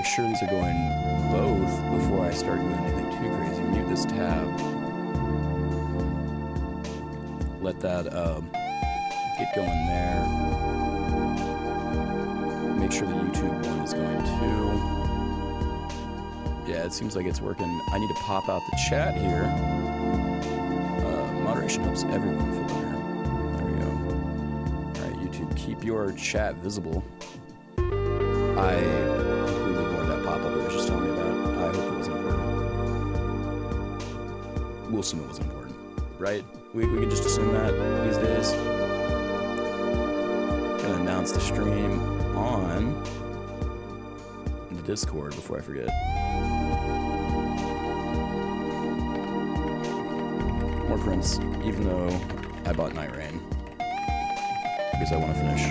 make sure these are going both before I start doing anything too crazy. Mute this tab. Let that get going there. Make sure the YouTube one is going too. Yeah, it seems like it's working. I need to pop out the chat here. Moderation helps everyone feel better. There we go. Alright, YouTube, keep your chat visible. I completely ignored that pop-up it was just telling me about. I hope it wasn't important. We'll assume it wasn't important, right? We can just assume that these days. Gonna announce the stream on the Discord before I forget. More Prince, even though I bought Night Rain because I want to finish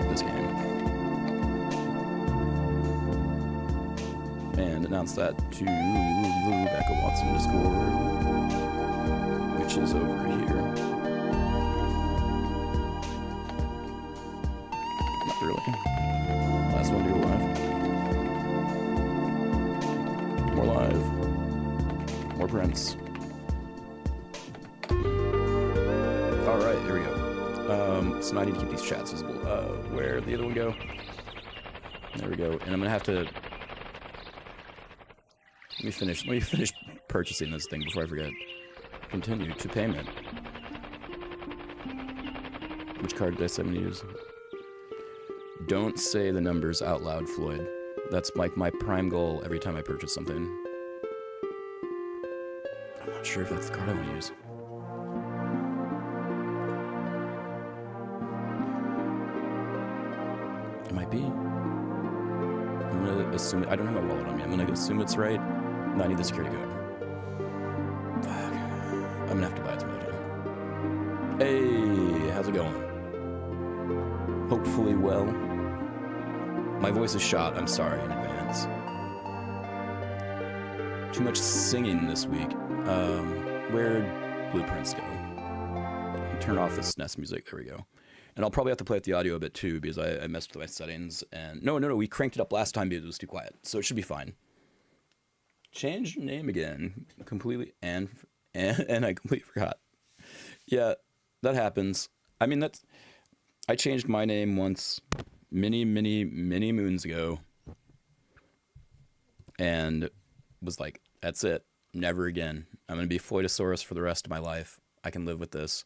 this game. And announce that to the Rebecca Watson Discord, which is over here. Not really. Last one to go live. More live. More Prince. Alright, here we go. So now I need to keep these chats visible. Where'd the other one go? There we go. And I'm gonna have to... Let me finish purchasing this thing before I forget. Continue to payment. Which card did I say I'm gonna use? Don't say the numbers out loud, Floyd. That's like my prime goal every time I purchase something. I'm not sure if that's the card I want to use. It might be. I'm gonna assume it. I don't have my wallet on me. I'm gonna assume it's right. No, I need the security code. Fuck. I'm gonna have to buy it some other time. Hey, how's it going? Hopefully well. My voice is shot. I'm sorry in advance. Too much singing this week. Where'd Blueprints go? Turn off the SNES music. There we go. And I'll probably have to play with the audio a bit too because I messed with my settings. And no, we cranked it up last time because it was too quiet, so it should be fine. Change name again, completely, and I completely forgot. Yeah, that happens. I mean, I changed my name once, many moons ago, and was like, that's it, never again. I'm gonna be Floydosaurus for the rest of my life. I can live with this.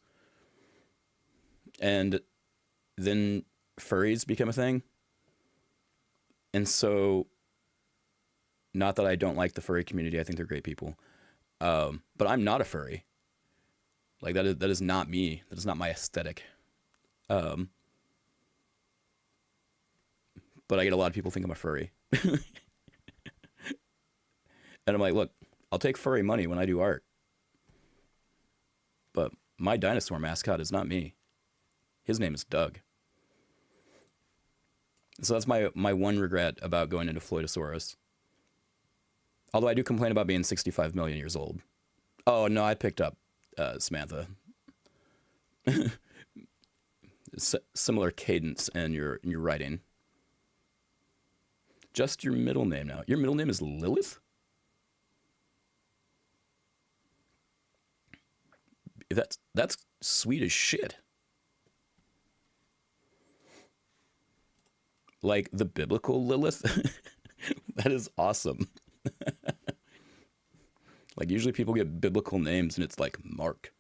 And then furries become a thing. And so, not that I don't like the furry community, I think they're great people. But I'm not a furry. Like, that is not me. That is not my aesthetic. But I get a lot of people think I'm a furry. And I'm like, look, I'll take furry money when I do art. But my dinosaur mascot is not me. His name is Doug. So that's my one regret about going into Floydosaurus. Although I do complain about being 65 million years old. Oh, no, I picked up Samantha. Similar cadence in your writing. Just your middle name now. Your middle name is Lilith? That's sweet as shit. Like the biblical Lilith? That is awesome. Like, usually people get biblical names and it's like Mark.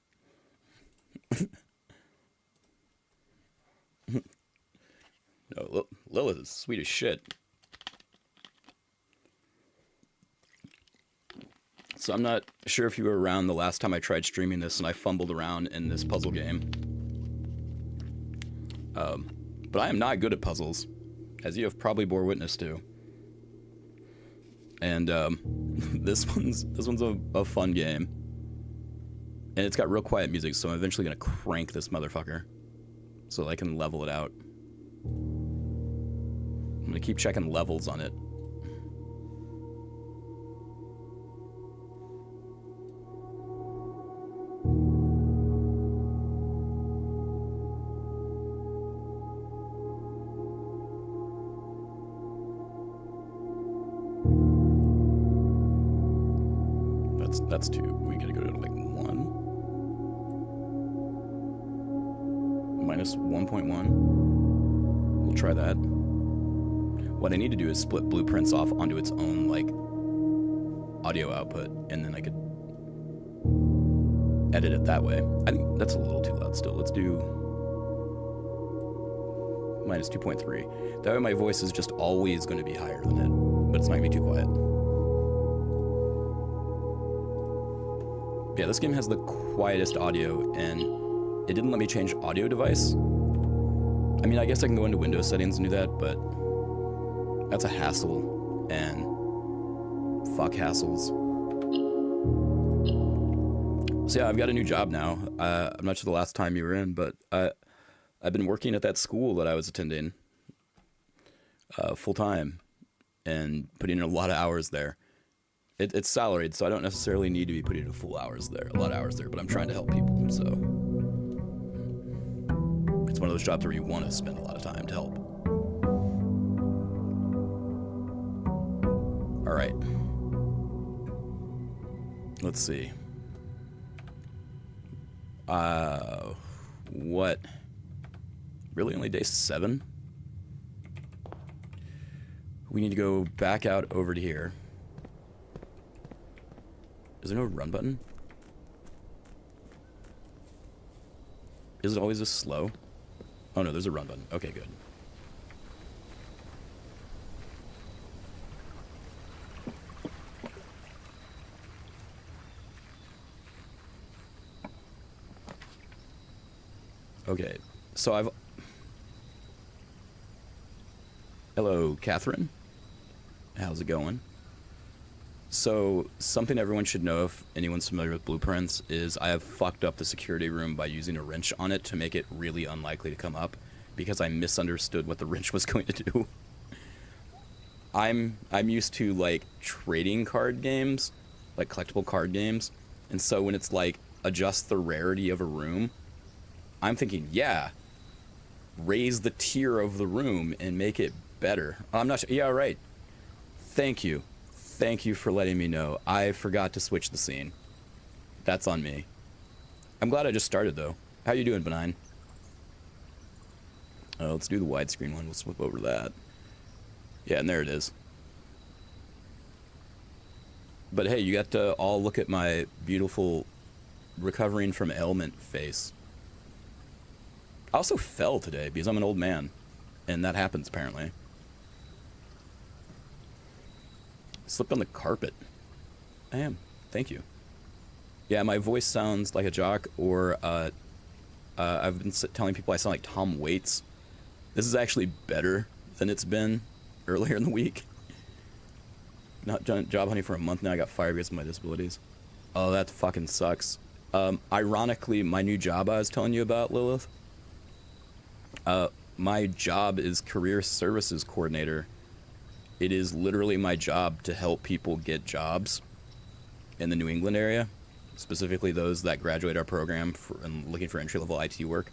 No, Lilith is sweet as shit. So I'm not sure if you were around the last time I tried streaming this and I fumbled around in this puzzle game. But I am not good at puzzles, as you have probably bore witness to. And this one's a fun game. And it's got real quiet music, so I'm eventually gonna crank this motherfucker so that I can level it out. I'm gonna keep checking levels on it. that's 2. We gotta go to like 1. Minus 1.1. We'll try that. What I need to do is split Blueprints off onto its own like audio output, and then I could edit it that way. I think that's a little too loud still. Let's do minus 2.3. That way my voice is just always going to be higher than it, but it's not going to be too quiet. Yeah, this game has the quietest audio, and it didn't let me change audio device. I mean, I guess I can go into Windows settings and do that, but that's a hassle, and fuck hassles. So yeah, I've got a new job now. I'm not sure the last time you were in, but I've been working at that school that I was attending full time and putting in a lot of hours there. It's salaried, so I don't necessarily need to be putting in a lot of hours there, but I'm trying to help people, so it's one of those jobs where you want to spend a lot of time to help. All right. Let's see. What? Really only day 7? We need to go back out over to here. Is there no run button? Is it always this slow? Oh no, there's a run button. Okay, good. Okay, so I've... Hello, Catherine. How's it going? So, something everyone should know if anyone's familiar with Blueprints is I have fucked up the security room by using a wrench on it to make it really unlikely to come up because I misunderstood what the wrench was going to do. I'm used to, like, trading card games, like collectible card games, and so when it's like, adjust the rarity of a room, I'm thinking, yeah, raise the tier of the room and make it better. I'm not sure. Yeah, right. Thank you. Thank you for letting me know. I forgot to switch the scene. That's on me. I'm glad I just started, though. How you doing, Benign? Let's do the widescreen one. We'll flip over that. Yeah, and there it is. But hey, you got to all look at my beautiful recovering from ailment face. I also fell today because I'm an old man, and that happens apparently. Slipped on the carpet. I am. Thank you. Yeah, my voice sounds like a jock, or I've been telling people I sound like Tom Waits. This is actually better than it's been earlier in the week. Not done job hunting for a month now. I got fired because of my disabilities. Oh, that fucking sucks. Ironically, my new job I was telling you about, Lilith, my job is career services coordinator. It is literally my job to help people get jobs in the New England area, specifically those that graduate our program and looking for entry-level IT work.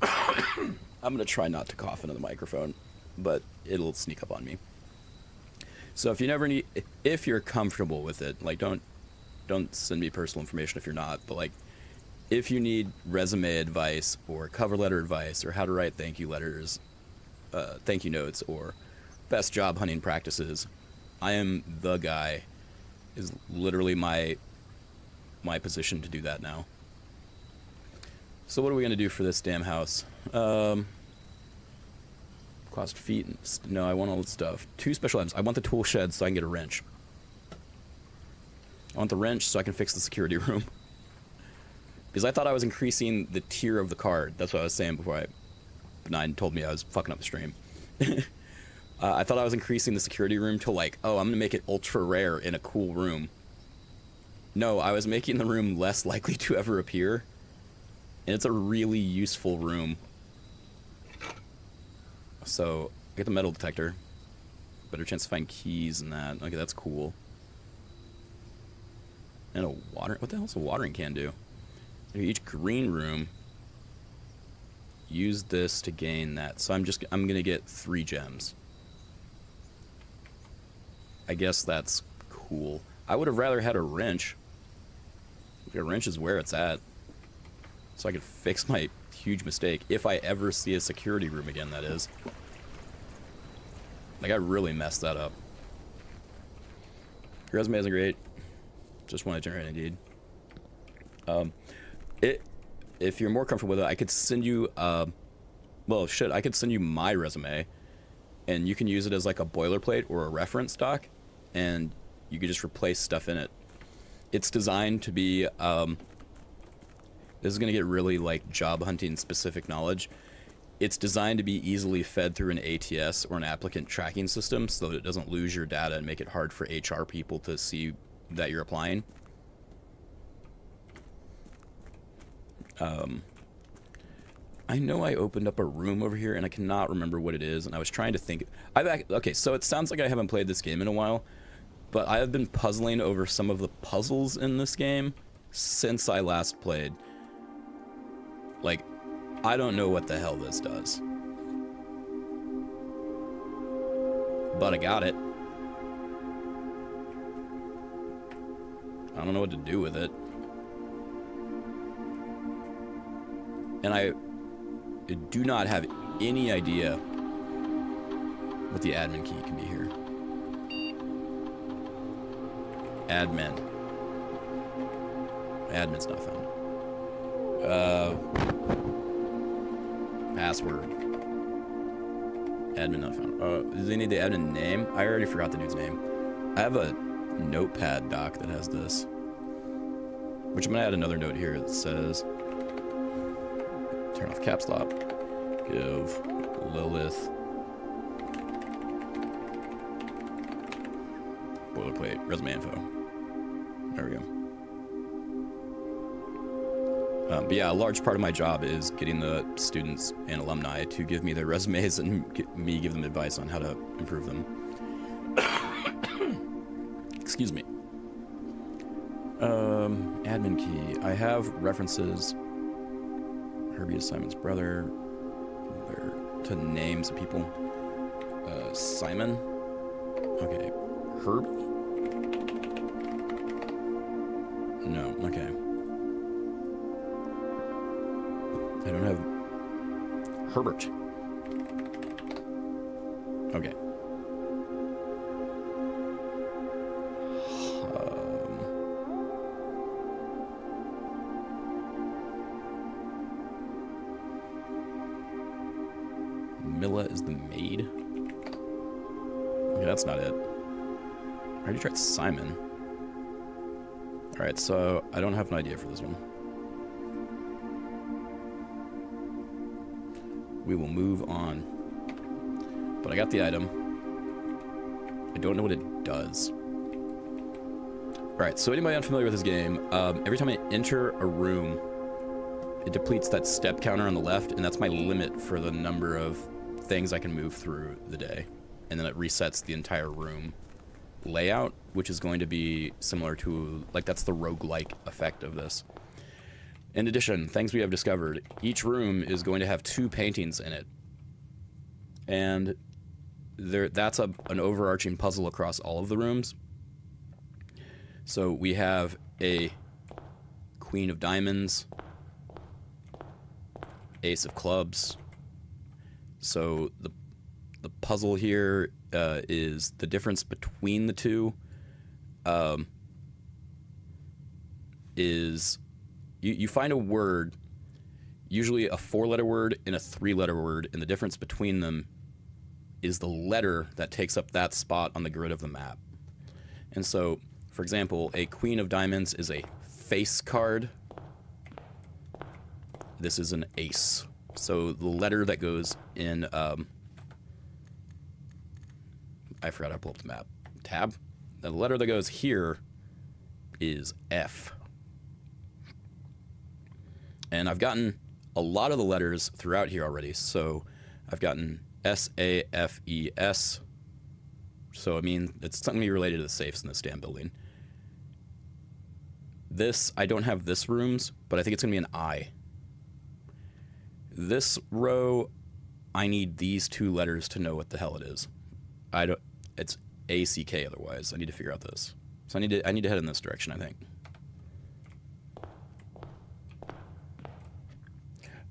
I'm going to try not to cough into the microphone, but it'll sneak up on me. So if you're comfortable with it, like don't send me personal information if you're not, but like if you need resume advice or cover letter advice or how to write thank you letters, thank you notes, or best job hunting practices, I am the guy. Is literally my position to do that now. So what are we gonna do for this damn house? Cost feet. No, I want all the stuff. 2 special items. I want the tool shed so I can get a wrench. I want the wrench so I can fix the security room. Because I thought I was increasing the tier of the card. That's what I was saying before Benign told me I was fucking up the stream. I thought I was increasing the security room to like, oh, I'm gonna make it ultra rare in a cool room. No, I was making the room less likely to ever appear. And it's a really useful room. So, get the metal detector. Better chance to find keys and that. Okay, that's cool. And a water... What the hell's a watering can do? Each green room... Use this to gain that. So I'm gonna get 3 gems. I guess that's cool. I would have rather had a wrench. A wrench is where it's at. So I could fix my huge mistake. If I ever see a security room again, that is. Like, I really messed that up. Your resume isn't great. Just want to generate Indeed. If you're more comfortable with it, I could send you, well, shit, I could send you my resume, and you can use it as like a boilerplate or a reference doc, and you could just replace stuff in it. It's designed to be, this is going to get really like job hunting specific knowledge. It's designed to be easily fed through an ATS or an applicant tracking system so that it doesn't lose your data and make it hard for HR people to see that you're applying. I know I opened up a room over here and I cannot remember what it is, and I was trying to think. Okay, so it sounds like I haven't played this game in a while, but I have been puzzling over some of the puzzles in this game since I last played. Like, I don't know what the hell this does, but I got it. I don't know what to do with it. And I do not have any idea what the admin key can be here. Admin. Admin's not found. Password. Admin not found. Do they need the admin name? I already forgot the dude's name. I have a notepad doc that has this, which I'm gonna add another note here that says, turn off caps lock, give Lilith boilerplate resume info. There we go. But yeah, a large part of my job is getting the students and alumni to give me their resumes and me give them advice on how to improve them. Excuse me. Admin key. I have references. Herbie is Simon's brother. To names of people. Simon. Okay. Herb? No. Okay. I don't have Herbert. Okay. Milla is the maid. Okay, that's not it. I already tried Simon. Alright, so I don't have an idea for this one. We will move on. But I got the item. I don't know what it does. Alright, so anybody unfamiliar with this game, every time I enter a room, it depletes that step counter on the left, and that's my limit for the number of things I can move through the day. And then it resets the entire room layout, which is going to be similar to, like, that's the roguelike effect of this. In addition, things we have discovered, each room is going to have 2 paintings in it. And that's an overarching puzzle across all of the rooms. So we have a Queen of Diamonds, Ace of Clubs. So the puzzle here is the difference between the two is you find a word, usually a 4-letter word and a 3-letter word, and the difference between them is the letter that takes up that spot on the grid of the map. And so, for example, a Queen of Diamonds is a face card. This is an ace. So the letter that goes in, I forgot how to pull up the map. Tab? The letter that goes here is F. And I've gotten a lot of the letters throughout here already. So I've gotten S-A-F-E-S. So, I mean, it's something related to the safes in this damn building. This, I don't have this room's, but I think it's going to be an I. This row, I need these 2 letters to know what the hell it is. It's A-C-K otherwise. I need to figure out this. So I need to head in this direction, I think.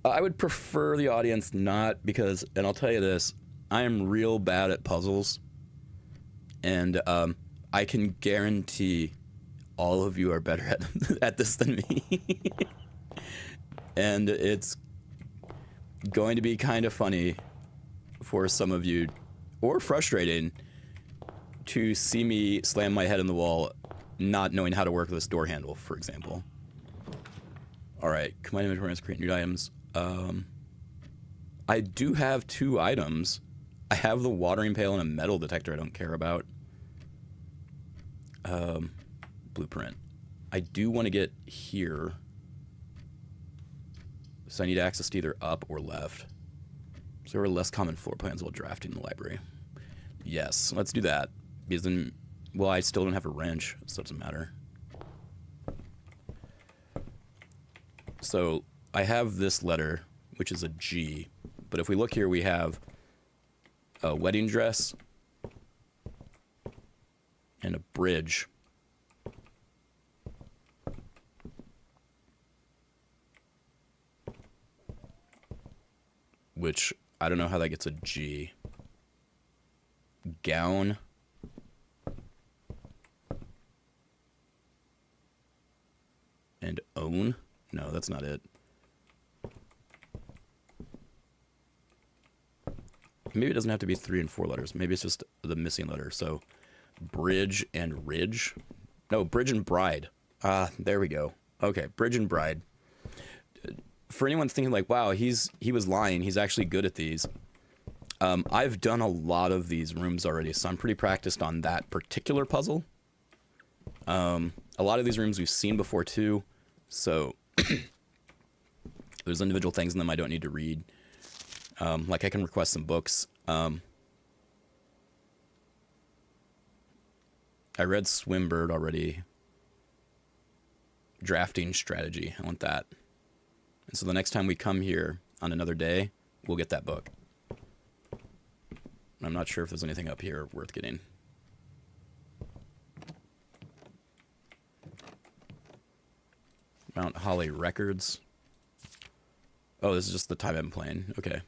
I would prefer the audience not, because, and I'll tell you this, I am real bad at puzzles, and I can guarantee all of you are better at this than me. And it's going to be kind of funny for some of you, or frustrating, to see me slam my head in the wall not knowing how to work this door handle, for example. Alright, combine inventory and create new items. I do have 2 items. I have the watering pail and a metal detector I don't care about. Blueprint. I do want to get here. So I need access to either up or left. So there are less common floor plans while drafting the library. Yes, let's do that. Because then, well, I still don't have a wrench, so it doesn't matter. So I have this letter, which is a G. But if we look here, we have a wedding dress and a bridge. Which, I don't know how that gets a G. Gown. And own? No, that's not it. Maybe it doesn't have to be 3 and 4 letters. Maybe it's just the missing letter. So, bridge and ridge. No, bridge and bride. Ah, there we go. Okay, bridge and bride. For anyone thinking like, wow, he was lying, he's actually good at these. I've done a lot of these rooms already, so I'm pretty practiced on that particular puzzle. A lot of these rooms we've seen before too, so there's individual things in them I don't need to read. Like I can request some books. I read Swimbird already. Drafting strategy, I want that. And so the next time we come here on another day, we'll get that book. I'm not sure if there's anything up here worth getting. Mount Holly Records. Oh, this is just the time I'm playing. Okay.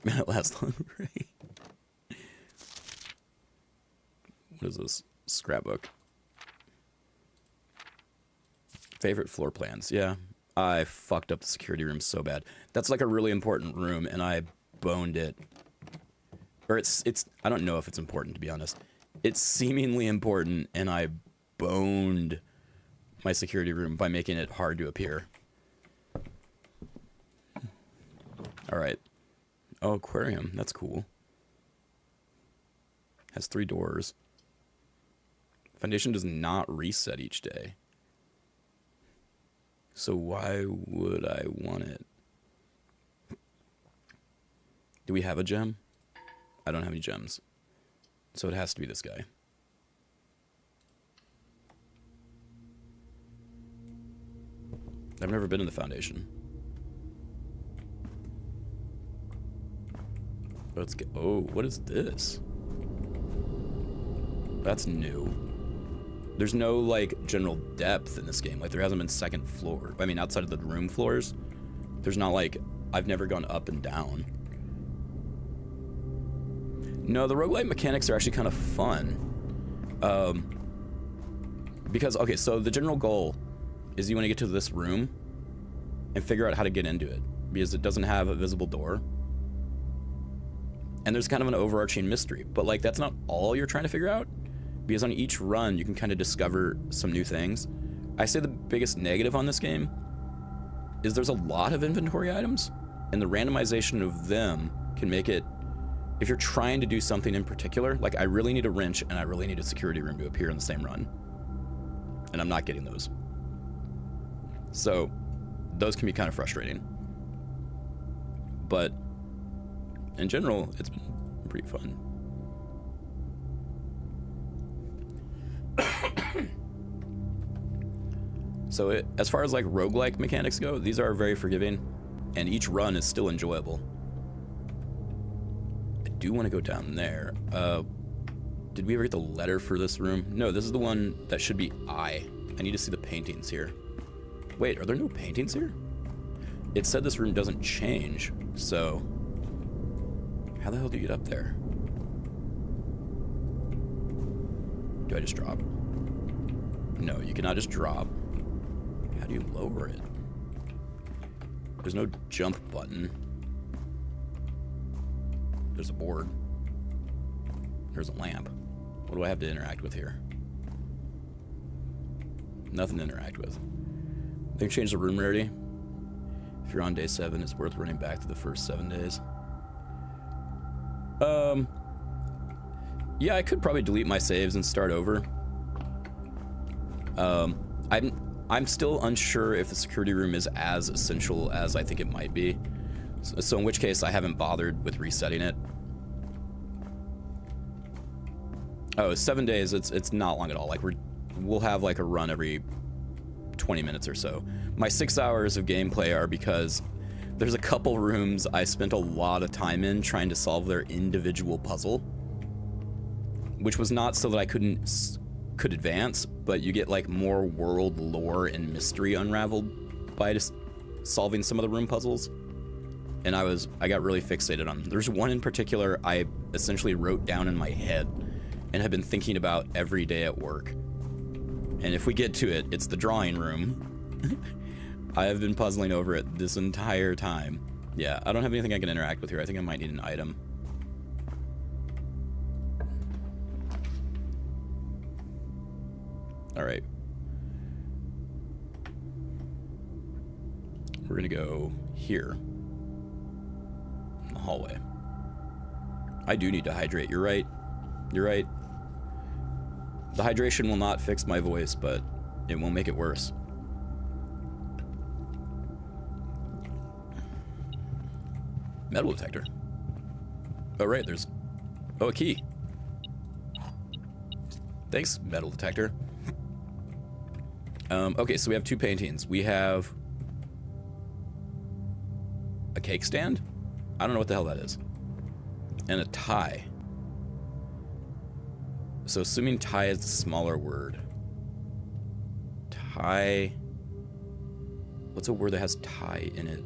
Man, it lasts long, right? What is this? Scrapbook. Favorite floor plans. Yeah. I fucked up the security room so bad. That's like a really important room, and I boned it. Or it's I don't know if it's important, to be honest. It's seemingly important, and I boned my security room by making it hard to appear. Alright. Oh, aquarium. That's cool. Has 3 doors. Foundation does not reset each day. So why would I want it? Do we have a gem? I don't have any gems. So it has to be this guy. I've never been in the Foundation. Let's get... Oh, what is this? That's new. There's no, like, general depth in this game. Like, there hasn't been second floor. I mean, outside of the room floors, there's not, like... I've never gone up and down. No, the roguelite mechanics are actually kind of fun. Because, okay, so the general goal is you want to get to this room and figure out how to get into it. Because it doesn't have a visible door. And there's kind of an overarching mystery. But, like, that's not all you're trying to figure out. Because on each run, you can kind of discover some new things. I say the biggest negative on this game is there's a lot of inventory items, and the randomization of them can make it, if you're trying to do something in particular, like I really need a wrench and I really need a security room to appear in the same run. And I'm not getting those. So those can be kind of frustrating. But in general, it's been pretty fun. So as far as like roguelike mechanics go, these are very forgiving, and each run is still enjoyable. I do want to go down there. Did we ever get the letter for this room? No, this is the one that should be I need to see the paintings here. Wait, are there no paintings here? It said this room doesn't change, so how the hell do you get up there? Do I just drop? No, you cannot just drop. How do you lower it? There's no jump button. There's a board. There's a lamp. What do I have to interact with here? Nothing to interact with. They changed the room rarity. If you're on day 7, it's worth running back to the first 7 days. Yeah, I could probably delete my saves and start over. I'm still unsure if the security room is as essential as I think it might be. So in which case, I haven't bothered with resetting it. Oh, 7 days, it's not long at all. Like we'll have like a run every 20 minutes or so. My 6 hours of gameplay are because there's a couple rooms I spent a lot of time in trying to solve their individual puzzle, which was not so that I could advance, but you get like more world lore and mystery unraveled by just solving some of the room puzzles. And I got really fixated on them. There's one in particular I essentially wrote down in my head and have been thinking about every day at work. And if we get to it, it's the drawing room. I have been puzzling over it this entire time. Yeah, I don't have anything I can interact with here. I think I might need an item. All right. We're gonna go here in the hallway. I do need to hydrate. You're right. You're right. The hydration will not fix my voice, but it won't make it worse. Metal detector. Oh, right, there's... Oh, a key. Thanks, metal detector. Okay, so we have 2 paintings. We have... a cake stand? I don't know what the hell that is. And a tie. So assuming tie is the smaller word. Tie... What's a word that has tie in it?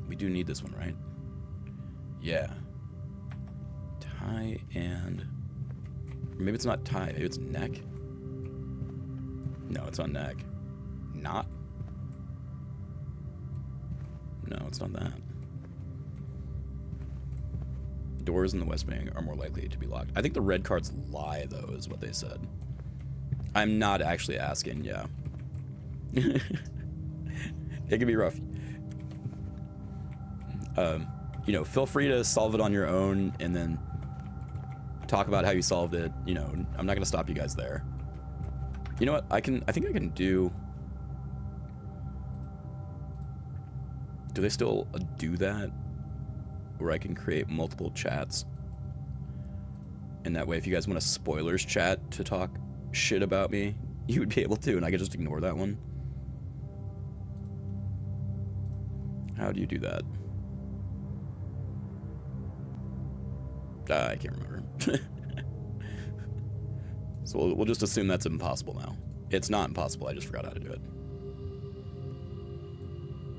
We do need this one, right? Yeah. Tie and... Maybe it's not tie, maybe it's neck? No, it's not neck. Knot? No, it's not that. Doors in the West Wing are more likely to be locked. I think the red cards lie, though, is what they said. I'm not actually asking, yeah. It can be rough. You know, feel free to solve it on your own and then talk about how you solved it. You know, I'm not gonna stop you guys there. You know what? I think I can do... Do they still do that? Where I can create multiple chats? And that way, if you guys want a spoilers chat to talk shit about me, you would be able to, and I could just ignore that one. How do you do that? I can't remember. So we'll just assume that's impossible now. It's not impossible, I just forgot how to do it.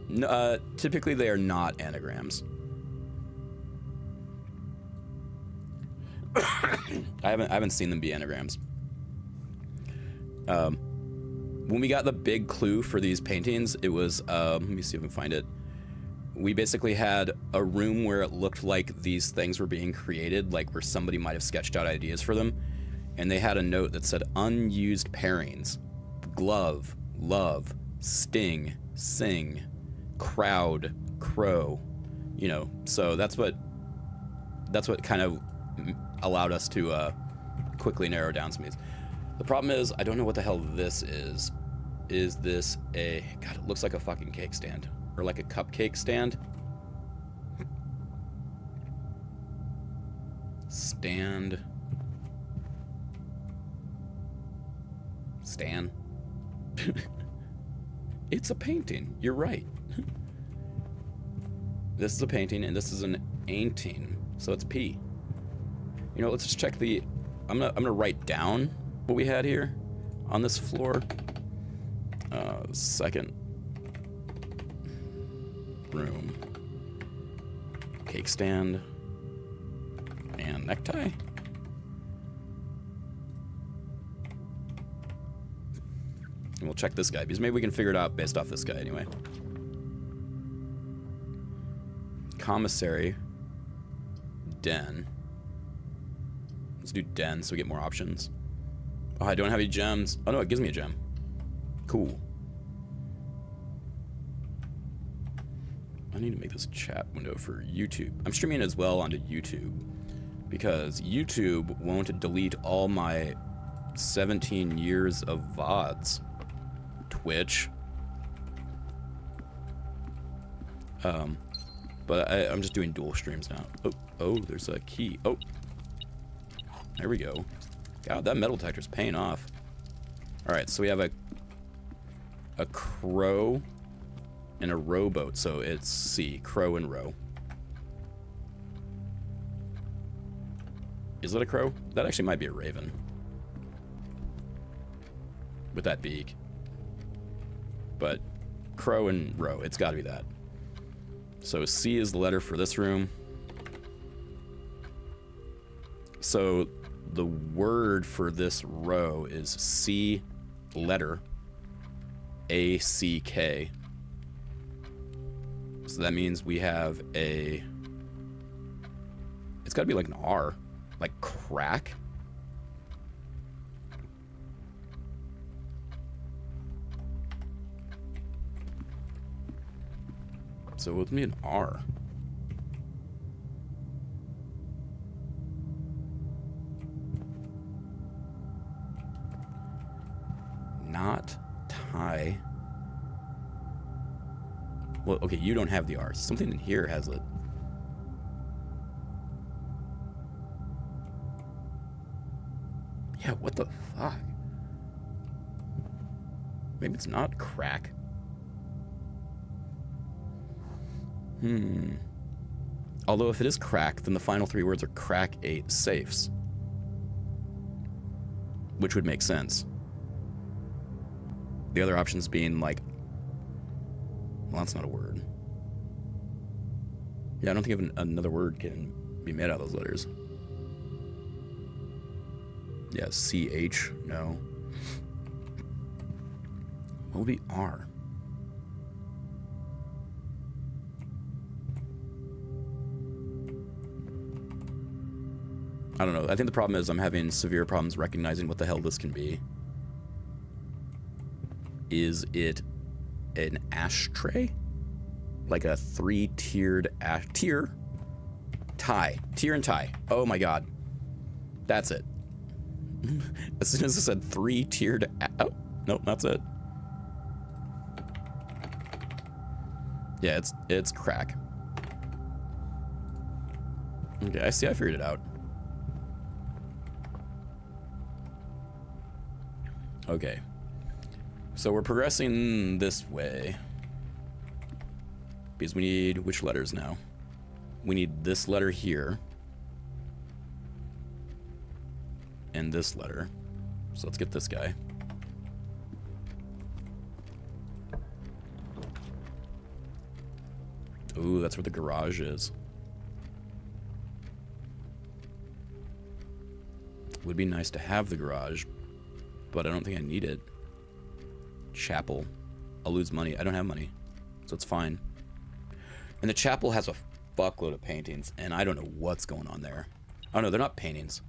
No, typically they are not anagrams. I haven't seen them be anagrams. When we got the big clue for these paintings, it was, let me see if I can find it. We basically had a room where it looked like these things were being created, like where somebody might have sketched out ideas for them. And they had a note that said unused pairings, glove, love, sting, sing, crowd, crow, you know, so that's what kind of allowed us to quickly narrow down some of these. The problem is, I don't know what the hell this is. Is this a... God, it looks like a fucking cake stand. Or like a cupcake stand. Stand. Stan. It's a painting. You're right. This is a painting, and this is an ainting. So it's P. You know, let's just check the... I'm gonna write down what we had here on this floor. Second room. Cake stand. And necktie. And we'll check this guy, because maybe we can figure it out based off this guy anyway. Commissary. Den. Let's do den so we get more options. Oh, I don't have any gems. Oh no, it gives me a gem. Cool. I need to make this chat window for YouTube. I'm streaming as well onto YouTube because YouTube won't delete all my 17 years of VODs. Twitch. But I'm just doing dual streams now. Oh, there's a key. Oh, there we go. God, that metal detector's paying off. All right, so we have a crow and a rowboat. So it's C, crow and row. Is that a crow? That actually might be a raven. With that beak. But crow and row, it's gotta be that. So C is the letter for this room. So the word for this row is C letter A-C-K. So that means we have a... It's gotta be like an R. Like crack. So it would be an R. Not tie. Well, okay, you don't have the R. Something in here has it. Yeah, what the fuck? Maybe it's not crack. Although if it is crack, then the final three words are crack 8 safes. Which would make sense. The other options being like... Well, that's not a word. Yeah, I don't think another word can be made out of those letters. Yeah, CH, no. What would be R? I don't know. I think the problem is I'm having severe problems recognizing what the hell this can be. Is it an ashtray? Like a 3-tiered tier? Tie. Tier and tie. Oh my god. That's it. As soon as I said 3-tiered... Oh, nope, that's it. Yeah, it's crack. Okay, I see, I figured it out. Okay. So we're progressing this way. Because we need which letters now? We need this letter here. And this letter. So let's get this guy. Ooh, that's where the garage is. Would be nice to have the garage, but I don't think I need it. Chapel. I'll lose money. I don't have money, so it's fine. And the chapel has a fuckload of paintings, and I don't know what's going on there. Oh no, they're not paintings.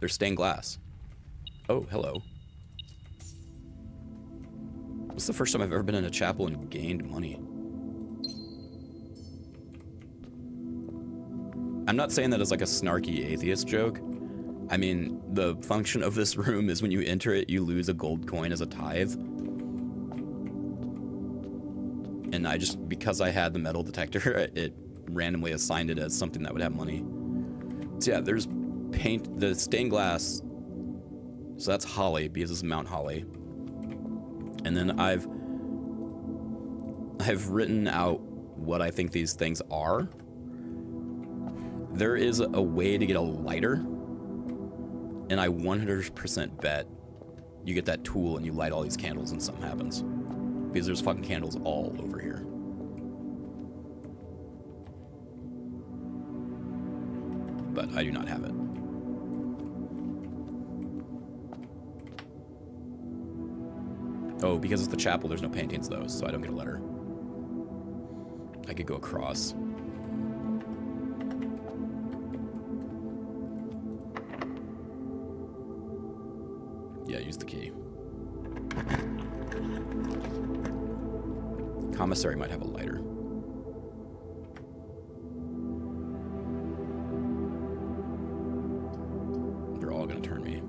They're stained glass. Oh, hello. This is the first time I've ever been in a chapel and gained money. I'm not saying that as like a snarky atheist joke. I mean, the function of this room is when you enter it, you lose a gold coin as a tithe. And I just, because I had the metal detector, it randomly assigned it as something that would have money. So yeah, there's paint, the stained glass. So that's holly, because this is Mount Holly. And then I've written out what I think these things are. There is a way to get a lighter, and I 100% bet you get that tool and you light all these candles and something happens. Because there's fucking candles all over here. But I do not have it. Oh, because it's the chapel, there's no paintings though, so I don't get a letter. I could go across. Yeah, use the key. Commissary might have a lighter. They're all gonna turn me.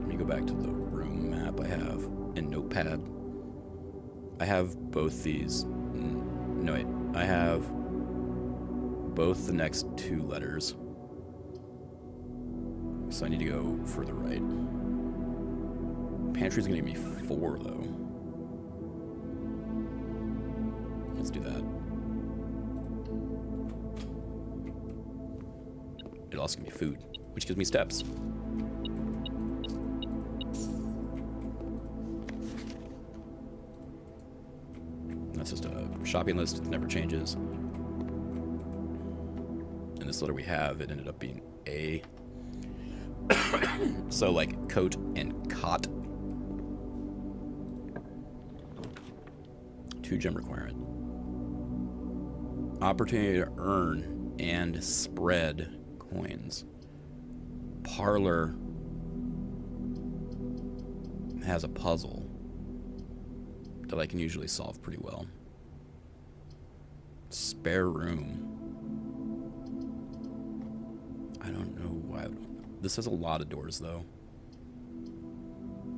Let me go back to the room map I have in Notepad. I have both these. No, wait. I have both the next two letters. So I need to go further right. Pantry's gonna give me 4 though. Let's do that. It also gives me food, which gives me steps. That's just a shopping list, it never changes. And this letter we have, it ended up being A. So like coat and cot. 2 gem requirement. Opportunity to earn and spread coins. Parlor has a puzzle that I can usually solve pretty well. Spare room. I don't know why. This has a lot of doors though.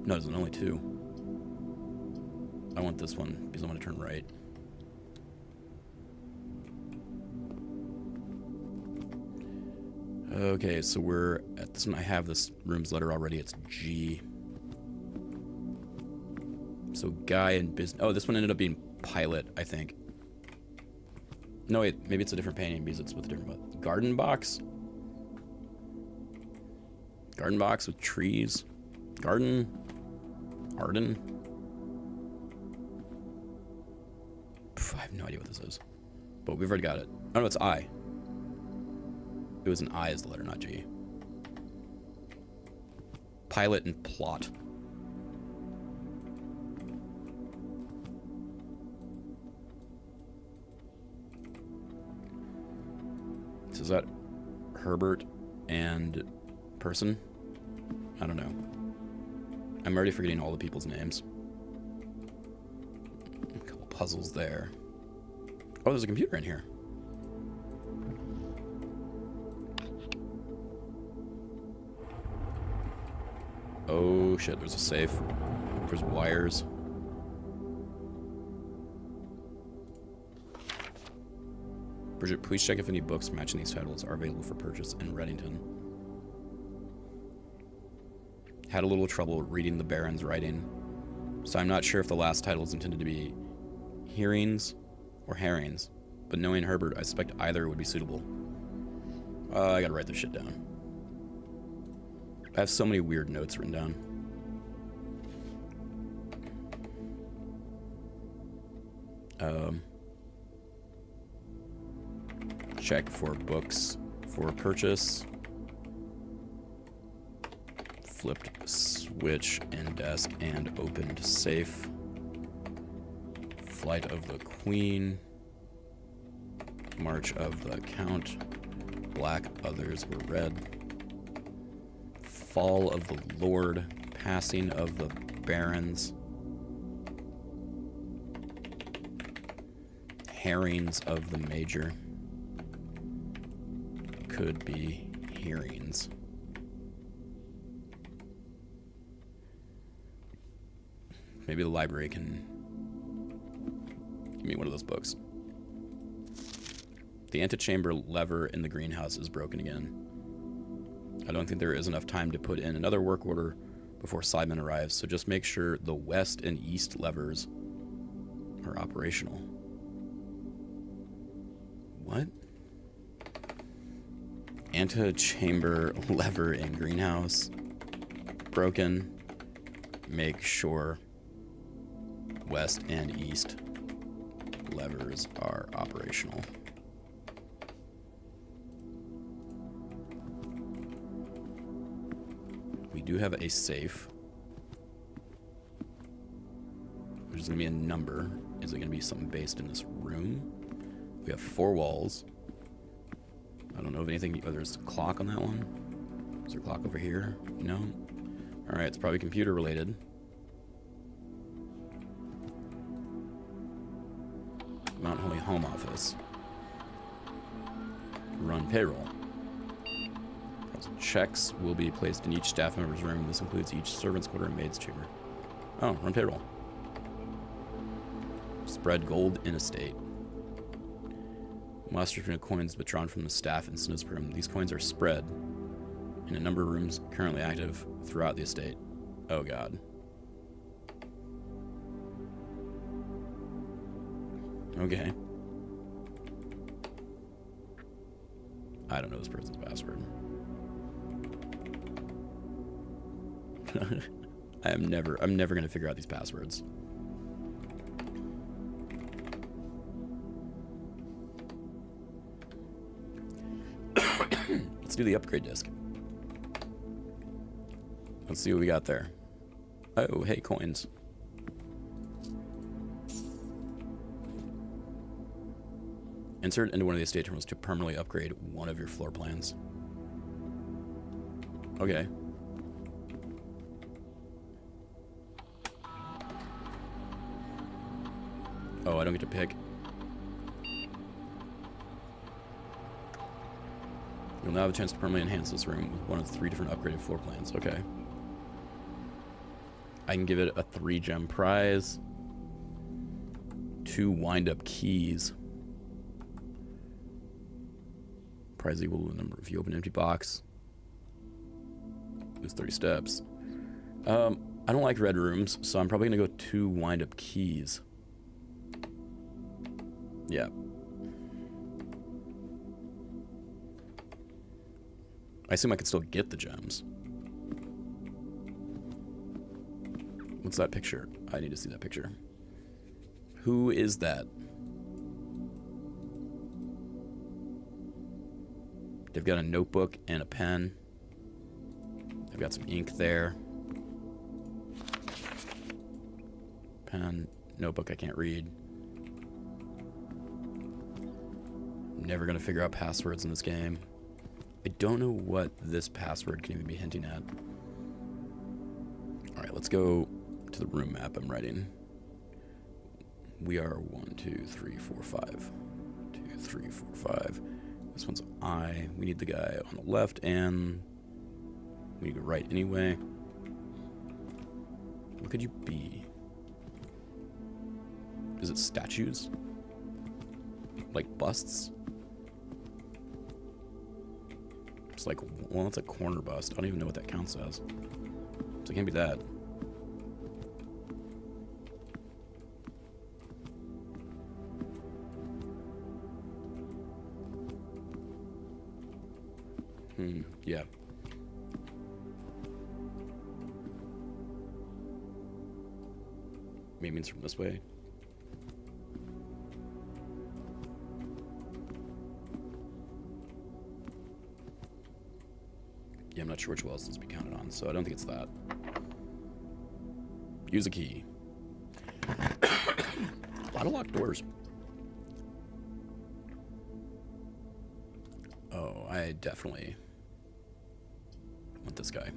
No, there's only 2. I want this one because I want to turn right. Okay, so we're at this one. I have this room's letter already. It's G. So guy in business. Oh, this one ended up being pilot, I think. No, wait, maybe it's a different painting because it's with a different garden box. Garden box with trees. Garden. Arden. I have no idea what this is. But we've already got it. Oh no, it's I. It was an I as the letter, not G. Pilot and plot. So is that Herbert and person? I don't know. I'm already forgetting all the people's names. A couple puzzles there. Oh, there's a computer in here. Oh shit, there's a safe. There's wires. Bridget, please check if any books matching these titles are available for purchase in Reddington. Had a little trouble reading the Baron's writing, so I'm not sure if the last title is intended to be hearings or herrings, but knowing Herbert, I suspect either would be suitable. I gotta write this shit down. I have so many weird notes written down. Check for books for purchase. Flipped switch in desk and opened safe. Flight of the Queen. March of the Count. Black, others were red. Fall of the Lord. Passing of the Barons. Herrings of the Major. Could be hearings. Maybe the library can give me one of those books. The antechamber lever in the greenhouse is broken again. I don't think there is enough time to put in another work order before Simon arrives, so just make sure the west and east levers are operational. What? Antechamber lever in greenhouse. Broken. Make sure west and east levers are operational. We do have a safe, which is going to be a number. Is it going to be something based in this room? We have 4 walls. I don't know of anything. Oh, there's a clock on that one. Is there a clock over here? No. All right, it's probably computer related. Mount Holy Home Office. Run payroll. Checks will be placed in each staff member's room. This includes each servant's quarter and maid's chamber. Oh, run payroll. Spread gold in estate. Master coins withdrawn from the staff in SNES room. These coins are spread in a number of rooms currently active throughout the estate. Oh god. Okay. I don't know this person's password. I'm never gonna figure out these passwords. Let's do the upgrade disc. Let's see what we got there. Oh, hey, coins. Insert into one of the estate terminals to permanently upgrade one of your floor plans. Okay. Oh, I don't get to pick. You'll now have a chance to permanently enhance this room with one of 3 different upgraded floor plans. Okay. I can give it a 3-gem prize. 2 wind-up keys. Prize equal to the number. If you open an empty box, lose 30 steps. I don't like red rooms, so I'm probably gonna go 2 wind-up keys. Yeah. I assume I could still get the gems. What's that picture? I need to see that picture. Who is that? They've got a notebook and a pen. They've got some ink there. Pen, notebook I can't read. Never gonna figure out passwords in this game. I don't know what this password can even be hinting at. Alright, let's go to the room map I'm writing. We are 1, 2, 3, 4, 5. 2, 3, 4, 5. This one's I. We need the guy on the left, and we need to right anyway. What could you be? Is it statues? Like busts? It's like, well, it's a corner bust. I don't even know what that counts as. So it can't be that. Yeah. Maybe it's from this way. Yeah, I'm not sure which wells this be counted on, so I don't think it's that. Use a key. A lot of locked doors. Oh, I definitely want this guy.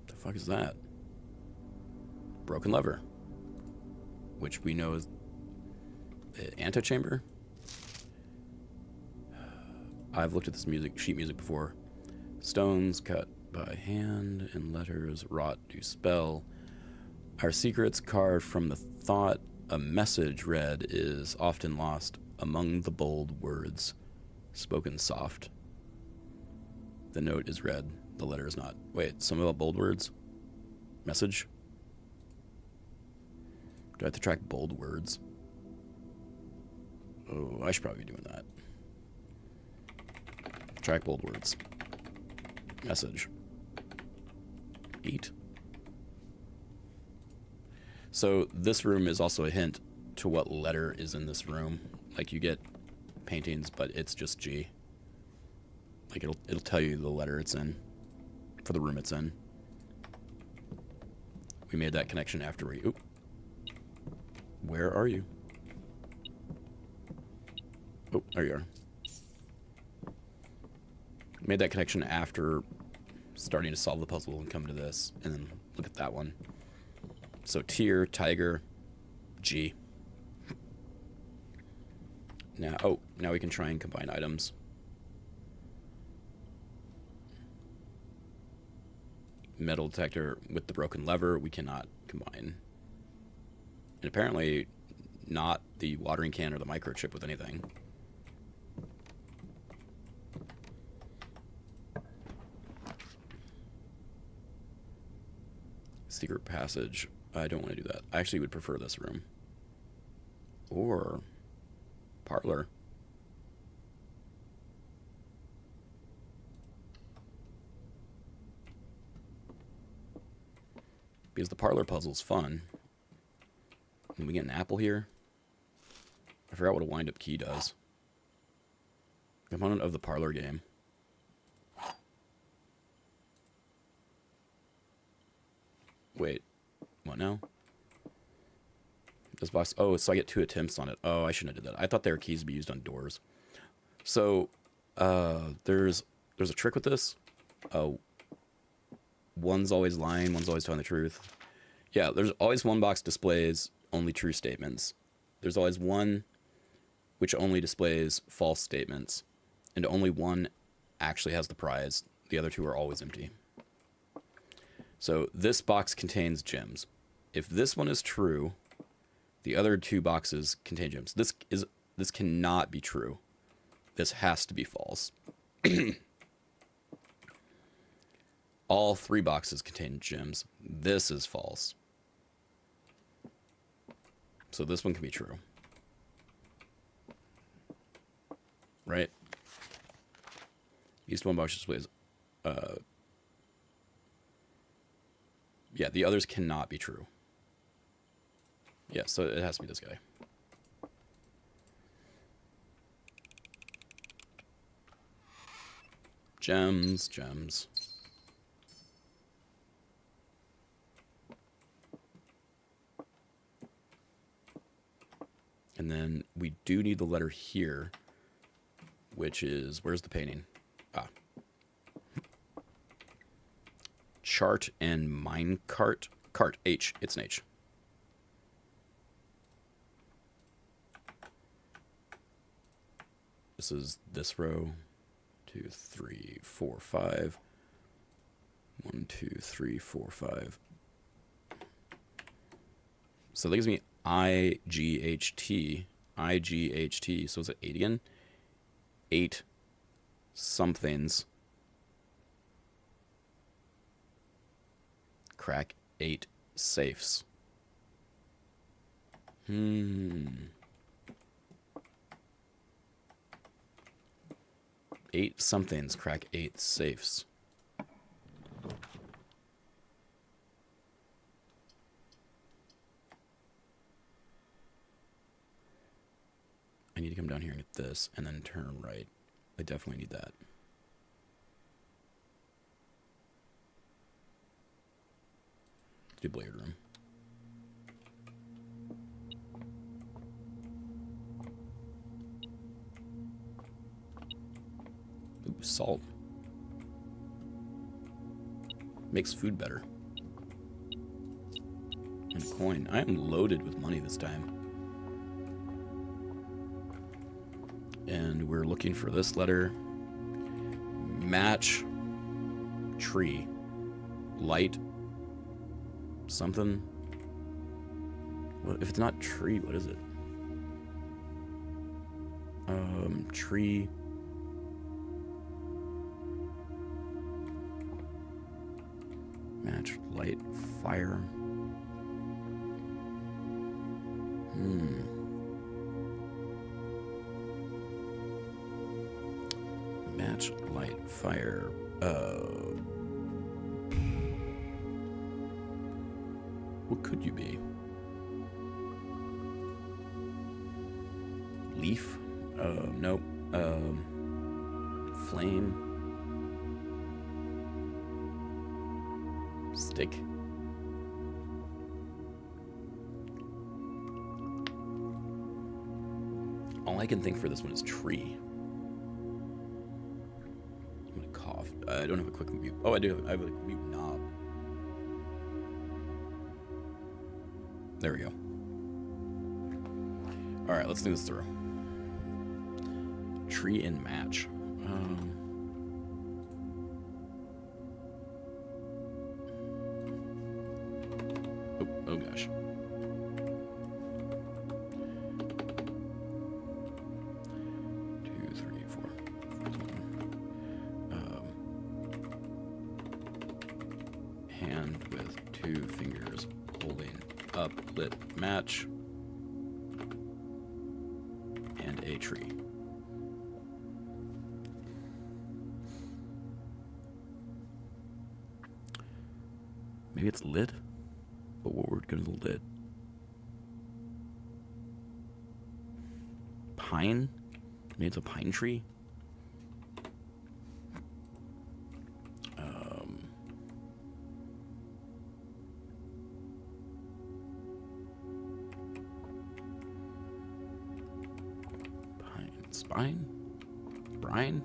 The fuck is that? Broken lever, which we know is the antechamber. I've looked at this sheet music before. Stones cut by hand, in letters wrought do spell. Our secrets carved from the thought, a message read is often lost among the bold words, spoken soft. The note is read, the letter is not. Wait, some about bold words? Message? Do I have to track bold words? Oh, I should probably be doing that. Track bold words. Message. Eat. So this room is also a hint to what letter is in this room. Like you get paintings, but it's just G. Like it'll tell you the letter it's in for the room it's in. We made that connection after we... Oop. Where are you? Oh, there you are. Made that connection after starting to solve the puzzle and come to this, and then look at that one. So tier, tiger, G. Now, oh, now we can try and combine items. Metal detector with the broken lever, we cannot combine. And apparently not the watering can or the microchip with anything. Secret passage. I don't want to do that. I actually would prefer this room. Or parlor. Because the parlor puzzle's fun. And we get an apple here. I forgot what a wind-up key does. Component of the parlor game. Wait, what now? This box, oh, so I get 2 attempts on it. Oh, I shouldn't have did that. I thought they were keys to be used on doors. So, there's a trick with this. One's always lying, one's always telling the truth. Yeah, there's always one box displays only true statements. There's always one which only displays false statements. And only one actually has the prize. The other 2 are always empty. So this box contains gems. If this one is true, the other 2 boxes contain gems. This cannot be true. This has to be false. All 3 boxes contain gems. This is false. So this one can be true. Right? East one box displays. Yeah, the others cannot be true. Yeah, so it has to be this guy. Gems, gems. And then we do need the letter here, which is, where's the painting? Ah. Chart and minecart. Cart, H. It's an H. This is this row. 2, 3, 4, 5. 1, 2, 3, 4, 5. So that gives me IGHT. IGHT. So is it 8 again? 8 somethings. Crack 8 safes. 8 somethings crack 8 safes. I need to come down here and get this, and then turn right. I definitely need that. Do billiard room. Ooh, salt. Makes food better. And a coin. I am loaded with money this time. And we're looking for this letter. Match Tree. Light. Something. What if it's not tree? What is it? Tree. Match. Light. Fire. Match, light, fire. What could you be? Leaf? Nope. Flame. Stick. All I can think for this one is tree. I'm gonna cough. I don't have a quick mute. Oh, I do. I have a mute knob. There we go. All right, let's do this through. Tree and match. Oh gosh. Hand with 2 fingers holding up lit match and a tree. Maybe it's lit, but what word goes with lit? Pine? Maybe it's a pine tree? Spine? Brine?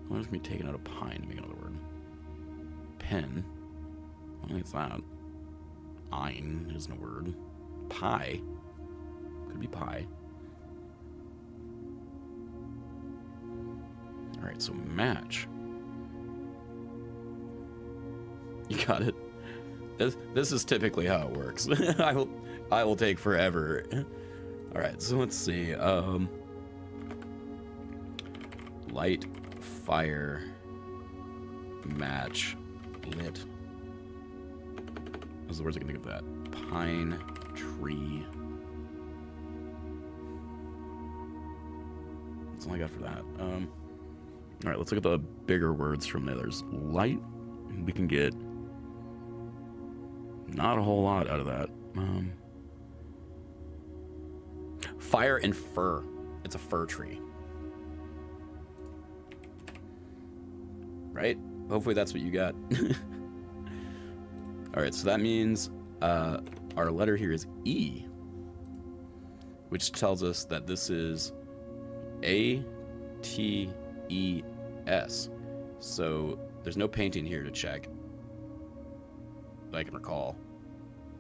What is me taking out a pine to make another word? Pen? I think it's that. Ein isn't a word. Pie? Could be pie. Alright, so match. You got it. This is typically how it works. I will take forever. All right, so let's see. Light, fire, match, lit. Those are the words I can think of that. Pine, tree. That's all I got for that. All right, let's look at the bigger words from there. There's light. We can get not a whole lot out of that. Fire and fir. It's a fir tree. Right? Hopefully that's what you got. All right, so that means our letter here is E, which tells us that this is A-T-E-S. So there's no painting here to check that I can recall.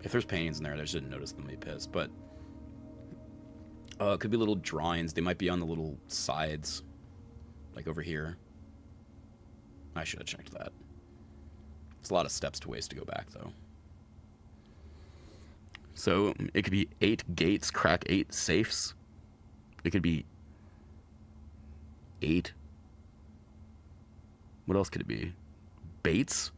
If there's paintings in there, I just didn't notice them. Be pissed. But it could be little drawings. They might be on the little sides, like over here. I should have checked that. It's a lot of steps to waste to go back, though. So it could be 8 gates, crack 8 safes. It could be 8. What else could it be? Baits?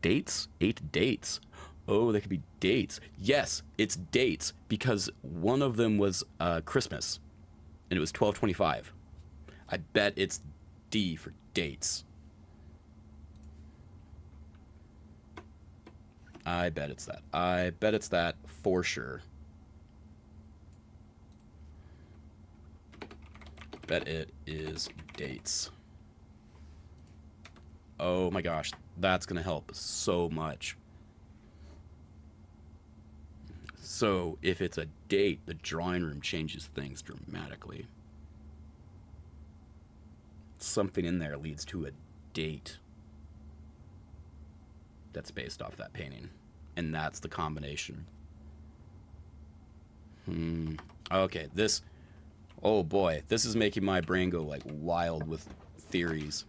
Dates? 8 dates. Oh, they could be dates. Yes, it's dates, because one of them was Christmas, and it was 12/25. I bet it's D for dates. I bet it's that. I bet it's that for sure. Bet it is dates. Oh my gosh, that's gonna help so much. So if it's a date, the drawing room changes things dramatically. Something in there leads to a date that's based off that painting. And that's the combination. Okay, this... Oh boy, this is making my brain go like wild with theories.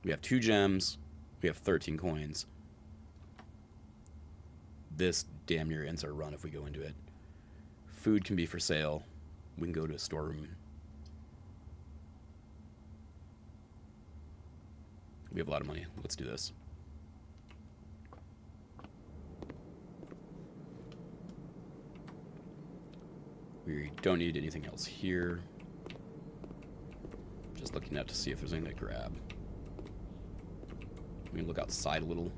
We have 2 gems. We have 13 coins. This damn near ends our run if we go into it. Food can be for sale. We can go to a storeroom. We have a lot of money. Let's do this. We don't need anything else here. Just looking out to see if there's anything to grab. We can look outside a little.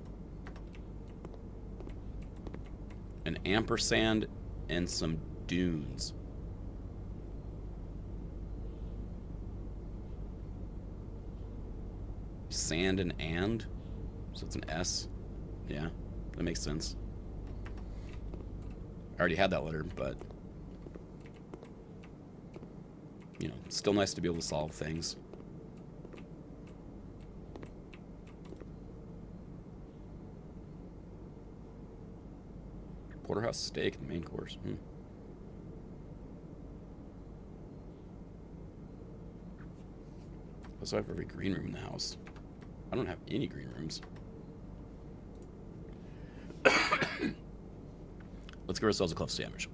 An ampersand and some dunes. Sand and? So it's an S? Yeah, that makes sense. I already had that letter, but... You know, it's still nice to be able to solve things. Porterhouse steak, the main course. Also, I have every green room in the house. I don't have any green rooms. Let's give ourselves a club sandwich.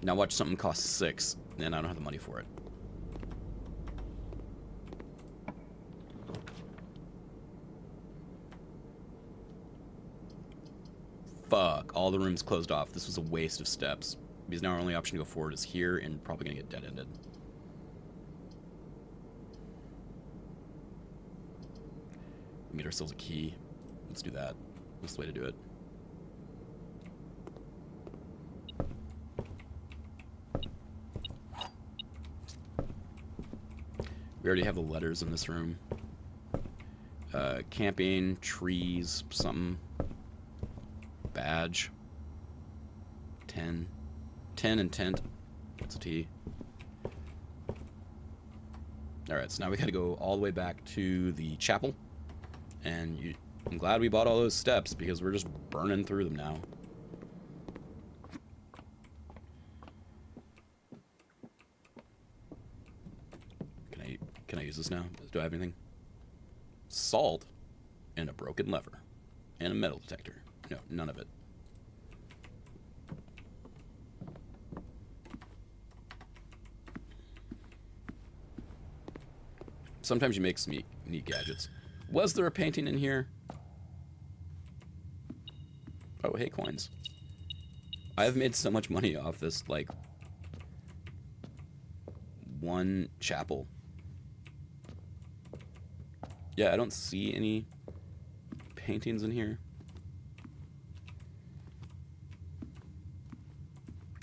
Now watch something cost 6, and I don't have the money for it. Fuck, all the rooms closed off. This was a waste of steps. Because now our only option to go forward is here, and probably gonna get dead-ended. We get ourselves a key. Let's do that. That's the way to do it. We already have the letters in this room. Camping, trees, something. Badge. 10. 10 and tent. What's a T? Alright, so now we gotta go all the way back to the chapel. And I'm glad we bought all those steps because we're just burning through them now. Can I use this now? Do I have anything? Salt and a broken lever and a metal detector. No, none of it. Sometimes you make some neat gadgets. Was there a painting in here? Oh, hey, coins. I've made so much money off this, like, one chapel. Yeah, I don't see any paintings in here.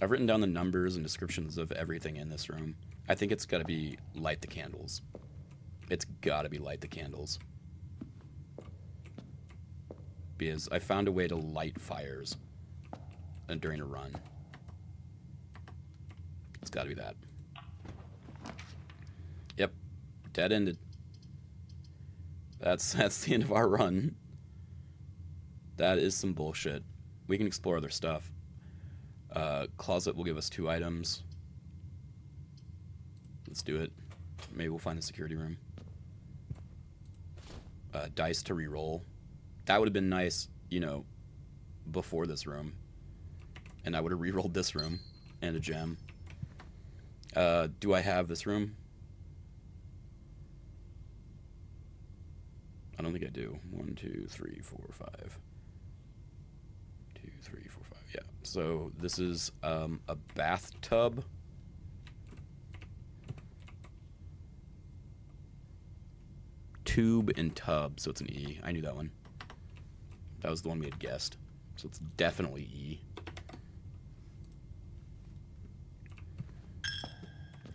I've written down the numbers and descriptions of everything in this room. I think it's got to be light the candles. It's got to be light the candles. Because I found a way to light fires during a run. It's got to be that. Yep. Dead-ended. That's the end of our run. That is some bullshit. We can explore other stuff. Closet will give us 2 items. Let's do it. Maybe we'll find the security room. Dice to re-roll. That would have been nice, you know, before this room. And I would have re-rolled this room and a gem. Do I have this room? I don't think I do. 1, 2, 3, 4, 5. 2, 3, 4, 5. Yeah. So this is a bathtub. Tube and tub. So it's an E. I knew that one. That was the one we had guessed. So it's definitely E.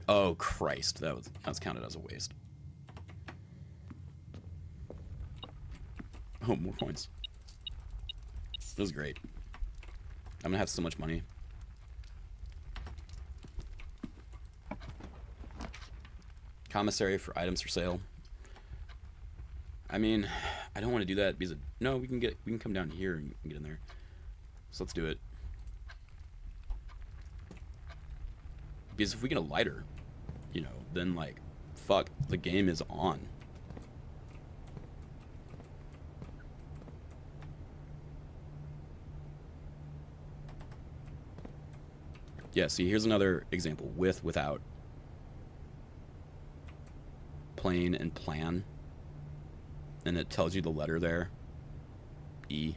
Oh Christ, that's counted as a waste. Oh, more coins. This is great. I'm gonna have so much money. Commissary for items for sale. I mean, I don't want to do that because no, we can come down here and get in there. So let's do it. Because if we get a lighter, you know, then, like, fuck, the game is on. Yeah, see, here's another example. With, without. Plain and plan. And it tells you the letter there. E.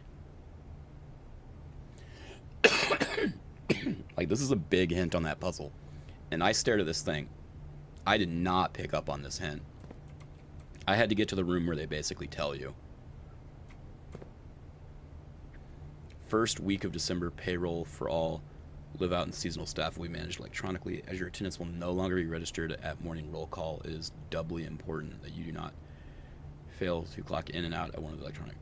Like, this is a big hint on that puzzle. And I stared at this thing. I did not pick up on this hint. I had to get to the room where they basically tell you. First week of December, payroll for all live out and seasonal staff will be managed electronically. As your attendance will no longer be registered at morning roll call, it is doubly important that you do not fail to clock in and out at one of the electronic.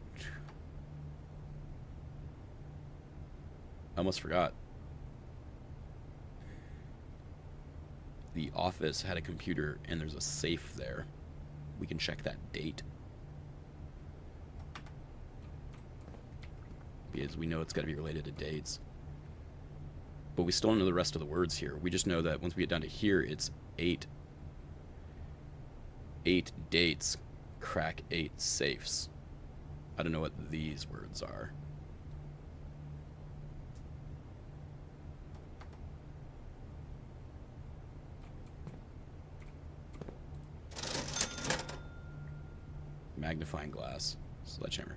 I almost forgot. The office had a computer and there's a safe there. We can check that date. Because we know it's got to be related to dates. But we still don't know the rest of the words here. We just know that once we get down to here, it's 8 dates, crack 8 safes. I don't know what these words are. Magnifying glass, sledgehammer.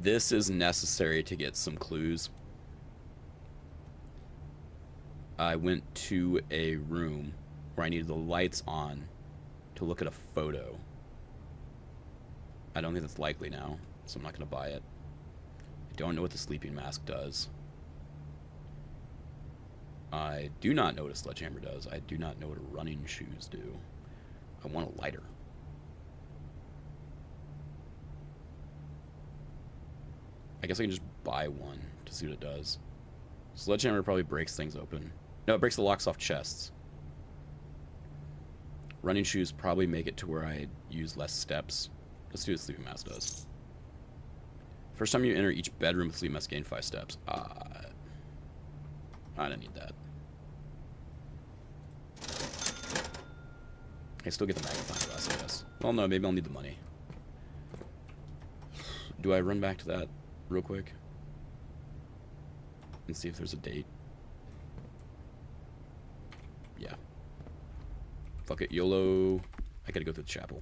This is necessary to get some clues. I went to a room where I needed the lights on to look at a photo. I don't think that's likely now, so I'm not going to buy it. I don't know what the sleeping mask does. I do not know what a sledgehammer does. I do not know what running shoes do. I want a lighter. I guess I can just buy one to see what it does. Sledgehammer probably breaks things open. No, it breaks the locks off chests. Running shoes probably make it to where I use less steps. Let's see what sleeping mask does. First time you enter each bedroom with sleep mask, gain 5 steps. I don't need that. I still get the magnifying glass, I guess. Well, no, maybe I'll need the money. Do I run back to that real quick and see if there's a date? Yeah. Fuck it, YOLO. I gotta go to the chapel.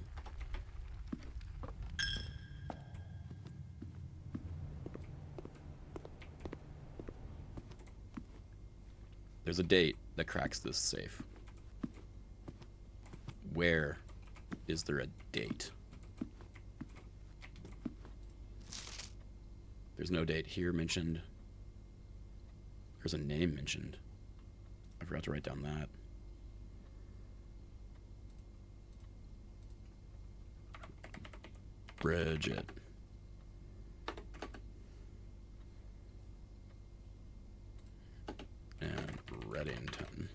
There's a date that cracks this safe. Where is there a date? There's no date here mentioned. There's a name mentioned. I forgot to write down that. Bridget. And Reddington.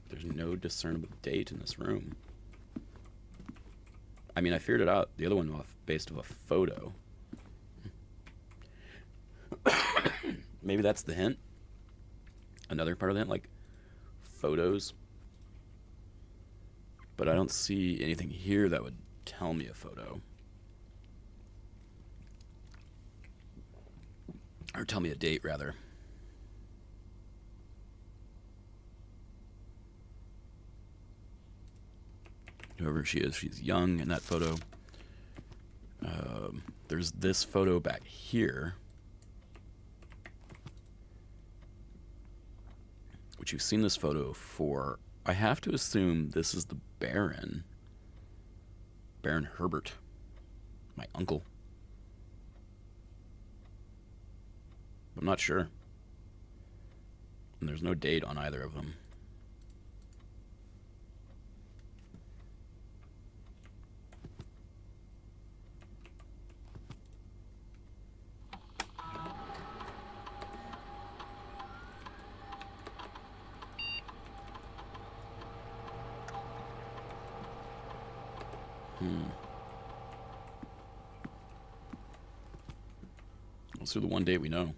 There's no discernible date in this room. I mean, I figured it out. The other one off based off a photo. Maybe that's the hint. Another part of the hint, like photos. But I don't see anything here that would tell me a photo. Or tell me a date, rather. Whoever she is, she's young in that photo. There's this photo back here, which you've seen this photo for. I have to assume this is the Baron. Baron Herbert, my uncle. I'm not sure. And there's no date on either of them. Let's do the one date we know.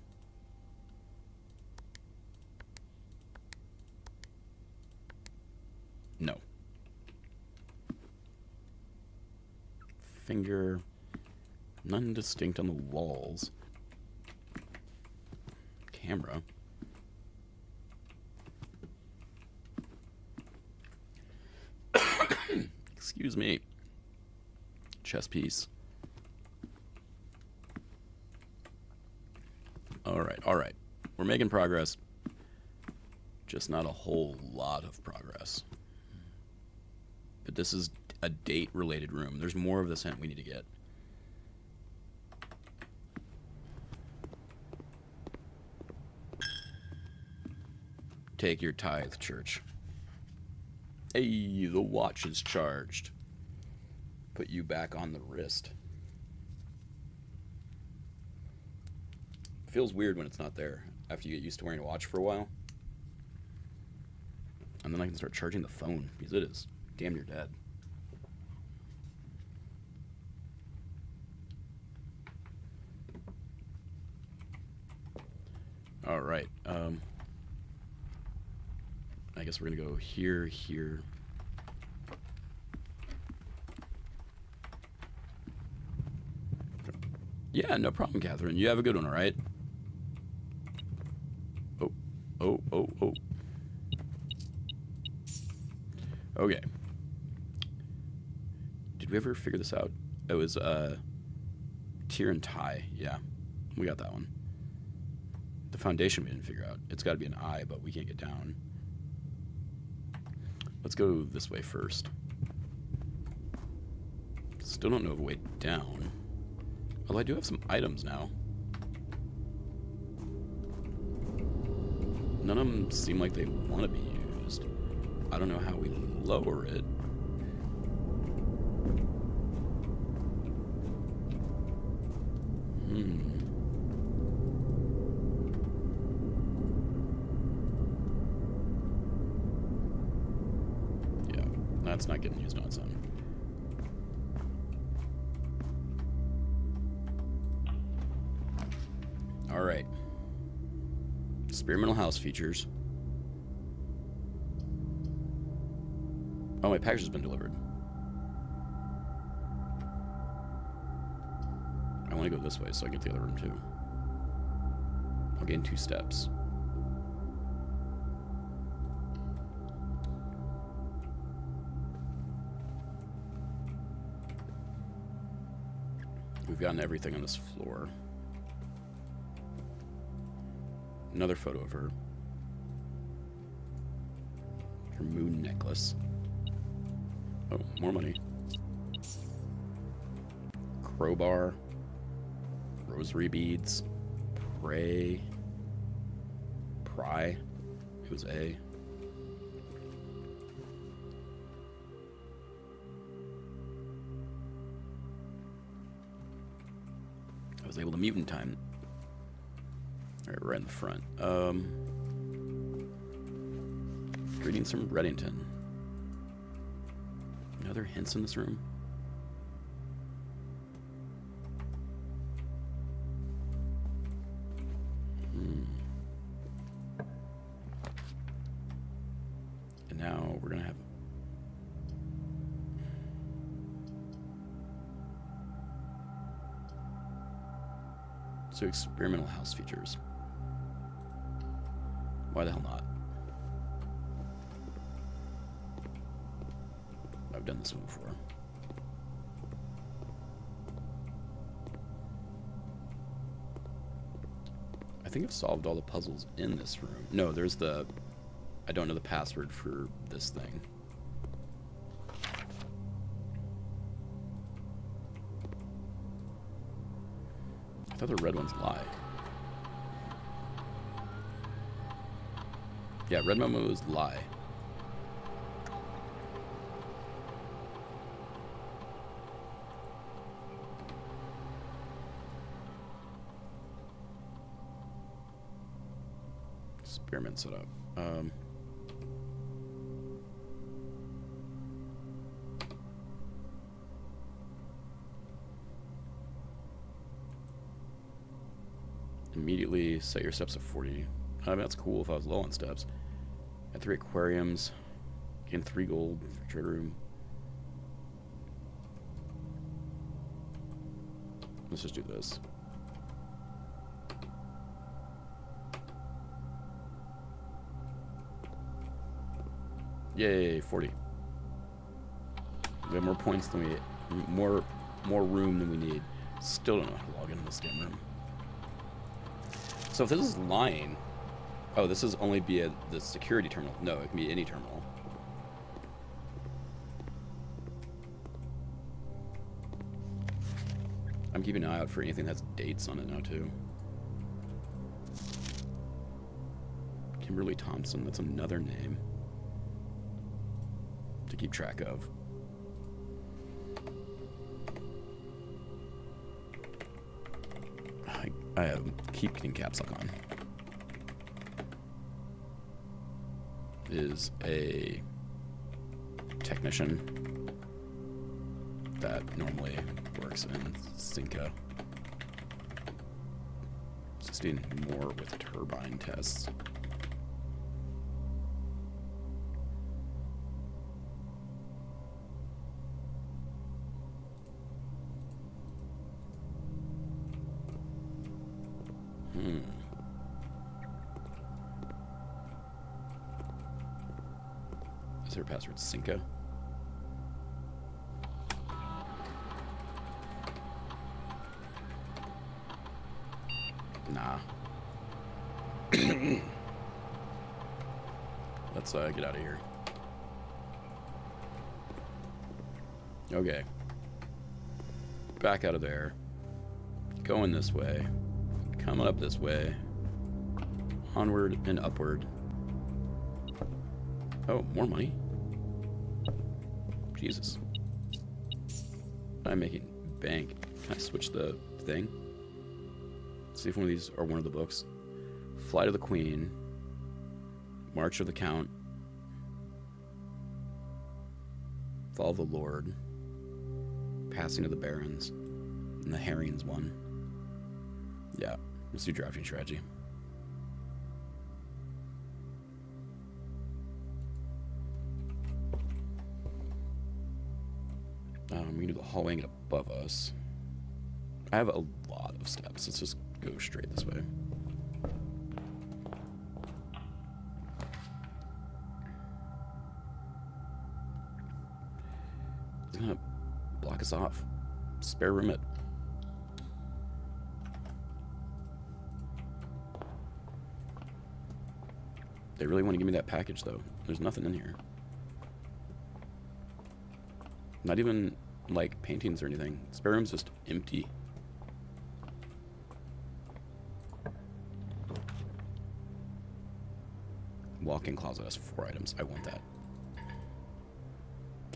No. Finger. None distinct on the walls. Camera. Excuse me. Chess piece. Alright. We're making progress. Just not a whole lot of progress. But this is a date-related room. There's more of this hint we need to get. Take your tithe, church. Hey, the watch is charged. Put you back on the wrist. Feels weird when it's not there after you get used to wearing a watch for a while. And then I can start charging the phone because it is damn near dead. All right. I guess we're gonna go here, here. Yeah, no problem, Catherine. You have a good one, all right? Oh. Okay. Did we ever figure this out? It was, tier and tie. Yeah, we got that one. The foundation we didn't figure out. It's got to be an eye, but we can't get down. Let's go this way first. Still don't know of a way down. Although I do have some items now. None of them seem like they want to be used. I don't know how we lower it. Yeah, that's not getting used on its own. All right. Experimental house features. Oh, my package has been delivered. I want to go this way so I get the other room too. I'll gain 2 steps. We've gotten everything on this floor. Another photo of her. Her moon necklace. Oh, more money. Crowbar. Rosary beads. Pray. Pry. It was A. I was able to mute in time. Alright, right in the front. Greetings from Reddington. Any other hints in this room? And now we're gonna have... So experimental house features. Why the hell not? I've done this one before. I think I've solved all the puzzles in this room. No, there's the... I don't know the password for this thing. I thought the red ones lie. Yeah, red memos lie. Experiment set up. immediately set your steps to 40. I mean, that's cool if I was low on steps. Had 3 aquariums. Gained 3 gold for trade room. Let's just do this. Yay, 40. We have more points than we more room than we need. Still don't know how to log into this damn room. So if this is lying, oh, this is only via the security terminal. No, it can be any terminal. I'm keeping an eye out for anything that has dates on it now too. Kimberly Thompson, that's another name to keep track of. I keep getting caps lock on. Is a technician that normally works in Cinca. Assisting more with turbine tests. Is there a password? Cinca? Nah. Let's get out of here. Okay. Back out of there. Going this way. Coming up this way. Onward and upward. Oh, more money? Jesus. I'm making bank. Can I switch the thing? See if one of these are one of the books. Flight of the Queen. March of the Count. Fall of the Lord. Passing of the Barons. And the Herrings one. Yeah, let's do drafting strategy. We can do the hallway above us. I have a lot of steps. Let's just go straight this way. It's gonna block us off. Spare room it. They really want to give me that package though. There's nothing in here. Not even like paintings or anything. Spare room's just empty. Walk-in closet has 4 items. I want that.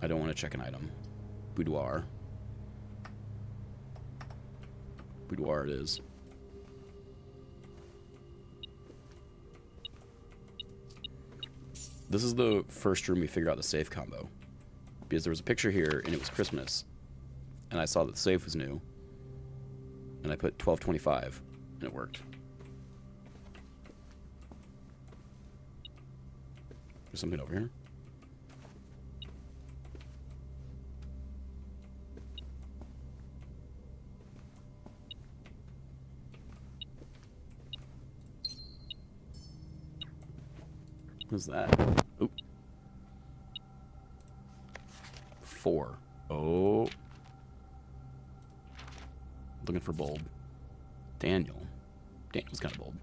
I don't want to check an item. Boudoir. Boudoir it is. This is the first room we figured out the safe combo. Because there was a picture here and it was Christmas. And I saw that the safe was new. And I put 1225 and it worked. There's something over here. What's that? Oop. 4. Oh. Looking for bold. Daniel. Daniel's kind of bold.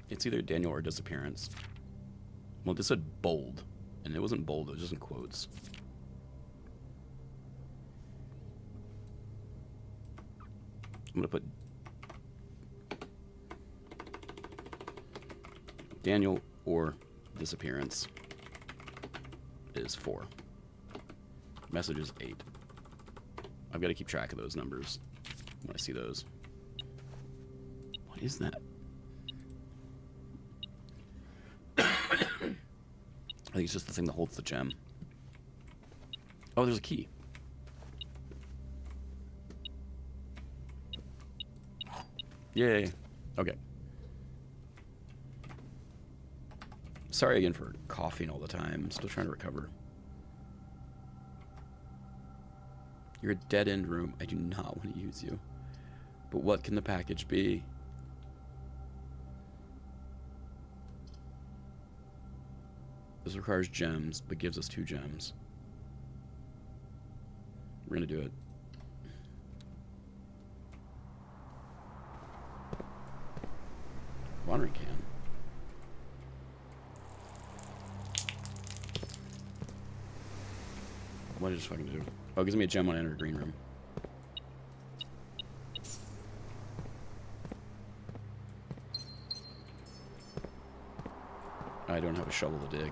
It's either Daniel or disappearance. Well, this said bold, and it wasn't bold, it was just in quotes. I'm gonna put Daniel or disappearance is 4. Message is 8. I've got to keep track of those numbers when I see those. What is that? I think it's just the thing that holds the gem. Oh, there's a key. Yay. Okay. Sorry again for coughing all the time. I'm still trying to recover. You're a dead-end room. I do not want to use you. But what can the package be? This requires gems, but gives us 2 gems. We're gonna do it. Watering can. What did I just fucking do? Oh, it gives me a gem when I enter a green room. I don't have a shovel to dig.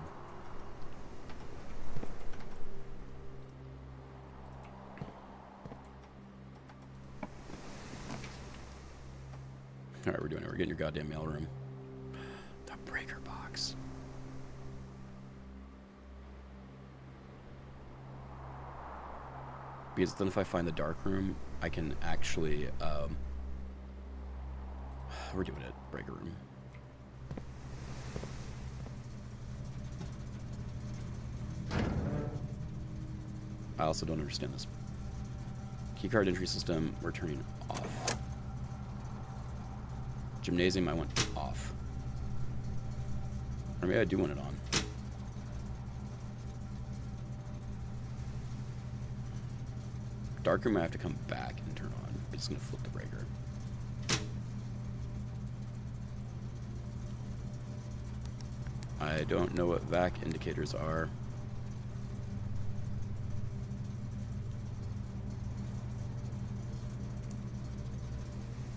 Alright, we're doing it. We're getting your goddamn mail room. The breaker box. Because then if I find the dark room, I can actually, we're doing it. Breaker room. I also don't understand this. Keycard entry system, we're turning off. Gymnasium, I want off. Or maybe I do want it on. Darkroom, I have to come back and turn on. I'm just gonna flip the breaker. I don't know what vac indicators are.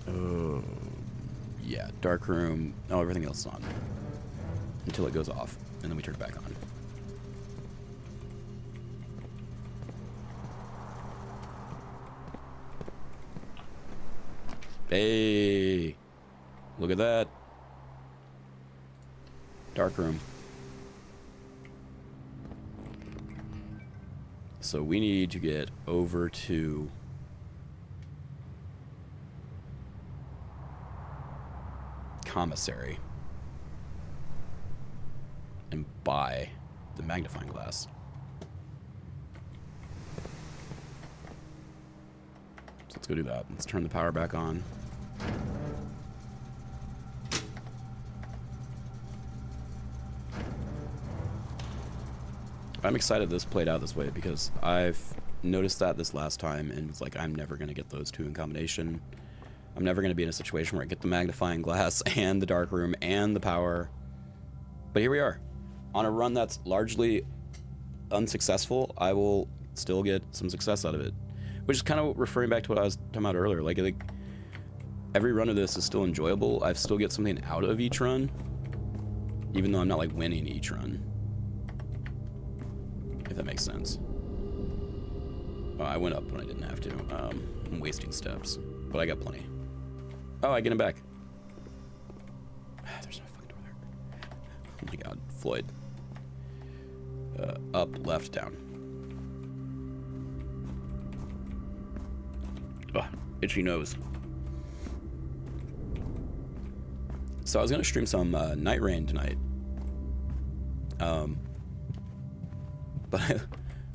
Oh, yeah, dark room. Oh, everything else is on until it goes off, and then we turn it back on. Hey, look at that. Dark room. So we need to get over to commissary and buy the magnifying glass. So let's go do that. Let's turn the power back on. I'm excited this played out this way because I've noticed that this last time and was like, I'm never going to get those two in combination. I'm never going to be in a situation where I get the magnifying glass and the dark room and the power. But here we are. On a run that's largely unsuccessful, I will still get some success out of it. Which is kind of referring back to what I was talking about earlier. Like every run of this is still enjoyable. I still get something out of each run. Even though I'm not like winning each run. If that makes sense. Oh, I went up when I didn't have to. I'm wasting steps. But I got plenty. Oh, I get him back. There's no fucking door there. Oh my god, Floyd. Up, left, down. Ugh, itchy nose. So I was gonna stream some Night Rain tonight. But I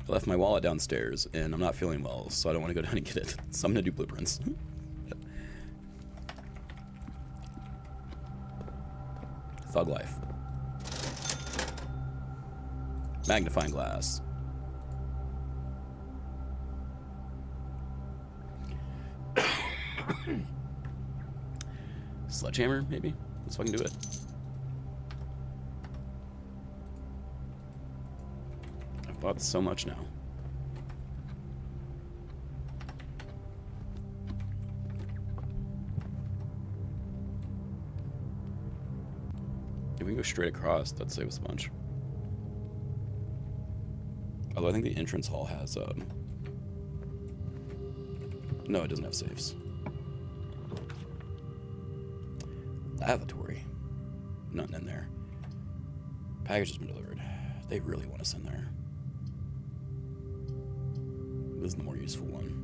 left my wallet downstairs and I'm not feeling well, so I don't want to go down and get it. So I'm gonna do blueprints. Thug life. Magnifying glass. Sledgehammer, maybe? Let's fucking do it. I've bought so much now. If we can go straight across, that'd save us a bunch. Although I think the entrance hall has, no, it doesn't have safes. Lavatory. Nothing in there. Package has been delivered. They really want us in there. This is the more useful one.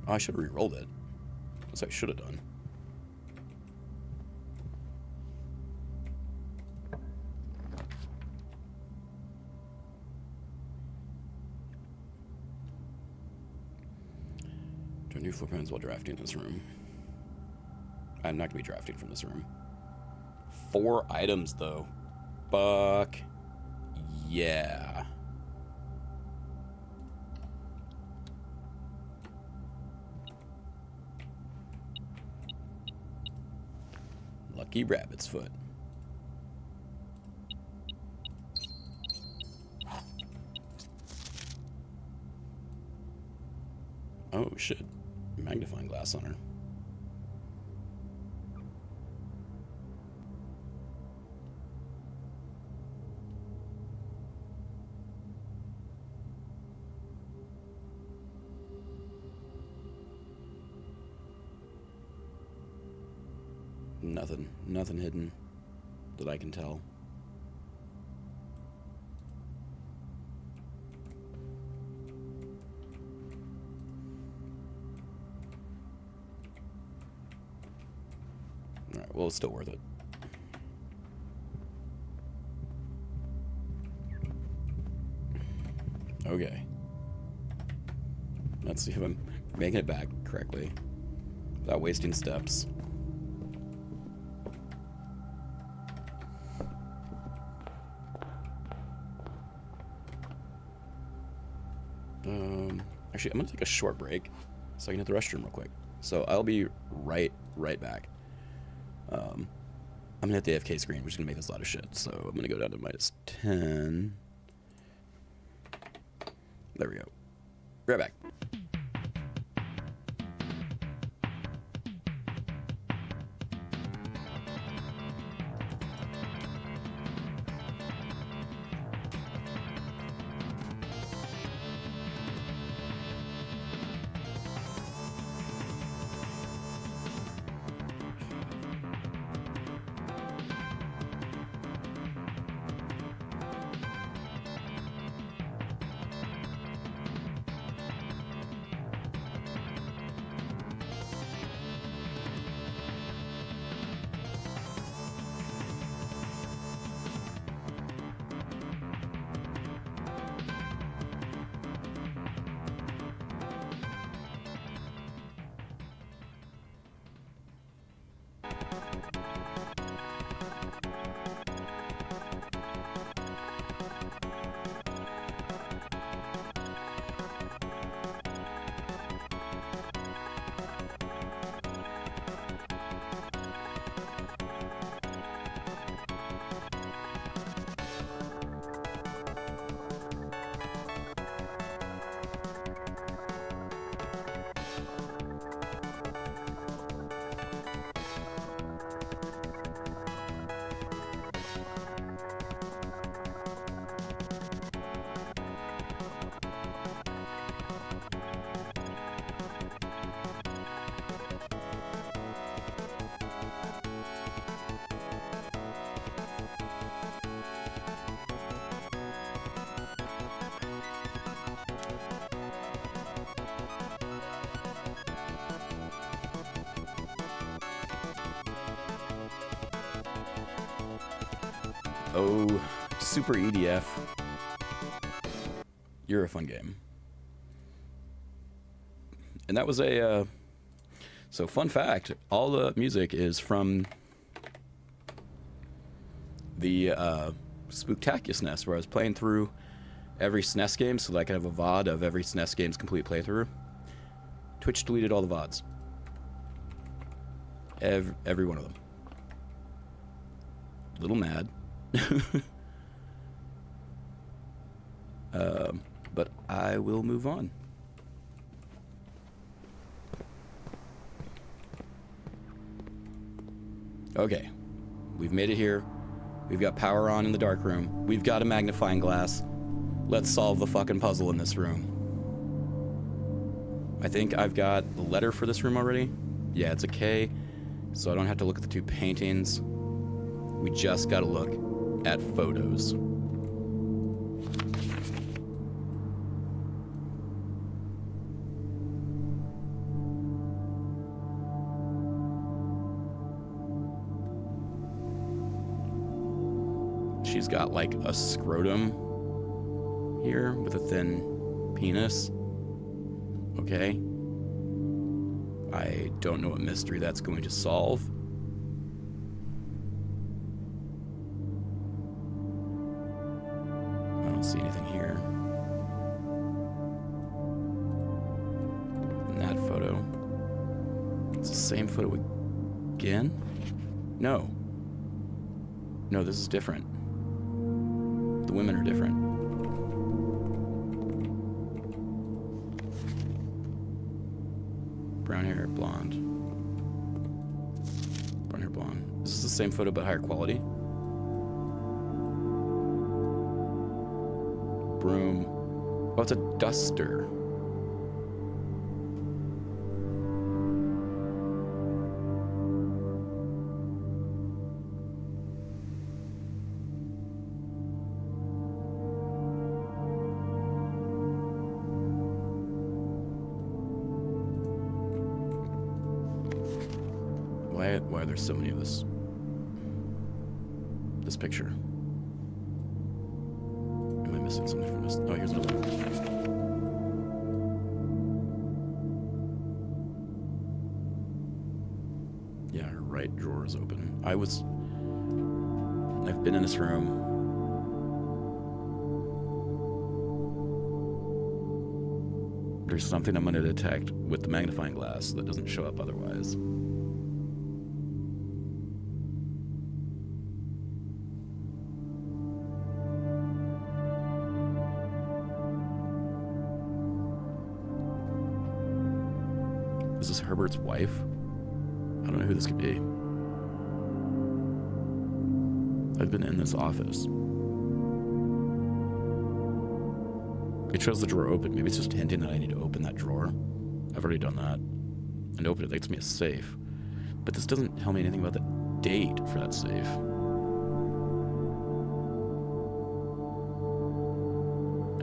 Oh, I should have re-rolled it. That's what I should have done. Do new floor plans while drafting in this room. I'm not going to be drafting from this room. 4 items, though. Fuck. Yeah. Lucky rabbit's foot. Oh, shit. Magnifying glass on her. Nothing hidden that I can tell. Alright, well, it's still worth it. Okay. Let's see if I'm making it back correctly without wasting steps. Actually, I'm gonna take a short break so I can hit the restroom real quick. So I'll be right back. I'm gonna hit the AFK screen, which is gonna make this a lot of shit. So I'm gonna go down to -10. There we go. Right back. Oh, Super EDF. You're a fun game. And that was a, so fun fact, all the music is from the Spooktacular SNES, where I was playing through every SNES game so that I could have a VOD of every SNES game's complete playthrough. Twitch deleted all the VODs. Every one of them. A little mad. But I will move on. Okay, we've made it here. We've got power on in the dark room. We've got a magnifying glass. Let's solve the fucking puzzle in this room. I think I've got the letter for this room already. Yeah, it's a K, so I don't have to look at the two paintings. We just gotta look at photos. She's got like a scrotum here with a thin penis. Okay. I don't know what mystery that's going to solve. I don't see anything here. In that photo. It's the same photo again? No. No, this is different. The women are different. Brown hair, blonde. Brown hair, blonde. This is the same photo but higher quality. Broom. Oh, it's a duster. Why are there so many of this picture? Am I missing something from this? Oh, here's another one. Yeah, her right drawer is open. I've been in this room. There's something I'm going to detect with the magnifying glass that doesn't show up otherwise. Is this Herbert's wife? I don't know who this could be. I've been in this office. It shows the drawer open. Maybe it's just hinting that I need to open that drawer. I've already done that. And open it makes me a safe. But this doesn't tell me anything about the date for that safe.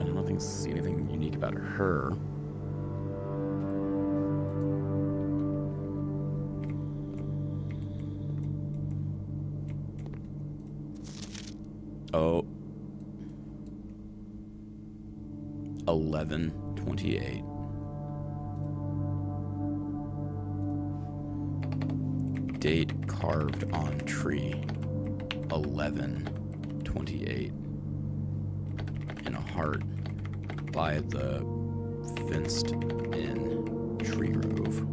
And I don't see anything unique about her. Oh. 11/28. Date carved on tree. 11/28. In a heart by the fenced-in tree grove.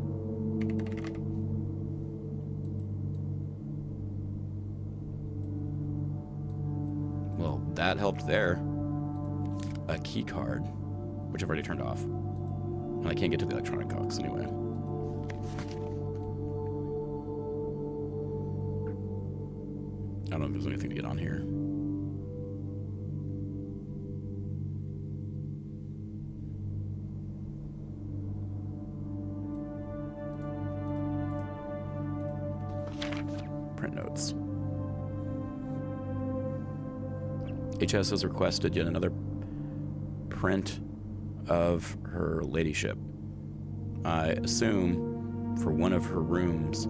Well, that helped there. A key card, which I've already turned off. And I can't get to the electronic cocks anyway. I don't know if there's anything to get on here. Print notes. HS has requested yet another print of her ladyship. I assume for one of her rooms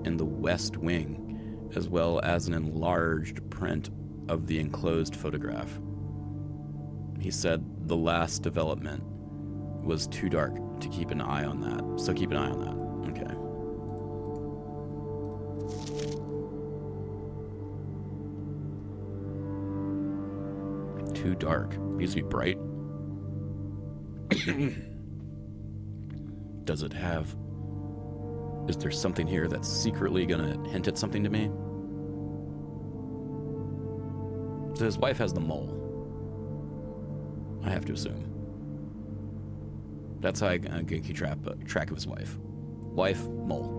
in the West Wing, as well as an enlarged print of the enclosed photograph. He said the last development was too dark to keep an eye on that, so keep an eye on that. Okay. Too dark. It needs to be bright. Does it have... Is there something here that's secretly gonna hint at something to me? So his wife has the mole. I have to assume. That's how I can keep track of his wife. Wife, mole.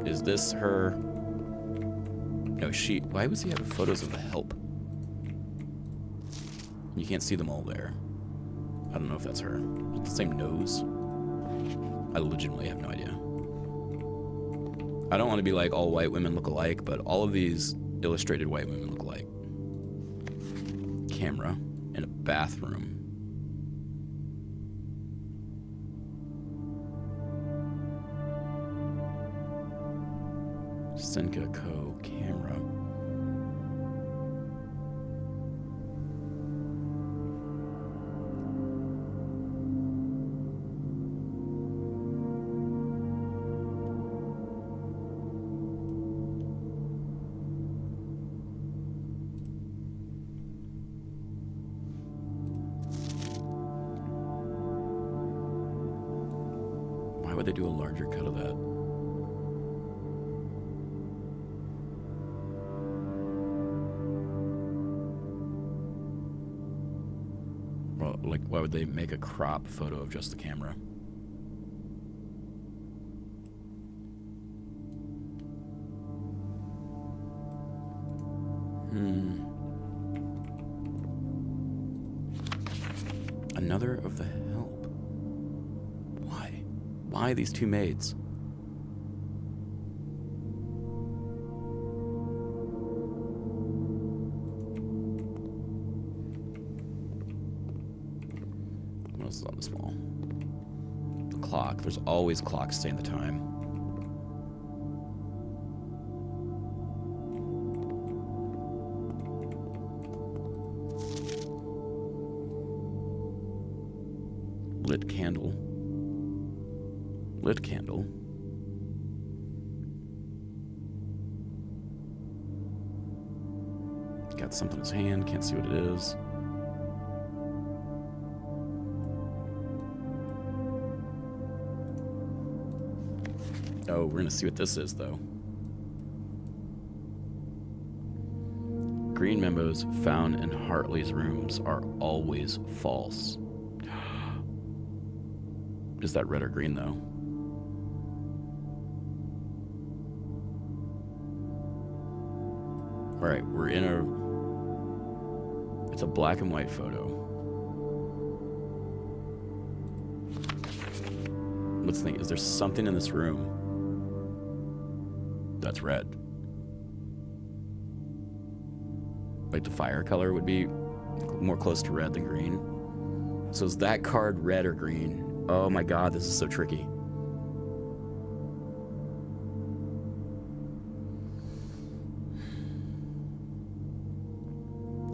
Is this her... No, she... Why was he having photos of the help? You can't see the mole there. I don't know if that's her. It's the same nose. I legitimately have no idea. I don't want to be like all white women look alike, but all of these illustrated white women look alike. Camera in a bathroom. Senka Co. camera. Why would they do a larger cut of that? Well, like, why would they make a crop photo of just the camera? Another of the help. Why? Why these two maids? What else is on this wall? The clock. There's always clocks saying the time. Lit candle. Lit candle. Got something in his hand, can't see what it is. Oh, we're gonna see what this is, though. Green memos found in Hartley's rooms are always false. Is that red or green, though? All right, we're in a... It's a black and white photo. Let's think, is there something in this room that's red? Like the fire color would be more close to red than green. So is that card red or green? Oh my god, this is so tricky.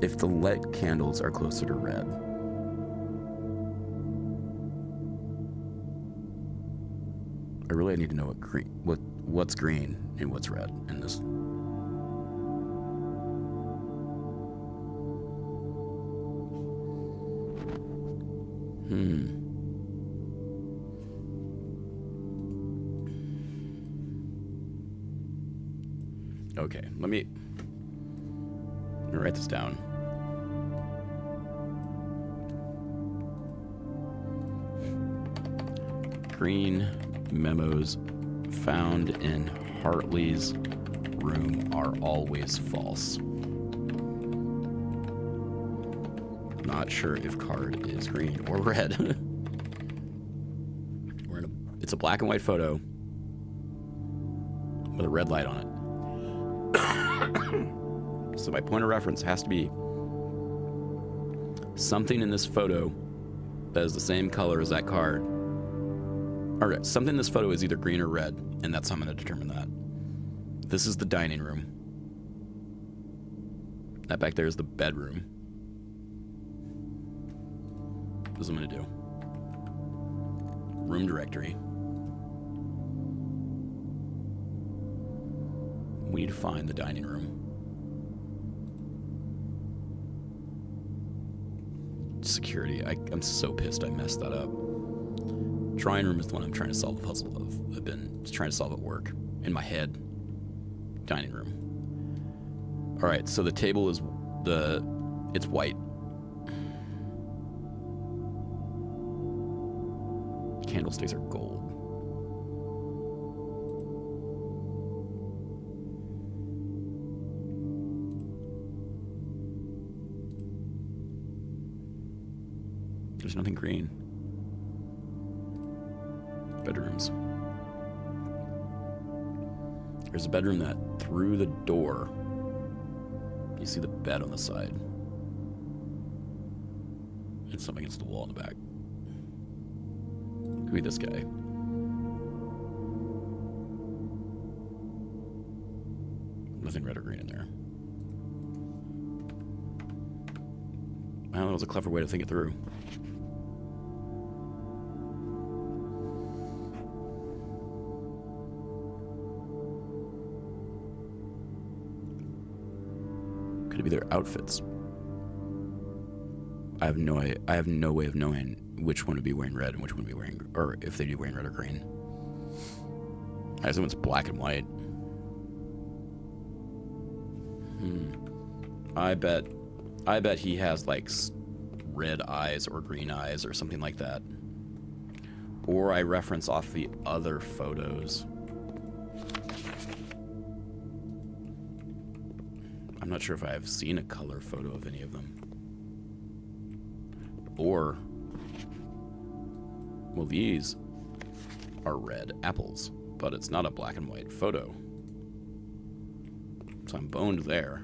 If the lit candles are closer to red. I really need to know what's green and what's red in this. Okay, let me write this down. Green memos found in Hartley's room are always false. Not sure if card is green or red. It's a black and white photo with a red light on it. So my point of reference has to be something in this photo that is the same color as that card. All right, something in this photo is either green or red, and that's how I'm going to determine that. This is the dining room. That back there is the bedroom. This is what I'm going to do. Room directory. We need to find the dining room. Security. I'm so pissed I messed that up. Drawing room is the one I'm trying to solve the puzzle of. I've been trying to solve at work. In my head. Dining room. Alright, so the table is it's white. Candlesticks are gold. There's nothing green. Bedrooms. There's a bedroom that through the door, you see the bed on the side. And something against the wall in the back. Could be this guy. Nothing red or green in there. Well, that was a clever way to think it through. Could it be their outfits? I have no way of knowing which one would be wearing red and which one would be wearing, or if they'd be wearing red or green. I assume it's black and white. I bet he has like red eyes or green eyes or something like that. Or I reference off the other photos. I'm not sure if I've seen a color photo of any of them. Or, well, these are red apples, but it's not a black and white photo. So I'm boned there.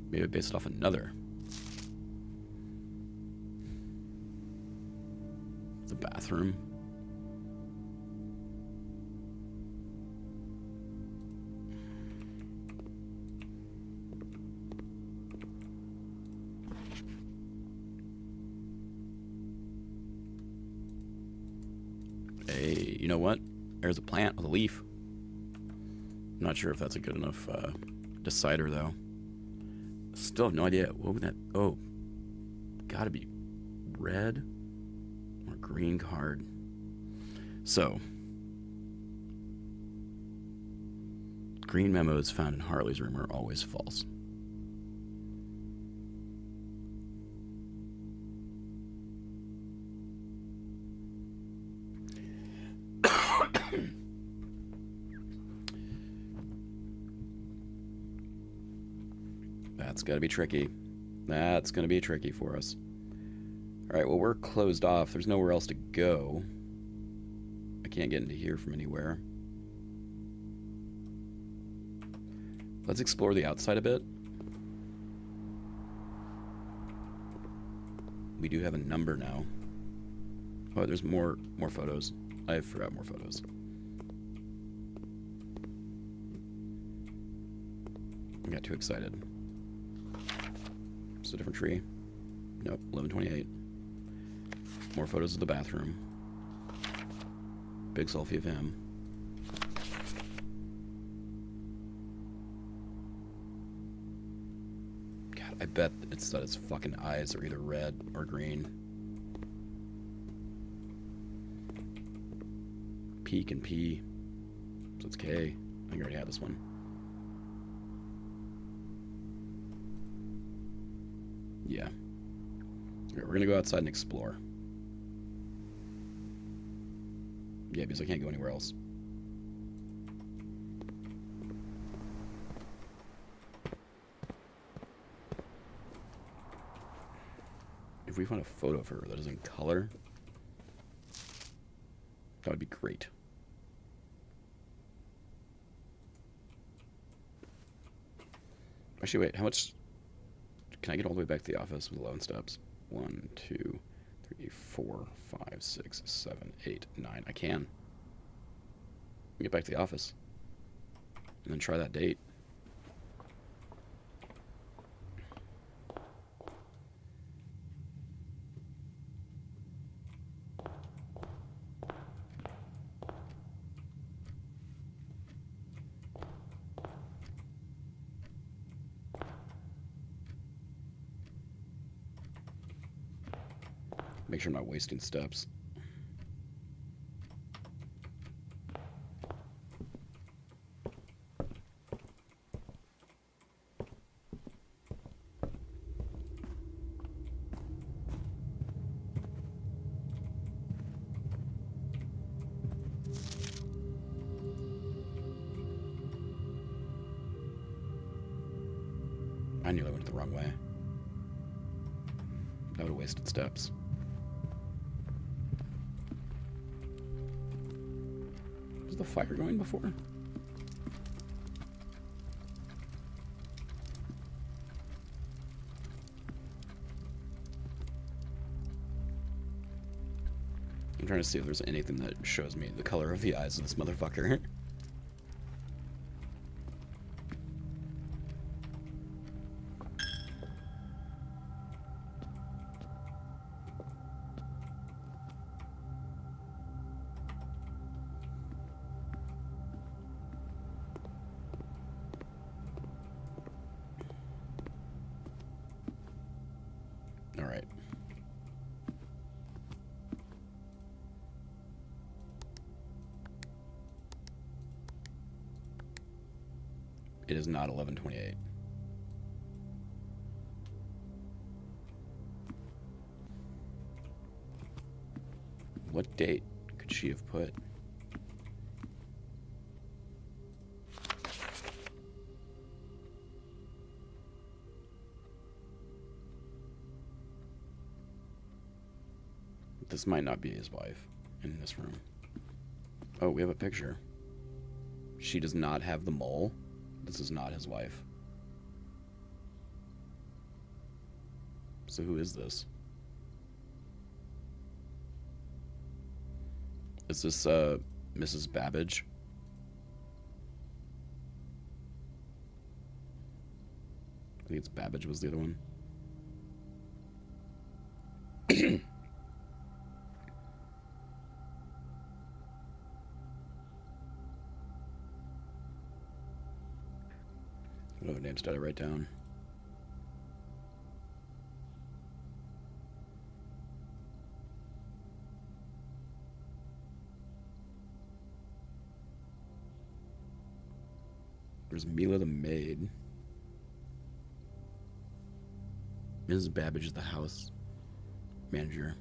Maybe based off another. The bathroom. Hey, you know what? There's a plant with a leaf. I'm not sure if that's a good enough decider, though. Still have no idea. What would that... Oh. Gotta be red or green card. So. Green memos found in Harley's room are always false. That's got to be tricky. That's going to be tricky for us. All right, well, we're closed off. There's nowhere else to go. I can't get into here from anywhere. Let's explore the outside a bit. We do have a number now. Oh, there's more photos. I forgot more photos. I got too excited. It's a different tree. Nope, 1128. More photos of the bathroom. Big selfie of him. God, I bet it's that his fucking eyes are either red or green. Peek and P. So it's K. I think I already had this one. Yeah. Okay, we're gonna go outside and explore. Yeah, because I can't go anywhere else. If we find a photo of her that is in color, that would be great. Actually, wait, how much... Can I get all the way back to the office with 11 steps? 1, 2, 3, 4, 5, 6, 7, 8, 9. I can. Get back to the office. And then try that date. Make sure I'm not wasting steps. I knew I went the wrong way. I would have wasted steps. Was the fire going before? I'm trying to see if there's anything that shows me the color of the eyes of this motherfucker. All right. It is not 11:28. What date could she have put? This might not be his wife in this room. Oh, we have a picture. She does not have the mole. This is not his wife. So who is this? Is this Mrs. Babbage? I think it's Babbage was the other one. What names did I write down? There's Mila the maid. Mrs. Babbage is the house manager.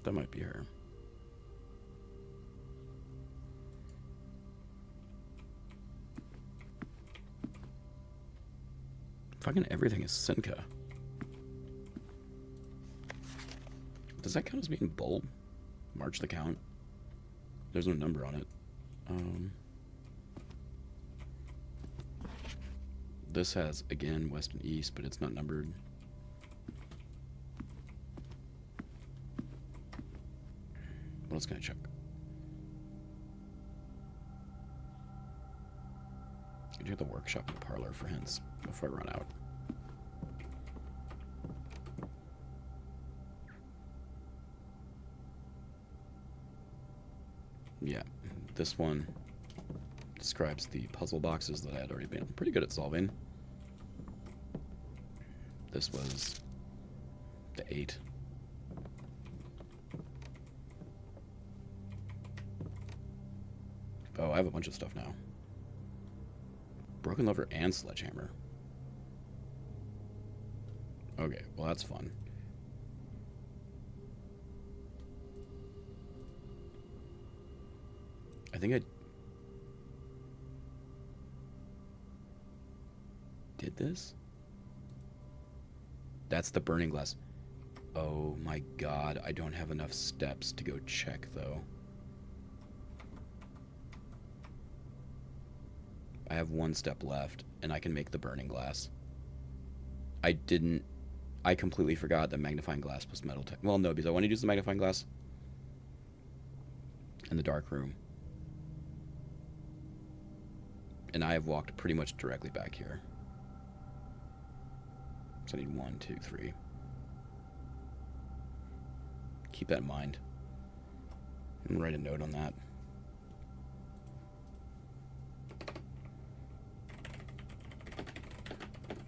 That might be her. Fucking everything is Senka. Does that count as being bold? March the count. There's no number on it. This has, again, west and east, but it's not numbered. What else can I check? I do the workshop and the parlor for hints before I run out. Yeah, this one describes the puzzle boxes that I had already been pretty good at solving. This was the 8. Oh, I have a bunch of stuff now. Broken lever and sledgehammer. Okay, well that's fun. I think I did this? That's the burning glass. Oh my god, I don't have enough steps to go check though. I have 1 step left, and I can make the burning glass. I completely forgot that magnifying glass was metal tech. Well, no, because I want to use the magnifying glass in the dark room. And I have walked pretty much directly back here. So I need 1, 2, 3. Keep that in mind. I'm gonna write a note on that.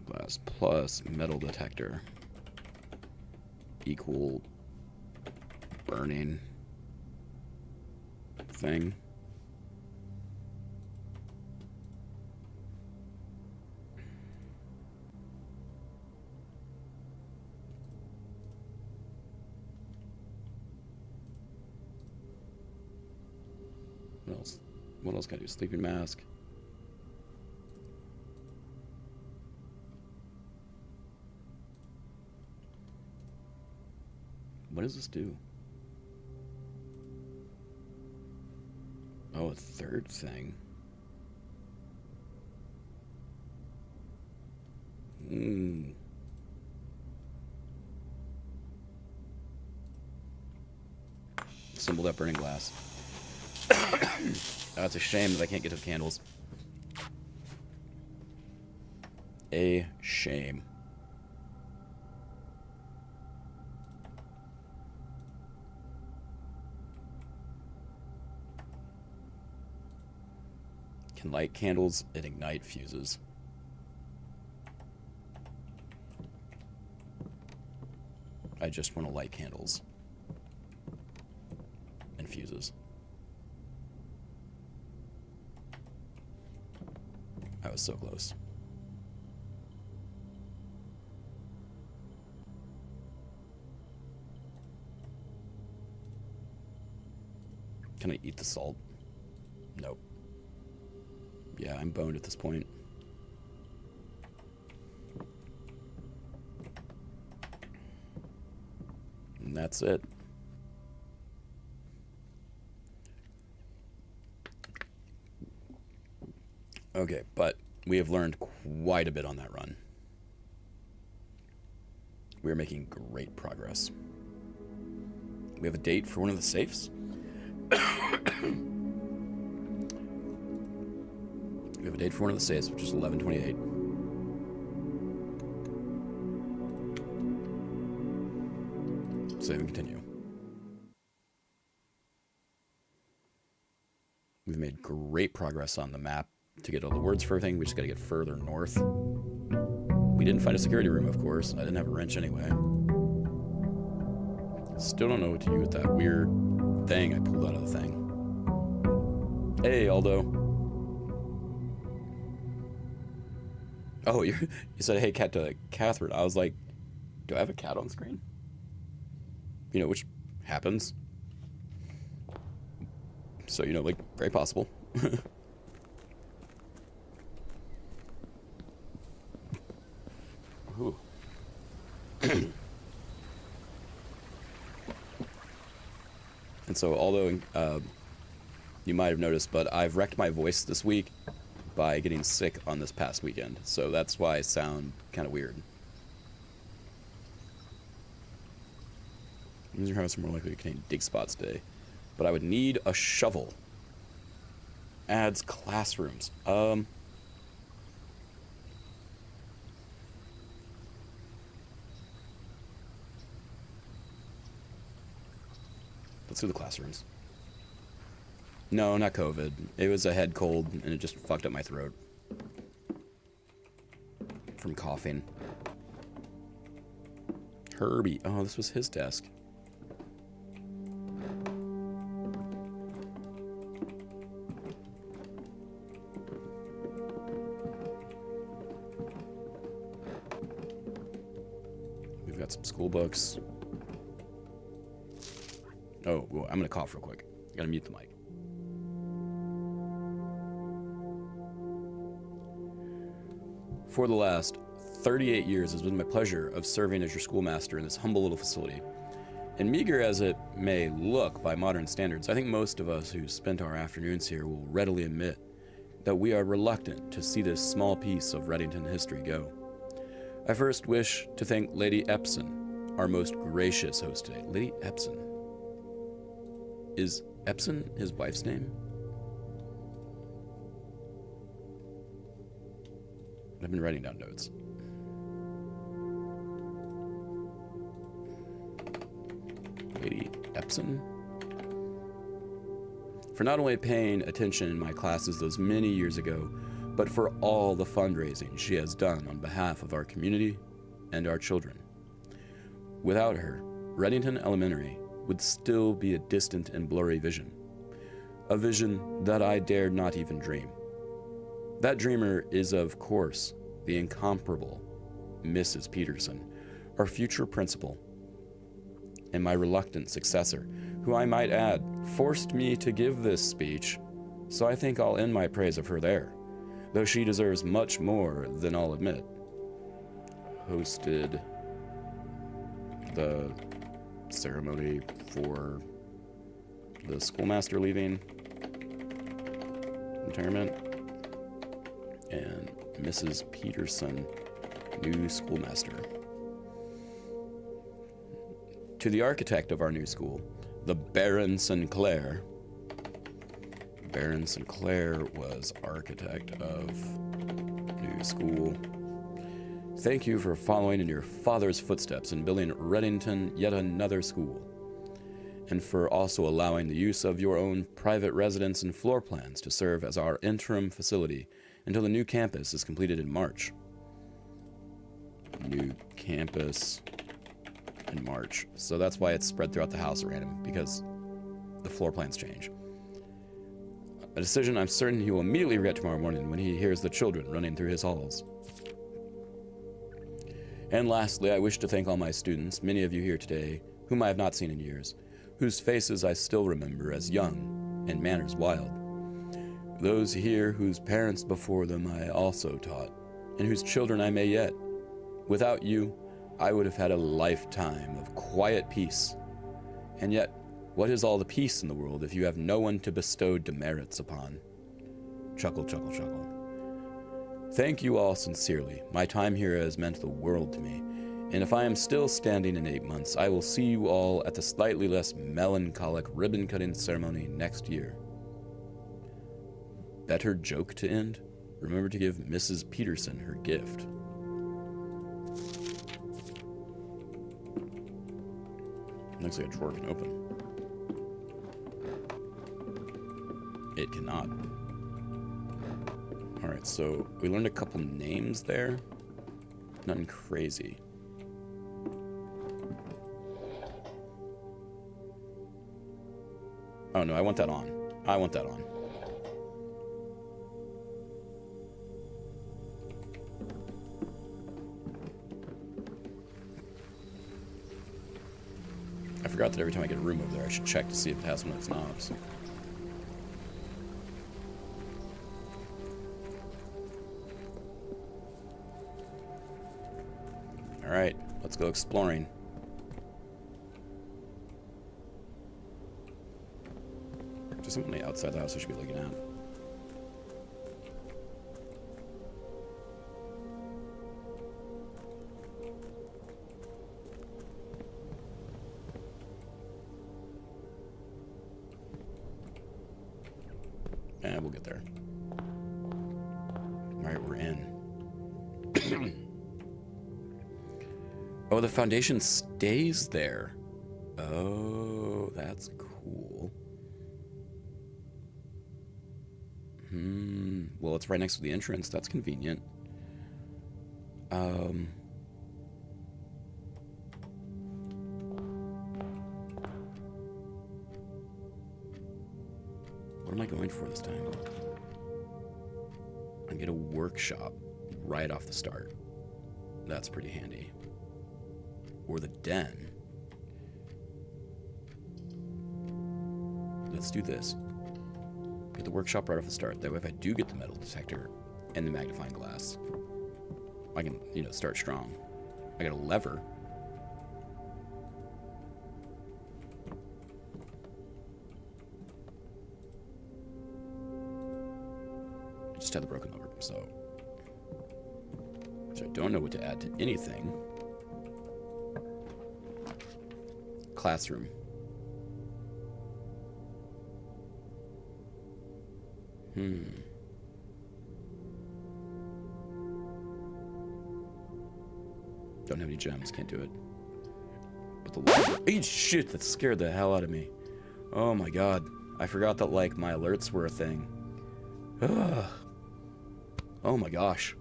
Glass plus metal detector equal burning thing. What else? What else can I do? Sleeping mask. What does this do? Oh, a third thing. Symbol that burning glass. Oh, it's a shame that I can't get to the candles. A shame. Can light candles and ignite fuses. I just want to light candles and fuses. I was so close. Can I eat the salt? Nope. Yeah, I'm boned at this point. And that's it. Okay, but we have learned quite a bit on that run. We are making great progress. We have a date for one of the safes. We have a date for one of the safes, which is 11/28. Save and continue. We've made great progress on the map to get all the words for everything. We just got to get further north. We didn't find a security room, of course. I didn't have a wrench anyway. Still don't know what to do with that weird thing I pulled out of the thing. Hey, Aldo. Oh, you said, hey, cat to Catherine. I was like, do I have a cat on screen? You know, which happens. So, you know, like, very possible. Ooh. And so, although you might have noticed, but I've wrecked my voice this week by getting sick on this past weekend. So that's why I sound kind of weird. Your house are more likely to contain dig spots today. But I would need a shovel. Adds classrooms. Let's do the classrooms. No, not COVID. It was a head cold, and it just fucked up my throat. From coughing. Herbie. Oh, this was his desk. We've got some school books. Oh, well, I'm gonna cough real quick. I gotta mute the mic. For the last 38 years, it's been my pleasure of serving as your schoolmaster in this humble little facility. And meager as it may look by modern standards, I think most of us who spent our afternoons here will readily admit that we are reluctant to see this small piece of Reddington history go. I first wish to thank Lady Epson, our most gracious host today. Lady Epson. Is Epson his wife's name? I've been writing down notes. Lady Epson? For not only paying attention in my classes those many years ago, but for all the fundraising she has done on behalf of our community and our children. Without her, Reddington Elementary would still be a distant and blurry vision. A vision that I dared not even dream. That dreamer is, of course, the incomparable Mrs. Peterson, our future principal, and my reluctant successor, who I might add, forced me to give this speech, so I think I'll end my praise of her there, though she deserves much more than I'll admit. Hosted the ceremony for the schoolmaster leaving retirement, and Mrs. Peterson, new schoolmaster. To the architect of our new school, the Baron Sinclair. Baron Sinclair was architect of new school. Thank you for following in your father's footsteps and building Reddington yet another school, and for also allowing the use of your own private residence and floor plans to serve as our interim facility until the new campus is completed in March. New campus in March. So that's why it's spread throughout the house at random, because the floor plans change. A decision I'm certain he will immediately regret tomorrow morning when he hears the children running through his halls. And lastly, I wish to thank all my students, many of you here today, whom I have not seen in years, whose faces I still remember as young and manners wild. Those here whose parents before them I also taught, and whose children I may yet. Without you, I would have had a lifetime of quiet peace. And yet, what is all the peace in the world if you have no one to bestow demerits upon? Chuckle, chuckle, chuckle. Thank you all sincerely. My time here has meant the world to me, and if I am still standing in 8 months, I will see you all at the slightly less melancholic ribbon-cutting ceremony next year. Better joke to end? Remember to give Mrs. Peterson her gift. Looks like a drawer can open. It cannot. Alright, so we learned a couple names there. Nothing crazy. Oh no, I want that on. I want that on. I forgot that every time I get a room over there, I should check to see if it has one of its knobs. Alright, let's go exploring. There's something on the outside of the house I should be looking at. And we'll get there. Alright, we're in. Oh, the foundation stays there. Oh, that's cool. Well, it's right next to the entrance. That's convenient. What am I going for this time? I get a workshop right off the start. That's pretty handy. Or the den. Let's do this. Get the workshop right off the start. That way if I do get the metal detector and the magnifying glass, I can, you know, start strong. I got a lever. I just had the broken lever, so I don't know what to add to anything. Classroom. Don't have any gems, can't do it. But the library, shit, that scared the hell out of me. Oh my god. I forgot that, like, my alerts were a thing. Ugh. Oh my gosh.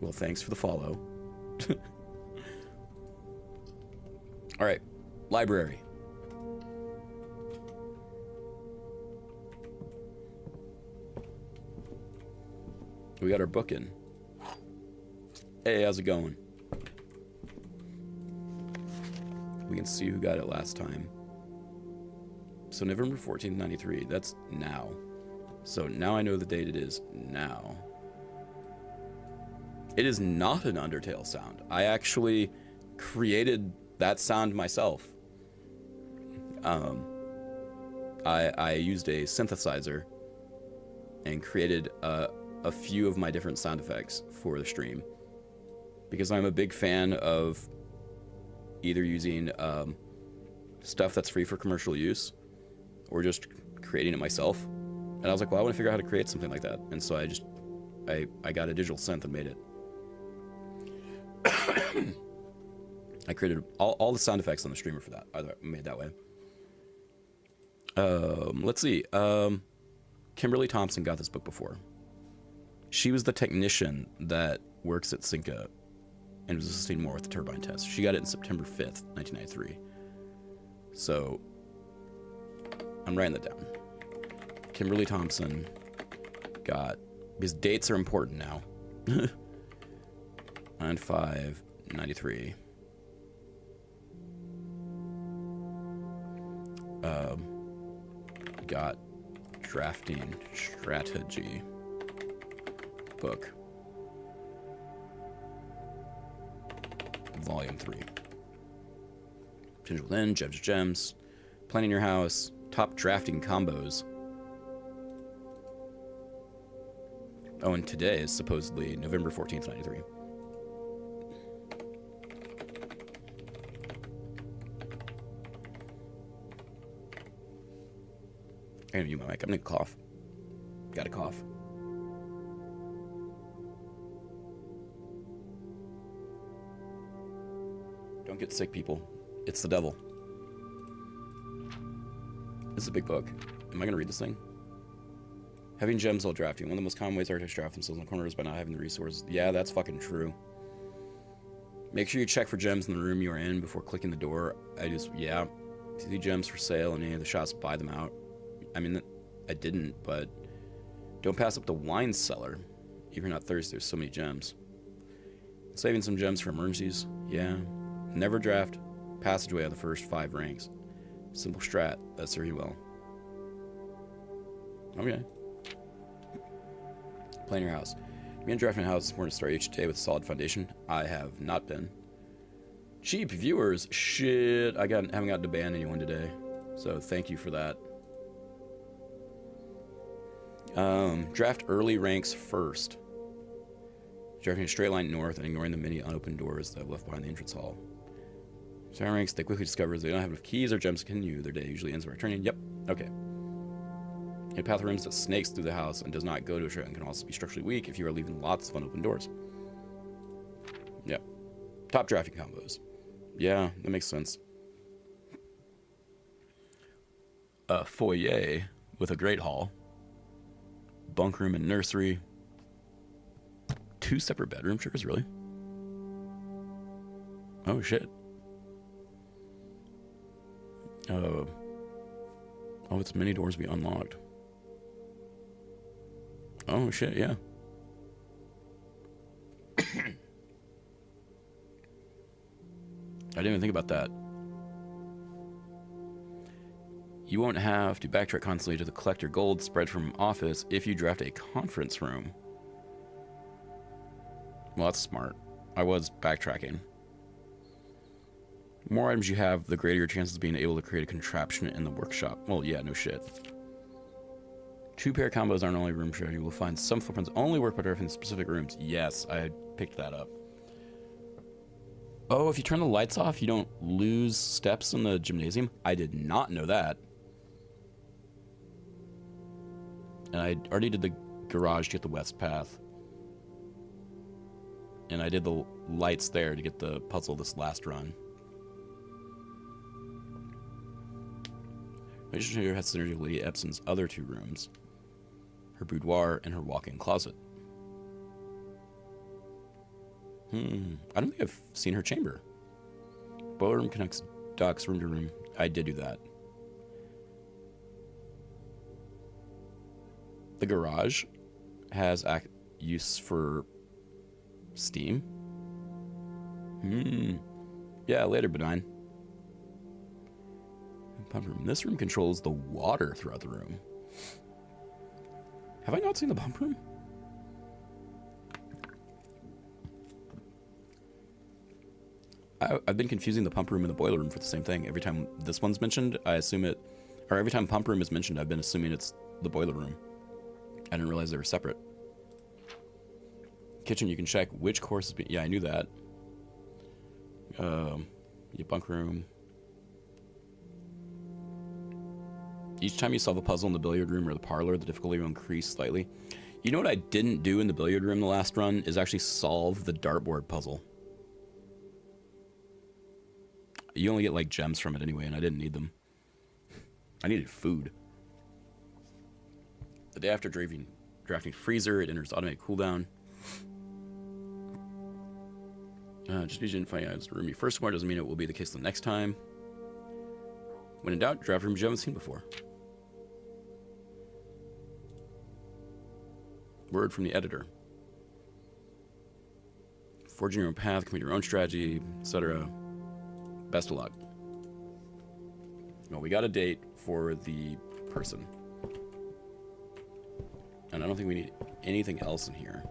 Well, thanks for the follow. Alright, library. We got our book in. Hey, how's it going? We can see who got it last time. So November 14th, 93, that's now. So now I know the date it is now. It is not an Undertale sound. I actually created that sound myself. I used a synthesizer and created a few of my different sound effects for the stream, because I'm a big fan of either using stuff that's free for commercial use or just creating it myself. And I was like, well, I want to figure out how to create something like that. And so I got a digital synth and made it. I created all the sound effects on the streamer for that. I made that way. Let's see. Kimberly Thompson got this book before. She was the technician that works at Cinca and was assisting more with the turbine test. She got it in September 5th, 1993. So I'm writing that down. Kimberly Thompson got, because dates are important now. 9/5/93. Got drafting strategy book, volume 3. Change Within, Gems, planning your house, top drafting combos. Oh, and today is supposedly November 14th, 93. I'm gonna mute my mic. I'm gonna cough. Gotta cough. Don't get sick, people. It's the devil. This is a big book. Am I gonna read this thing? Having gems while drafting. One of the most common ways architects draft themselves in the corner is by not having the resources. Yeah, that's fucking true. Make sure you check for gems in the room you are in before clicking the door. If you see gems for sale in any of the shops, buy them out. I mean, I didn't, but don't pass up the wine cellar. If you're not thirsty, there's so many gems. Saving some gems for emergencies. Yeah. Never draft passageway of the first 5 ranks. Simple strat. That serves you well. Okay. Plan your house. If you're drafting a house, it's important to start each day with a solid foundation. I have not been. Cheap viewers. Shit. I haven't gotten to ban anyone today. So thank you for that. Draft early ranks first. Drafting a straight line north and ignoring the many unopened doors that have left behind the entrance hall. Starting ranks, they quickly discover they don't have enough keys or gems to continue. Their day usually ends by returning. Yep. Okay. A path runs that snakes through the house and does not go to a straight line can also be structurally weak if you are leaving lots of unopened doors. Yep. Top drafting combos. Yeah, that makes sense. A foyer with a great hall. Bunk room and nursery. 2 separate bedroom shares, really? Oh, shit. Oh, it's many doors be unlocked. Oh, shit, yeah. I didn't even think about that. You won't have to backtrack constantly to the collector gold spread from office if you draft a conference room. Well, that's smart. I was backtracking. The more items you have, the greater your chances of being able to create a contraption in the workshop. Well, yeah, no shit. 2-pair combos aren't only room share. You will find some footprints only work by drafting specific rooms. Yes, I picked that up. Oh, if you turn the lights off, you don't lose steps in the gymnasium? I did not know that. And I already did the garage to get the west path. And I did the lights there to get the puzzle this last run. Relationship has synergy with Lady Epson's other 2 rooms. Her boudoir and her walk-in closet. I don't think I've seen her chamber. Boiler room connects ducts room to room. I did do that. The garage has use for steam. Yeah, later, benign. Pump room. This room controls the water throughout the room. Have I not seen the pump room? I've been confusing the pump room and the boiler room for the same thing. Every time this one's mentioned, I assume it, or every time pump room is mentioned, I've been assuming it's the boiler room. I didn't realize they were separate. Kitchen, you can check which course is being, yeah, I knew that. Your bunk room. Each time you solve a puzzle in the billiard room or the parlor, the difficulty will increase slightly. You know what I didn't do in the billiard room the last run is actually solve the dartboard puzzle. You only get like gems from it anyway, and I didn't need them. I needed food. The day after drafting freezer, it enters automatic cooldown. Just because you didn't find out it's the room you first wore doesn't mean it will be the case the next time. When in doubt, draft rooms you haven't seen before. Word from the editor. Forging your own path, commit your own strategy, etc. Best of luck. Well, we got a date for the person. And I don't think we need anything else in here.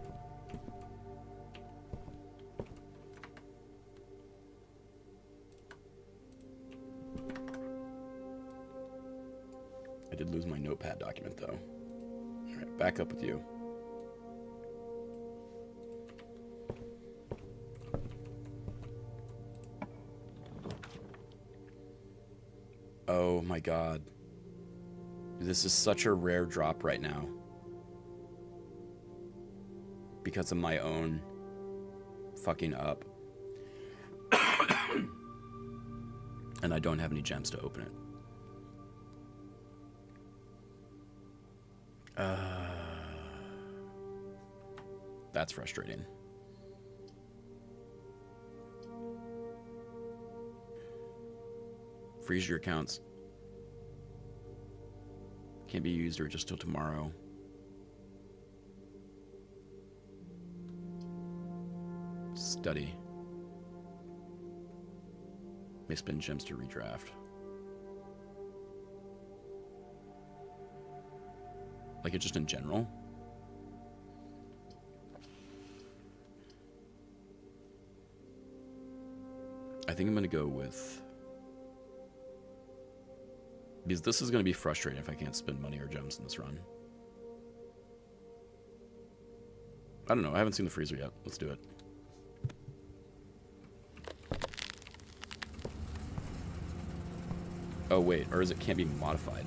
I did lose my notepad document, though. All right, back up with you. Oh my god. This is such a rare drop right now. Because of my own fucking up. And I don't have any gems to open it. That's frustrating. Freeze your accounts. Can't be used or just till tomorrow. Study. May spend gems to redraft. Like it just in general? I think I'm gonna go with, because this is gonna be frustrating if I can't spend money or gems in this run. I don't know, I haven't seen the freezer yet. Let's do it. Oh wait, or is it can't be modified?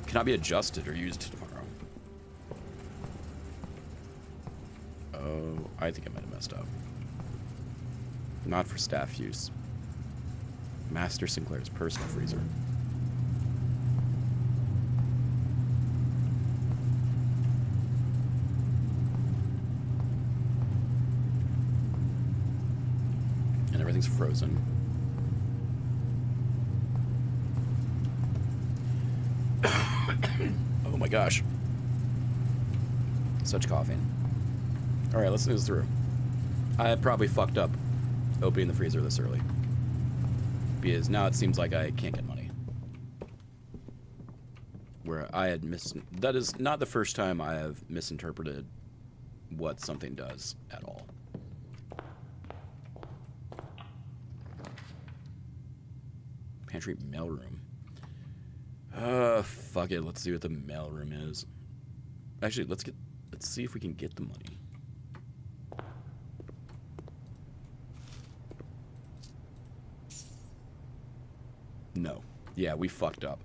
Cannot be adjusted or used tomorrow. Oh, I think I might have messed up. Not for staff use. Master Sinclair's personal freezer. And everything's frozen. Oh my gosh. Such coughing. Alright, let's move this through. I probably fucked up opening the freezer this early. Because now it seems like I can't get money. Where I had that is not the first time I have misinterpreted what something does at all. Pantry mailroom. Fuck it. Let's see what the mailroom is. Actually, let's see if we can get the money. No. Yeah, we fucked up.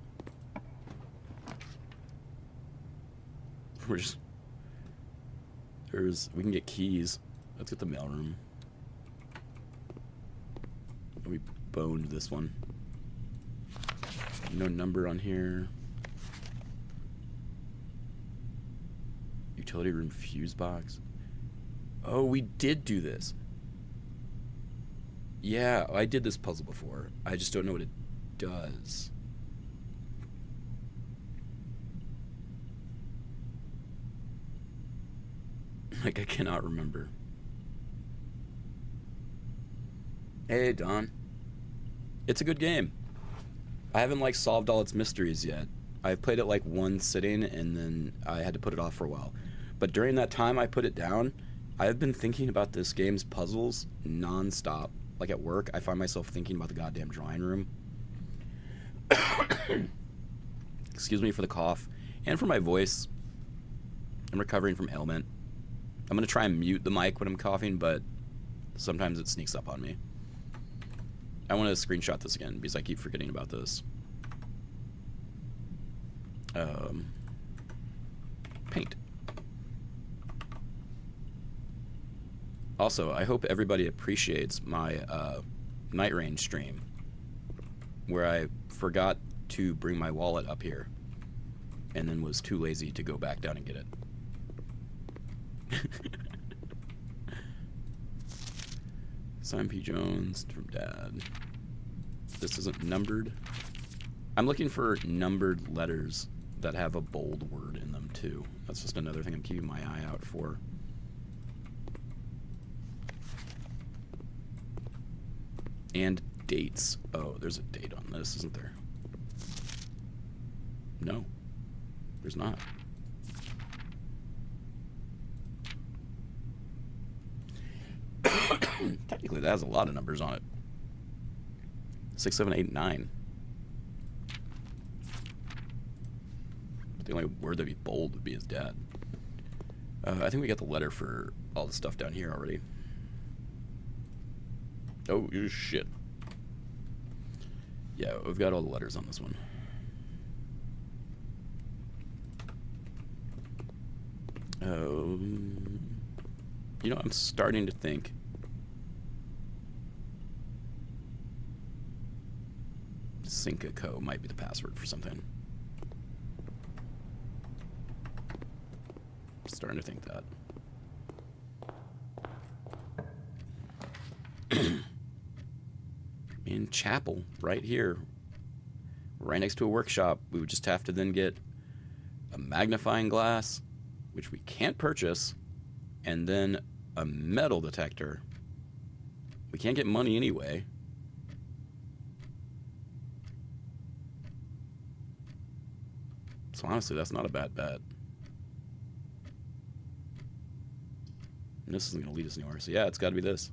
We can get keys. Let's get the mailroom. We boned this one. No number on here. Utility room fuse box. Oh, we did do this. Yeah, I did this puzzle before. I just don't know what it does. Like, I cannot remember. Hey, Don. It's a good game. I haven't, like, solved all its mysteries yet. I played it, like, one sitting, and then I had to put it off for a while. But during that time I put it down, I've been thinking about this game's puzzles non-stop. like at work, I find myself thinking about the goddamn drawing room. Excuse me for the cough and for my voice. I'm recovering from ailment. I'm going to try and mute the mic when I'm coughing, but sometimes it sneaks up on me. I want to screenshot this again because I keep forgetting about this. Paint. Also, I hope everybody appreciates my night range stream where I forgot to bring my wallet up here and then was too lazy to go back down and get it. Simon P. Jones from Dad. This isn't numbered. I'm looking for numbered letters that have a bold word in them too. That's just another thing I'm keeping my eye out for. And dates. Oh, there's a date on this, isn't there? No, there's not. Technically, that has a lot of numbers on it. 6, 7, 8, 9. But the only word that'd be bold would be his dad. I think we got the letter for all the stuff down here already. Oh, shit. Yeah, we've got all the letters on this one. You know, I'm starting to think Syncaco might be the password for something. Starting to think that. In Chapel, right here, right next to a workshop. We would just have to then get a magnifying glass, which we can't purchase, and then a metal detector. We can't get money anyway. So honestly, that's not a bad bet. And this isn't going to lead us anywhere. So yeah, it's got to be this.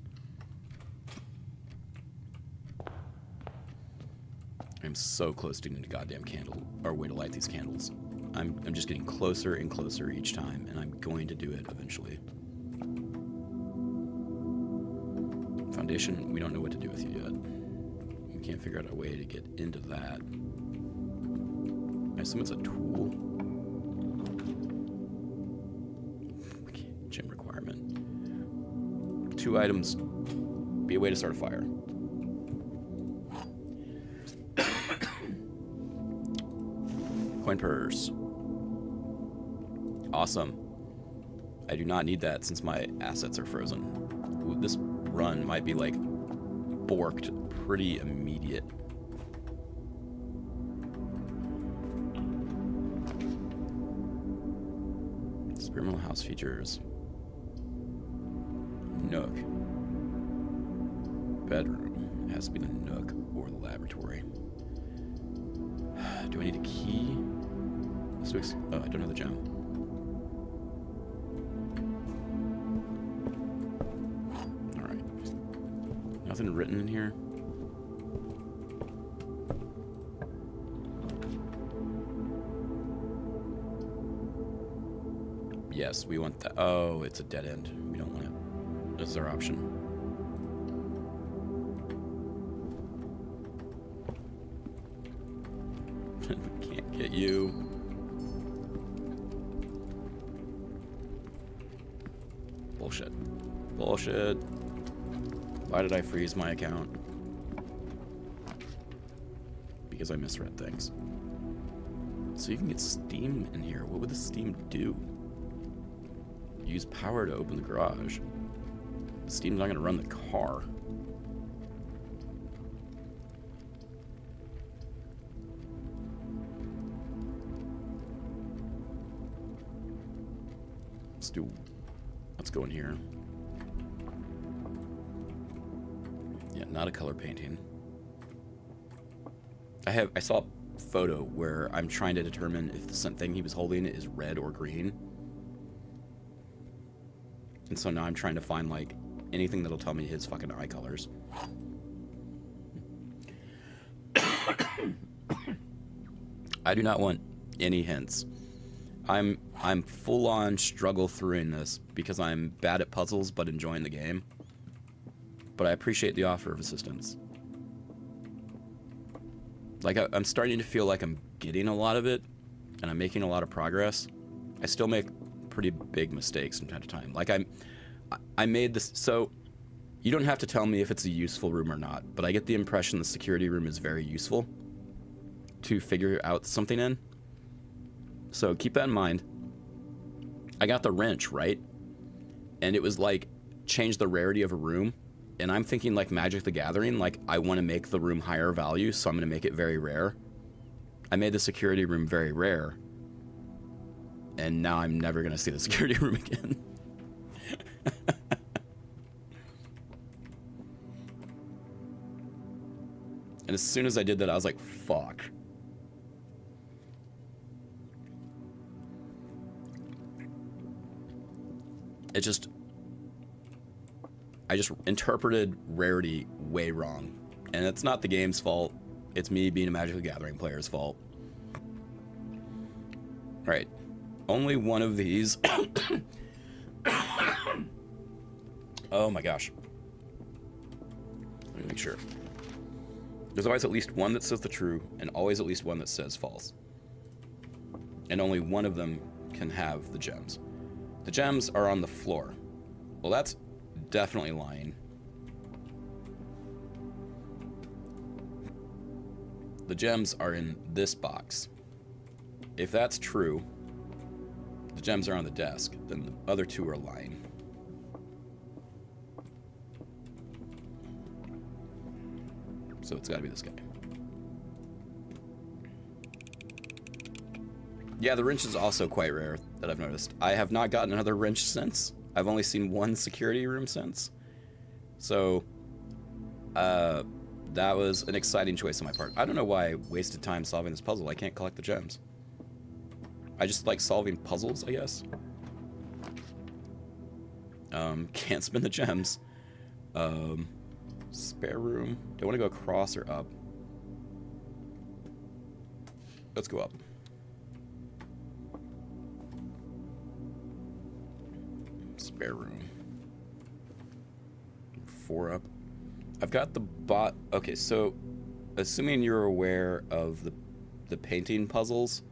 I'm so close to getting a goddamn candle, or way to light these candles. I'm just getting closer and closer each time, and I'm going to do it eventually. Foundation, we don't know what to do with you yet. We can't figure out a way to get into that. I assume it's a tool. Gym requirement. 2 items. Be a way to start a fire. Coin purse. Awesome. I do not need that since my assets are frozen. Ooh, this run might be like borked pretty immediate. Experimental house features. Nook. Bedroom. It has to be the nook or the laboratory. Do I need a key? Oh, I don't have the gem. Alright. Nothing written in here? Yes, we want that. Oh, it's a dead end. We don't want it. This is our option. Can't get you. Bullshit. Bullshit. Why did I freeze my account? Because I misread things. So you can get steam in here. What would the steam do? Use power to open the garage. The steam's not going to run the car. Let's go in here. Yeah, not a color painting. I saw a photo where I'm trying to determine if the thing he was holding is red or green. And so now I'm trying to find like anything that'll tell me his fucking eye colors. I do not want any hints. I'm full on struggle throughing this because I'm bad at puzzles but enjoying the game. But I appreciate the offer of assistance. Like I'm starting to feel like I'm getting a lot of it and I'm making a lot of progress. I still make pretty big mistakes from time to time. Like I made this, so you don't have to tell me if it's a useful room or not, but I get the impression the security room is very useful to figure out something in. So keep that in mind. I got the wrench, right? And it was like, change the rarity of a room. And I'm thinking like Magic the Gathering, like I want to make the room higher value, so I'm going to make it very rare. I made the security room very rare. And now I'm never going to see the security room again. And as soon as I did that, I was like, fuck. It just... I just interpreted rarity way wrong. And it's not the game's fault. It's me being a Magic the Gathering player's fault. Right. Only one of these... Oh my gosh. Let me make sure. There's always at least one that says the true, and always at least one that says false. And only one of them can have the gems. The gems are on the floor. Well, that's definitely lying. The gems are in this box. If that's true, the gems are on the desk, then the other two are lying. So it's gotta be this guy. Yeah, the wrench is also quite rare that I've noticed. I have not gotten another wrench since. I've only seen one security room since. So, that was an exciting choice on my part. I don't know why I wasted time solving this puzzle. I can't collect the gems. I just like solving puzzles, I guess. Can't spin the gems. Spare room. Do I want to go across or up? Let's go up. Spare room. 4 up. I've got the bot. Okay, so assuming you're aware of the painting puzzles,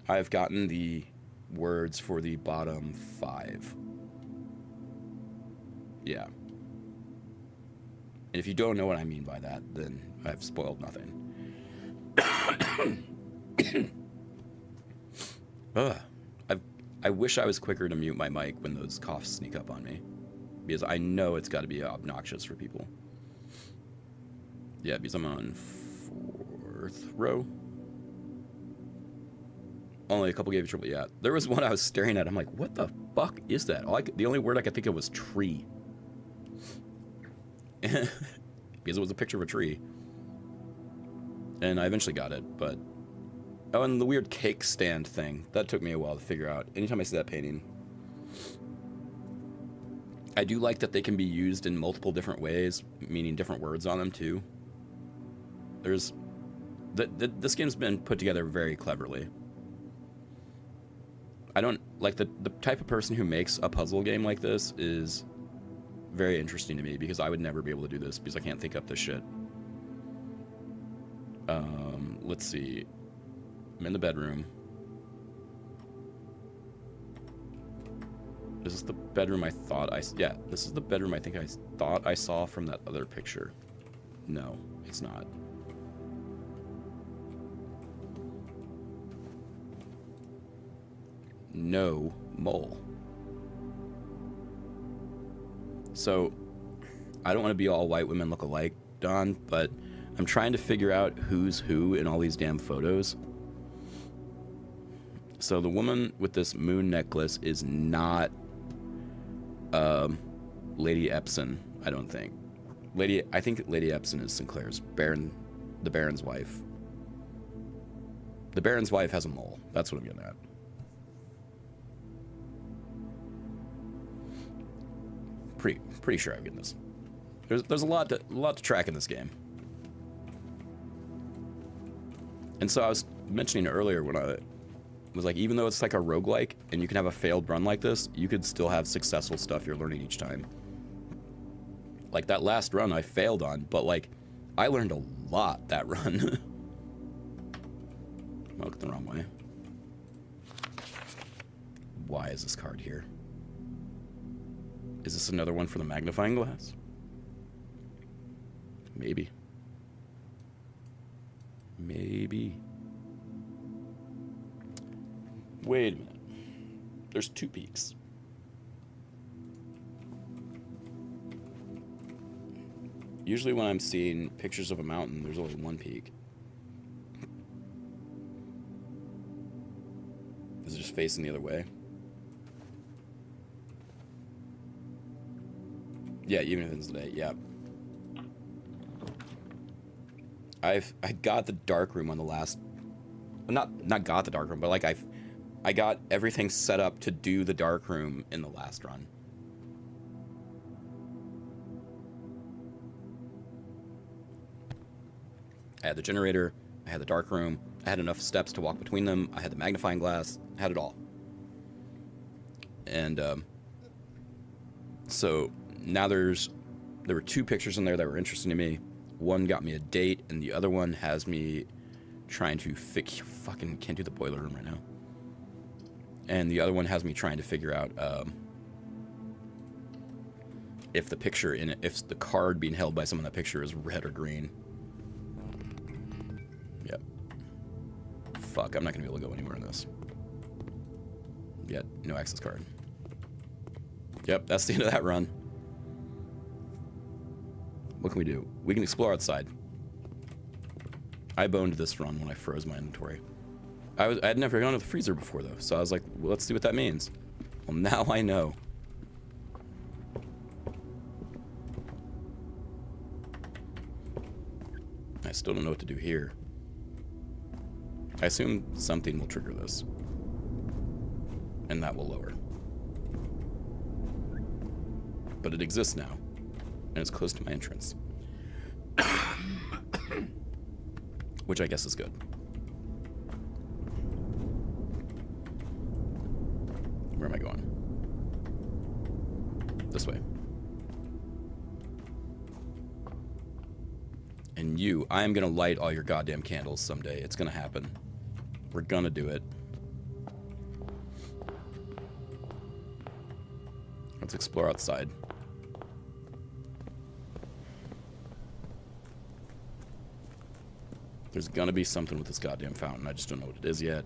I've gotten the words for the bottom 5. Yeah. And if you don't know what I mean by that, then I've spoiled nothing. Ugh. I wish I was quicker to mute my mic when those coughs sneak up on me. Because I know it's got to be obnoxious for people. Yeah, because I'm on 4th row. Only a couple gave it triple. Yeah, there was one I was staring at. I'm like, what the fuck is that? The only word I could think of was tree. Because it was a picture of a tree. And I eventually got it, but... Oh, and the weird cake stand thing. That took me a while to figure out. Anytime I see that painting. I do like that they can be used in multiple different ways, meaning different words on them, too. There's... This game's been put together very cleverly. I don't... Like, the type of person who makes a puzzle game like this is very interesting to me, because I would never be able to do this, because I can't think up this shit. Let's see... I'm in the bedroom. Is this the bedroom I thought yeah, this is the bedroom I think I thought I saw from that other picture. No, it's not. No mole. So, I don't want to be all white women look alike, Don, but I'm trying to figure out who's who in all these damn photos. So the woman with this moon necklace is not Lady Epson, I don't think. I think Lady Epson is Sinclair's the Baron's wife. The Baron's wife has a mole. That's what I'm getting at. Pretty sure I'm getting this. There's a lot to track in this game. And so I was mentioning earlier when I was like, even though it's like a roguelike and you can have a failed run like this, you could still have successful stuff you're learning each time. Like that last run I failed on, but like I learned a lot that run. I looked the wrong way. Why is this card here? Is this another one for the magnifying glass? Maybe. Maybe. Wait a minute. There's 2 peaks. Usually when I'm seeing pictures of a mountain, there's only 1 peak. Is it just facing the other way? Yeah, even if it's today, yeah. I got the dark room on the last, not got the dark room, but like I got everything set up to do the dark room in the last run. I had the generator, I had the dark room, I had enough steps to walk between them, I had the magnifying glass, I had it all. And so now there were 2 pictures in there that were interesting to me. One got me a date, and the other one has me trying to fucking can't do the boiler room right now. And the other one has me trying to figure out if the picture in it, if the card being held by someone in that picture is red or green. Yep. Fuck, I'm not gonna be able to go anywhere in this. Yet, no access card. Yep, that's the end of that run. What can we do? We can explore outside. I boned this run when I froze my inventory. I had never gone to the freezer before though, so I was like, well, let's see what that means. Well, now I know. I still don't know what to do here. I assume something will trigger this. And that will lower. But it exists now. And it's close to my entrance. Which I guess is good. Where am I going? This way. And you, I am gonna light all your goddamn candles someday. It's gonna happen. We're gonna do it. Let's explore outside. There's gonna be something with this goddamn fountain. I just don't know what it is yet.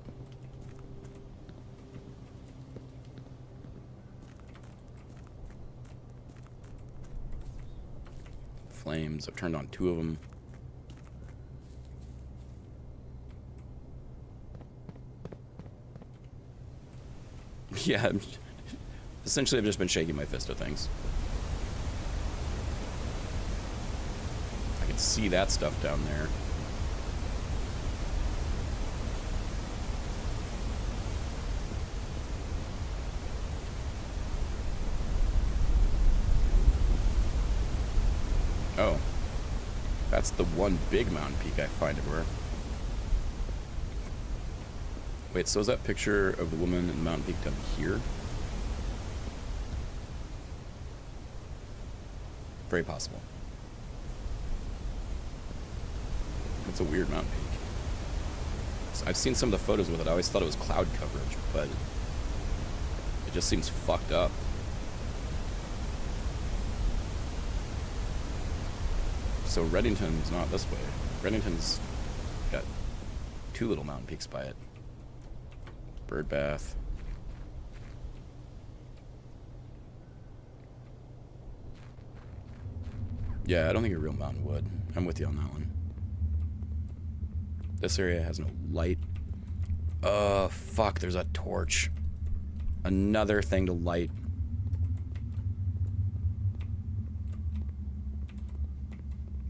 Flames. I've turned on 2 of them. Yeah, essentially I've just been shaking my fist at things. I can see that stuff down there. Oh, that's the one big mountain peak I find everywhere. Wait, so is that picture of the woman in the mountain peak down here? Very possible. It's a weird mountain peak. So I've seen some of the photos with it. I always thought it was cloud coverage, but it just seems fucked up. So Reddington's not this way. Reddington's got 2 little mountain peaks by it. Bird bath. Yeah, I don't think a real mountain would. I'm with you on that one. This area has no light. Fuck, there's a torch. Another thing to light.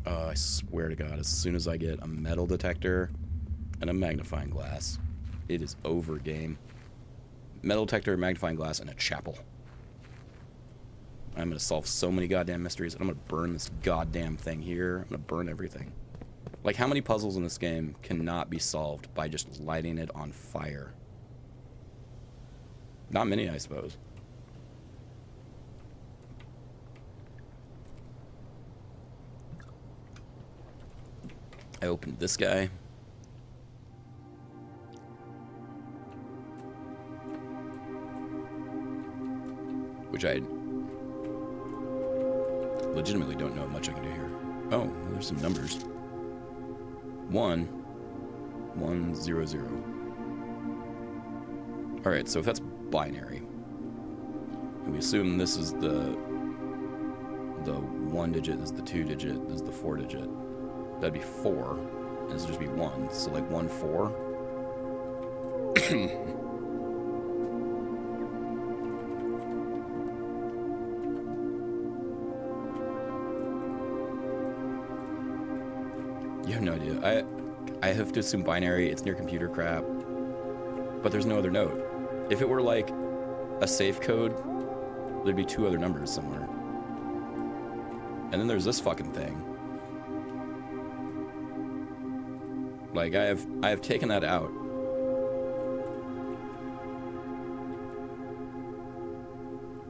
I swear to God, as soon as I get a metal detector and a magnifying glass, it is over game. Metal detector, magnifying glass, and a chapel. I'm gonna solve so many goddamn mysteries, and I'm gonna burn this goddamn thing here. I'm gonna burn everything. Like, how many puzzles in this game cannot be solved by just lighting it on fire? Not many, I suppose. I opened this guy. Which I legitimately don't know how much I can do here. Oh, there's some numbers. 1, 1, 0, 0. Alright, so if that's binary, and we assume this is the 1 digit, this is the 2 digit, this is the 4 digit, that'd be 4, and this would just be 1. So like 1, 4. You have no idea. I have to assume binary, it's near computer crap, but there's no other note. If it were like a safe code, there'd be 2 other numbers somewhere. And then there's this fucking thing. Like, I have taken that out.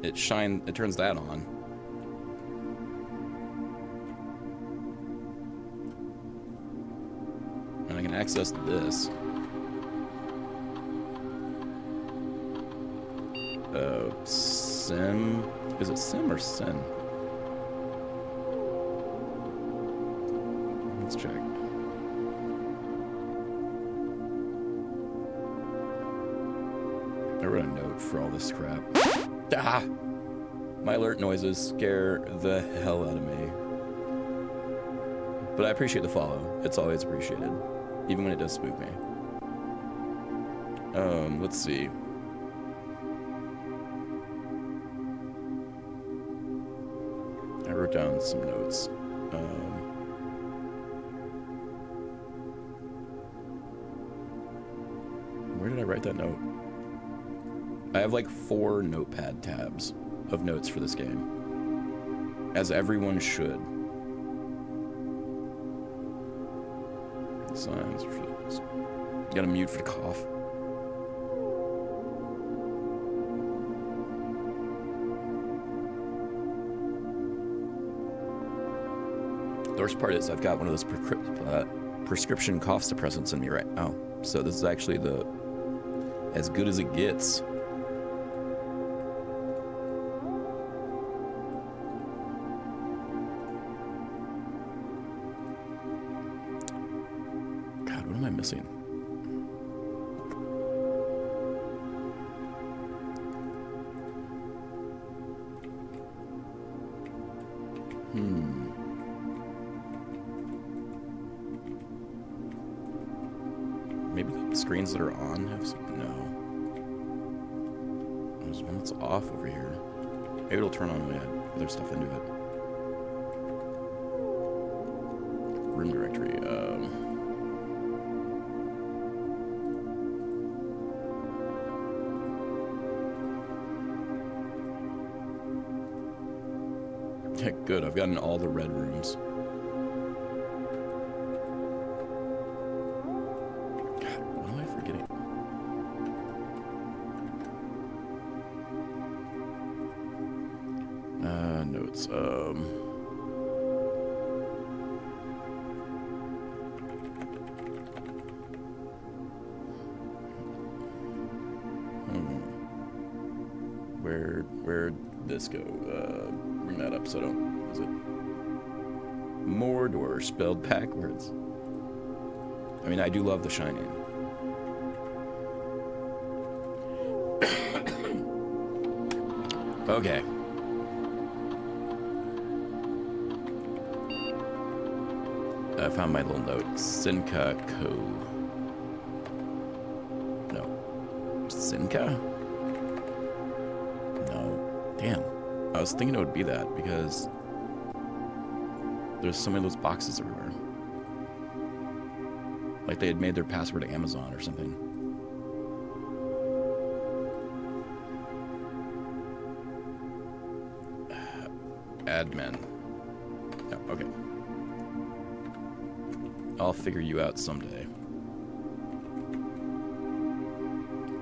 It turns that on. And I can access this. Sim. Is it Sim or Sin? Let's check. I wrote a note for all this crap. Ah! My alert noises scare the hell out of me. But I appreciate the follow. It's always appreciated. Even when it does spook me. Let's see. I wrote down some notes. Where did I write that note? I have like 4 notepad tabs of notes for this game. As everyone should. Signs. Gotta mute for the cough. The worst part is I've got one of those prescription cough suppressants in me right now. So this is actually as good as it gets. God, what am I missing? Maybe the screens that are on have some... No. There's one that's off over here. Maybe it'll turn on when I add other stuff into it. Room directory. Yeah, good. I've gotten all the red rooms. Notes. Where'd this go? Bring that up so I don't. Is it Mordor spelled backwards? I mean, I do love The Shining. Okay. I found my little note. Sinka Co. No. Sinka? No. Damn. I was thinking it would be that because there's so many of those boxes everywhere. Like they had made their password Amazon or something. admin. No, okay. I'll figure you out someday.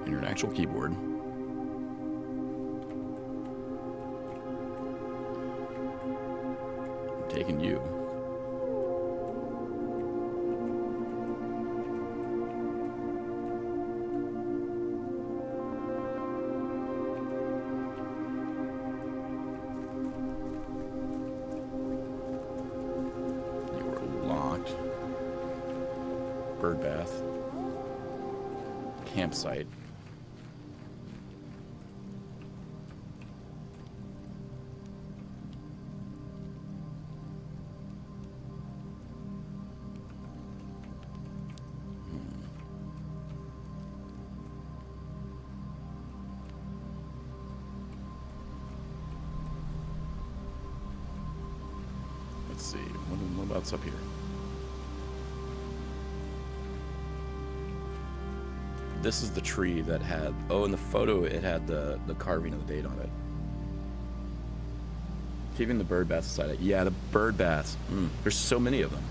And you're an actual keyboard. I'm taking you. Bird bath. Campsite. Let's see. What about's up here? This is the tree that had... Oh, in the photo, it had the carving of the date on it. Keeping the bird baths aside. Yeah, the bird baths. There's so many of them.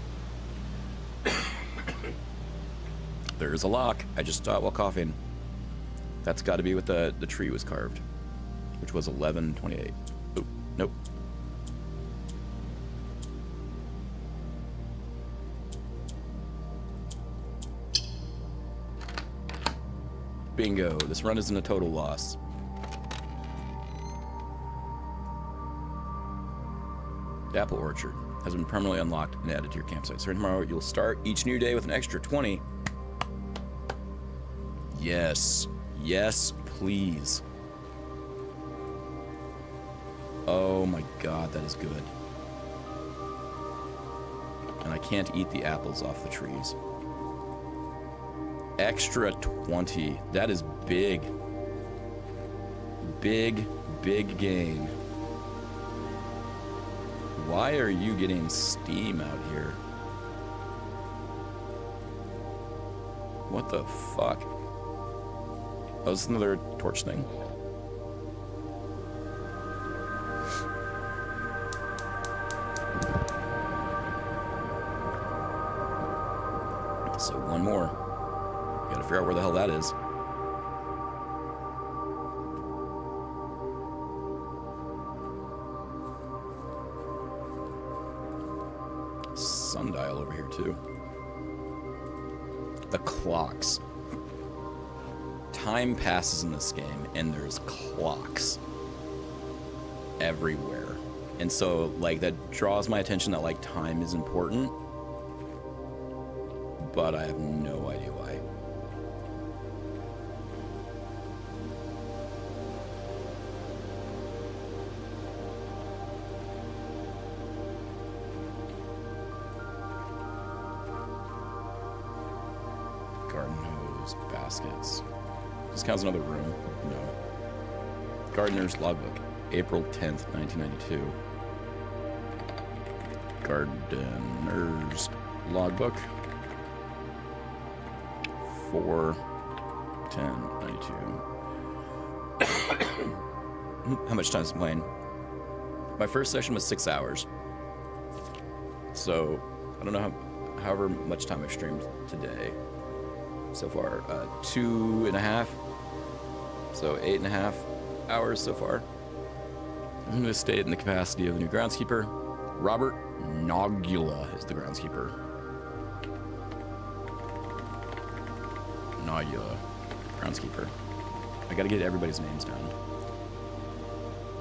There's a lock. I just thought while coughing. That's got to be what the tree was carved. Which was 11/28. Oop, nope. Bingo. This run isn't a total loss. The apple orchard has been permanently unlocked and added to your campsite. Starting tomorrow, you'll start each new day with an extra 20. Yes. Yes, please. Oh my god, that is good. And I can't eat the apples off the trees. Extra 20. That is big. Big, big gain. Why are you getting steam out here? What the fuck? Oh, this is another torch thing. So one more. Gotta figure out where the hell that is. Sundial over here too. The clocks. Time passes in this game and there's clocks everywhere. And so like that draws my attention that like time is important. But I have no idea why. Garden hose, baskets. This counts another room? No. Gardener's logbook, April 10th, 1992. Gardener's logbook. 4/10/92. How much time is playing? My first session was 6 hours. So, I don't know however much time I've streamed today. So far, 2.5. So 8.5 hours so far. I'm going to stay in the capacity of the new groundskeeper. Robert Nogula is the groundskeeper. Nogula, groundskeeper. I gotta get everybody's names down.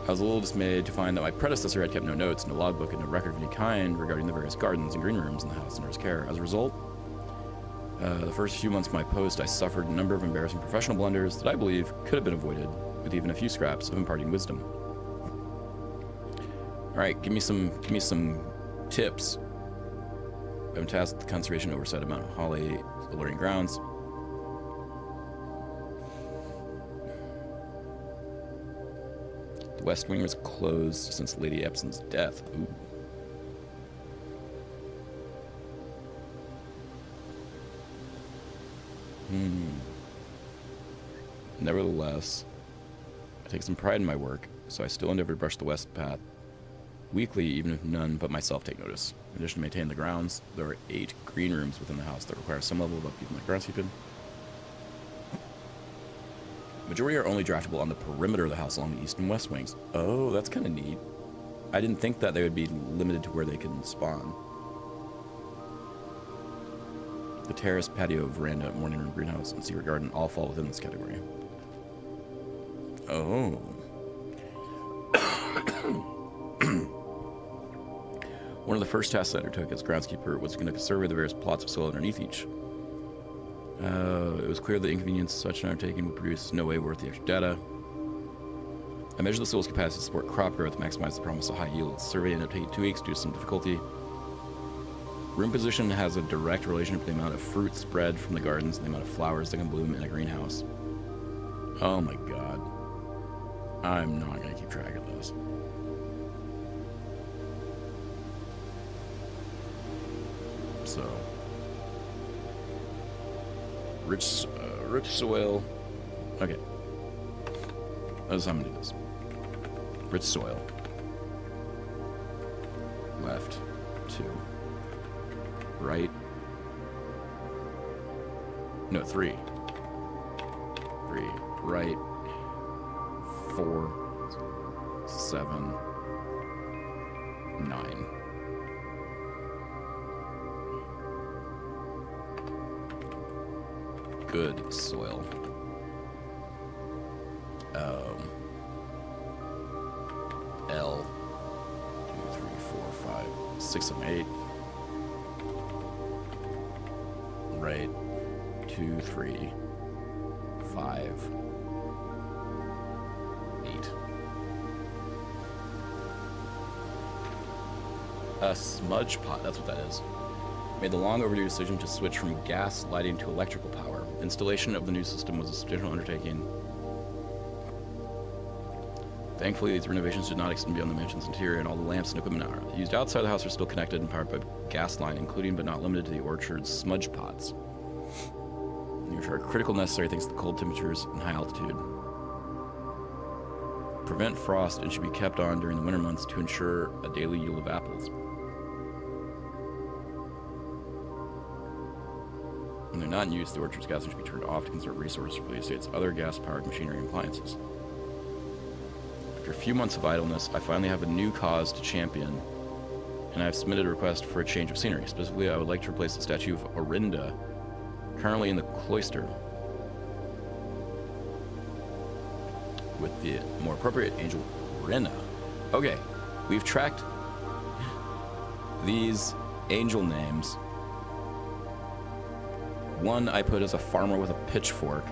I was a little dismayed to find that my predecessor had kept no notes, no logbook, and no record of any kind regarding the various gardens and green rooms in the house under his care. As a result, the first few months of my post, I suffered a number of embarrassing professional blunders that I believe could have been avoided with even a few scraps of imparting wisdom. All right, give me some tips. I'm tasked with the conservation oversight of Mount Holly, alerting grounds. The West Wing was closed since Lady Epson's death. Ooh. Nevertheless, I take some pride in my work, so I still endeavor to brush the west path weekly, even if none but myself take notice. In addition to maintaining the grounds, there are 8 green rooms within the house that require some level of upkeep like groundskeeping. Majority are only draftable on the perimeter of the house along the east and west wings. Oh, that's kind of neat. I didn't think that they would be limited to where they can spawn. The terrace, patio, veranda, morning room, greenhouse, and secret garden all fall within this category. Oh. One of the first tasks I undertook as groundskeeper was to conduct a survey of the various plots of soil underneath each. It was clear that the inconvenience of such an undertaking would produce no way worth the extra data. I measured the soil's capacity to support crop growth, maximize the promise of high yields. Survey ended up taking 2 weeks due to some difficulty. Room position has a direct relationship to the amount of fruit spread from the gardens and the amount of flowers that can bloom in a greenhouse. Oh my god. I'm not going to keep track of this. So, rich soil. Okay, that's how I'm gonna do this. Rich soil. Left 2. Right. No, 3. 3. Right. 4. 7. 9. Good soil. L 2, 3, 4, 5, 6, 7, 8. Right. 2, 3, 5, 8. A smudge pot, that's what that is. Made the long overdue decision to switch from gas lighting to electrical power. Installation of the new system was a substantial undertaking. Thankfully, these renovations did not extend beyond the mansion's interior, and all the lamps and equipment used outside the house are still connected and powered by gas line, including but not limited to the orchard's smudge pots, which are critical necessary thanks to the cold temperatures and high altitude. Prevent frost and should be kept on during the winter months to ensure a daily yield of apples. When they're not in use, the orchard's gas should be turned off to conserve resources for the estate's other gas-powered machinery and appliances. After a few months of idleness, I finally have a new cause to champion, and I have submitted a request for a change of scenery. Specifically, I would like to replace the statue of Orinda, currently in the cloister, with the more appropriate angel Rena. Okay, we've tracked these angel names. One I put as a farmer with a pitchfork.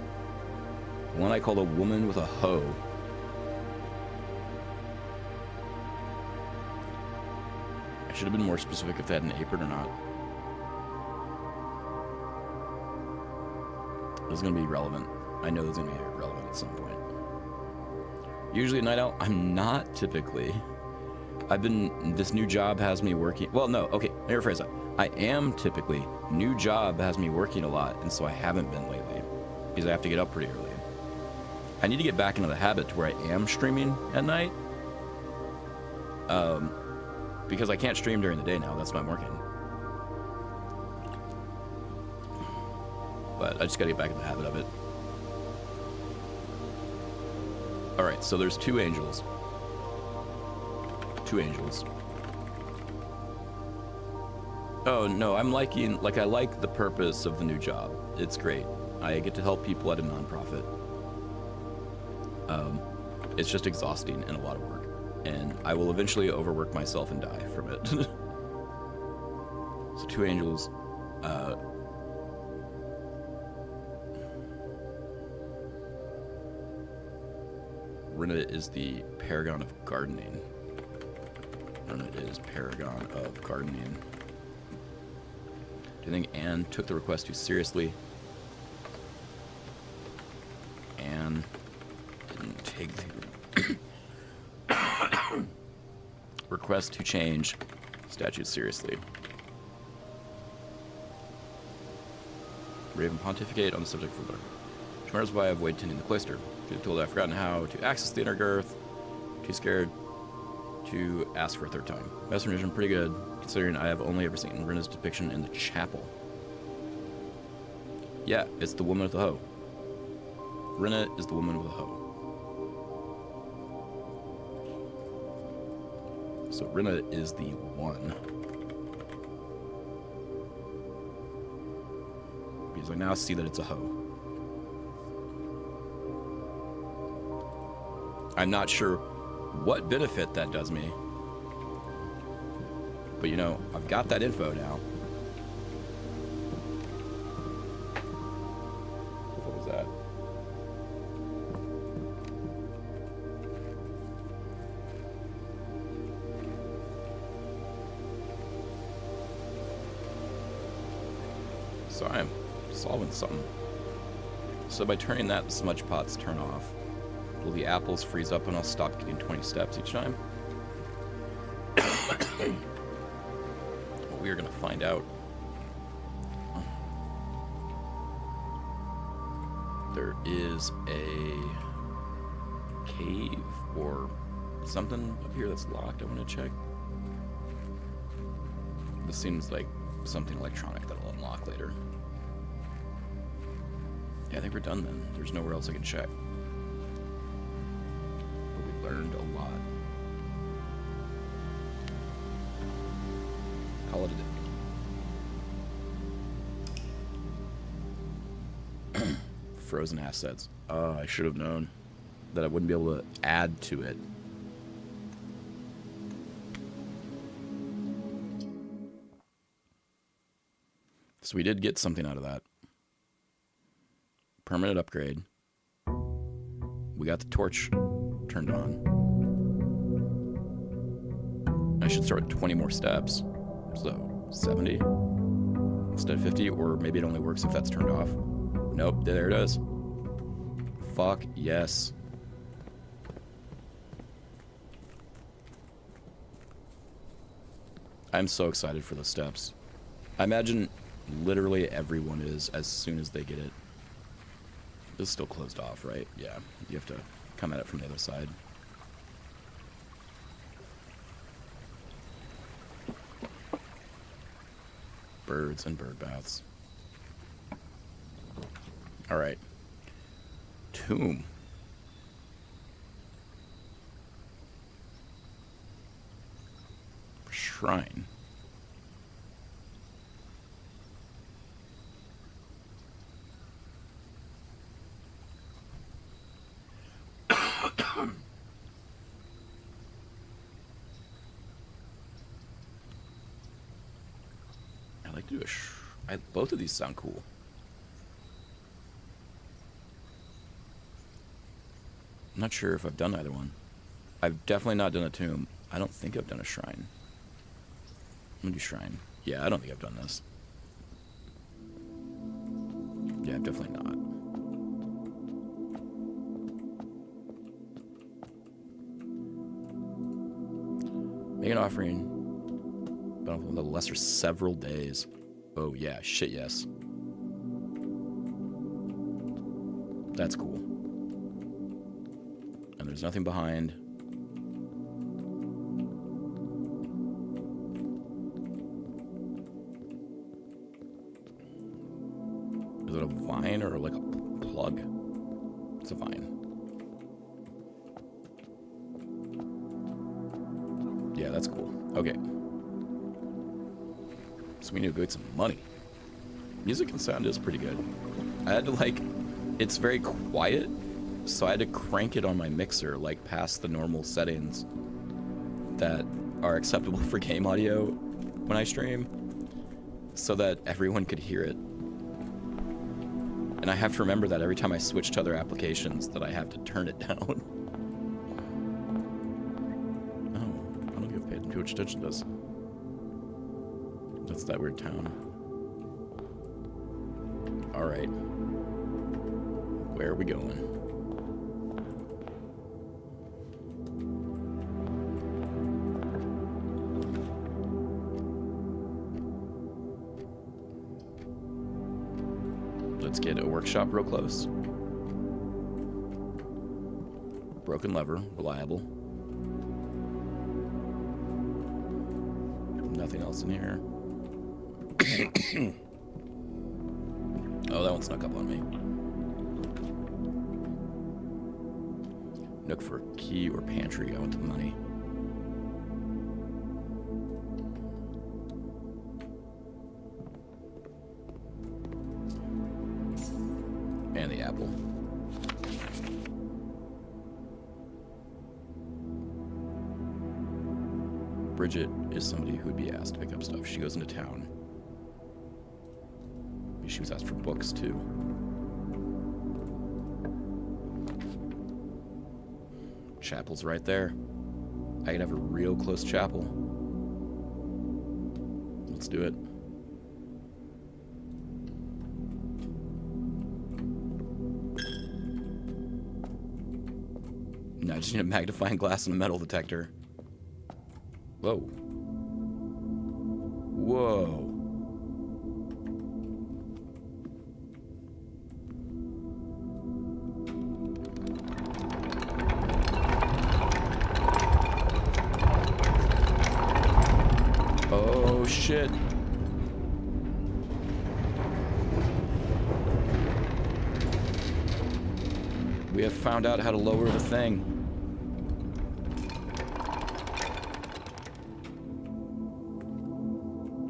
One I called a woman with a hoe. I should have been more specific if they had an apron or not. This is going to be relevant. I know this is going to be relevant at some point. Usually a night owl. I'm not typically. This new job has me working. Well, no, okay, let me rephrase that. I am typically. New job has me working a lot, and so I haven't been lately because I have to get up pretty early. I need to get back into the habit to where I am streaming at night. Because I can't stream during the day now. That's why I'm working. But I just gotta get back in the habit of it. Alright, so there's 2 angels. 2 angels. Oh, no, I like the purpose of the new job. It's great. I get to help people at a nonprofit. It's just exhausting and a lot of work. And I will eventually overwork myself and die from it. So 2 angels. Rena is the paragon of gardening. Rena is paragon of gardening. Do you think Anne took the request too seriously? Anne didn't take the request to change statute seriously. Raven pontificate on the subject for whatever. She wonders why I avoid tending the cloister. She was told I've forgotten how to access the inner girth. Too scared to ask for a third time. Best rendition, pretty good, considering I have only ever seen Rinna's depiction in the chapel. Yeah, it's the woman with the hoe. Rinna is the woman with the hoe. So Rinna is the one. Because I now see that it's a hoe. I'm not sure what benefit that does me. But you know, I've got that info now. What was that? So I'm solving something. So by turning that, the smudge pots turn off. Will the apples freeze up and I'll stop getting 20 steps each time? Well, we are going to find out. There is a cave or something up here that's locked. I want to check. This seems like something electronic that'll unlock later. Yeah, I think we're done then. There's nowhere else I can check. But we learned a lot. Call it a day. Frozen assets. I should have known that I wouldn't be able to add to it. So we did get something out of that. Permanent upgrade. We got the torch turned on. I should start at 20 more steps. So 70 instead of 50, or maybe it only works if that's turned off. Nope, there it is. Fuck yes. I'm so excited for the steps. I imagine literally everyone is as soon as they get it. This is still closed off, right? Yeah, you have to come at it from the other side. Birds and bird baths. Alright. Tomb. Shrine. I'd like to do both of these sound cool. I'm not sure if I've done either one. I've definitely not done a tomb. I don't think I've done a shrine. I'm gonna do shrine. Yeah, I don't think I've done this. Yeah, I've definitely not. Make an offering, but on the lesser several days. Oh yeah, shit yes. That's cool. And there's nothing behind. Is it a vine or like a plug? It's a vine. Yeah, that's cool. Okay. So we need to go get some money. Music and sound is pretty good. I had to it's very quiet, so I had to crank it on my mixer like past the normal settings that are acceptable for game audio when I stream, so that everyone could hear it. And I have to remember that every time I switch to other applications that I have to turn it down. Oh, I don't give paid too much attention to this. That's that weird town. Alright. Where are we going? Let's get a workshop real close. Broken lever, reliable. nothing else in here. Oh, that one snuck up on me. Nook for key or pantry. I want the money. And the apple. Bridget is somebody who would be asked to pick up stuff. She goes into town. She was asked for books too. Chapel's right there. I could have a real close chapel. Let's do it. No, I just need a magnifying glass and a metal detector. Whoa. Whoa. Oh, shit. We have found out how to lower the thing.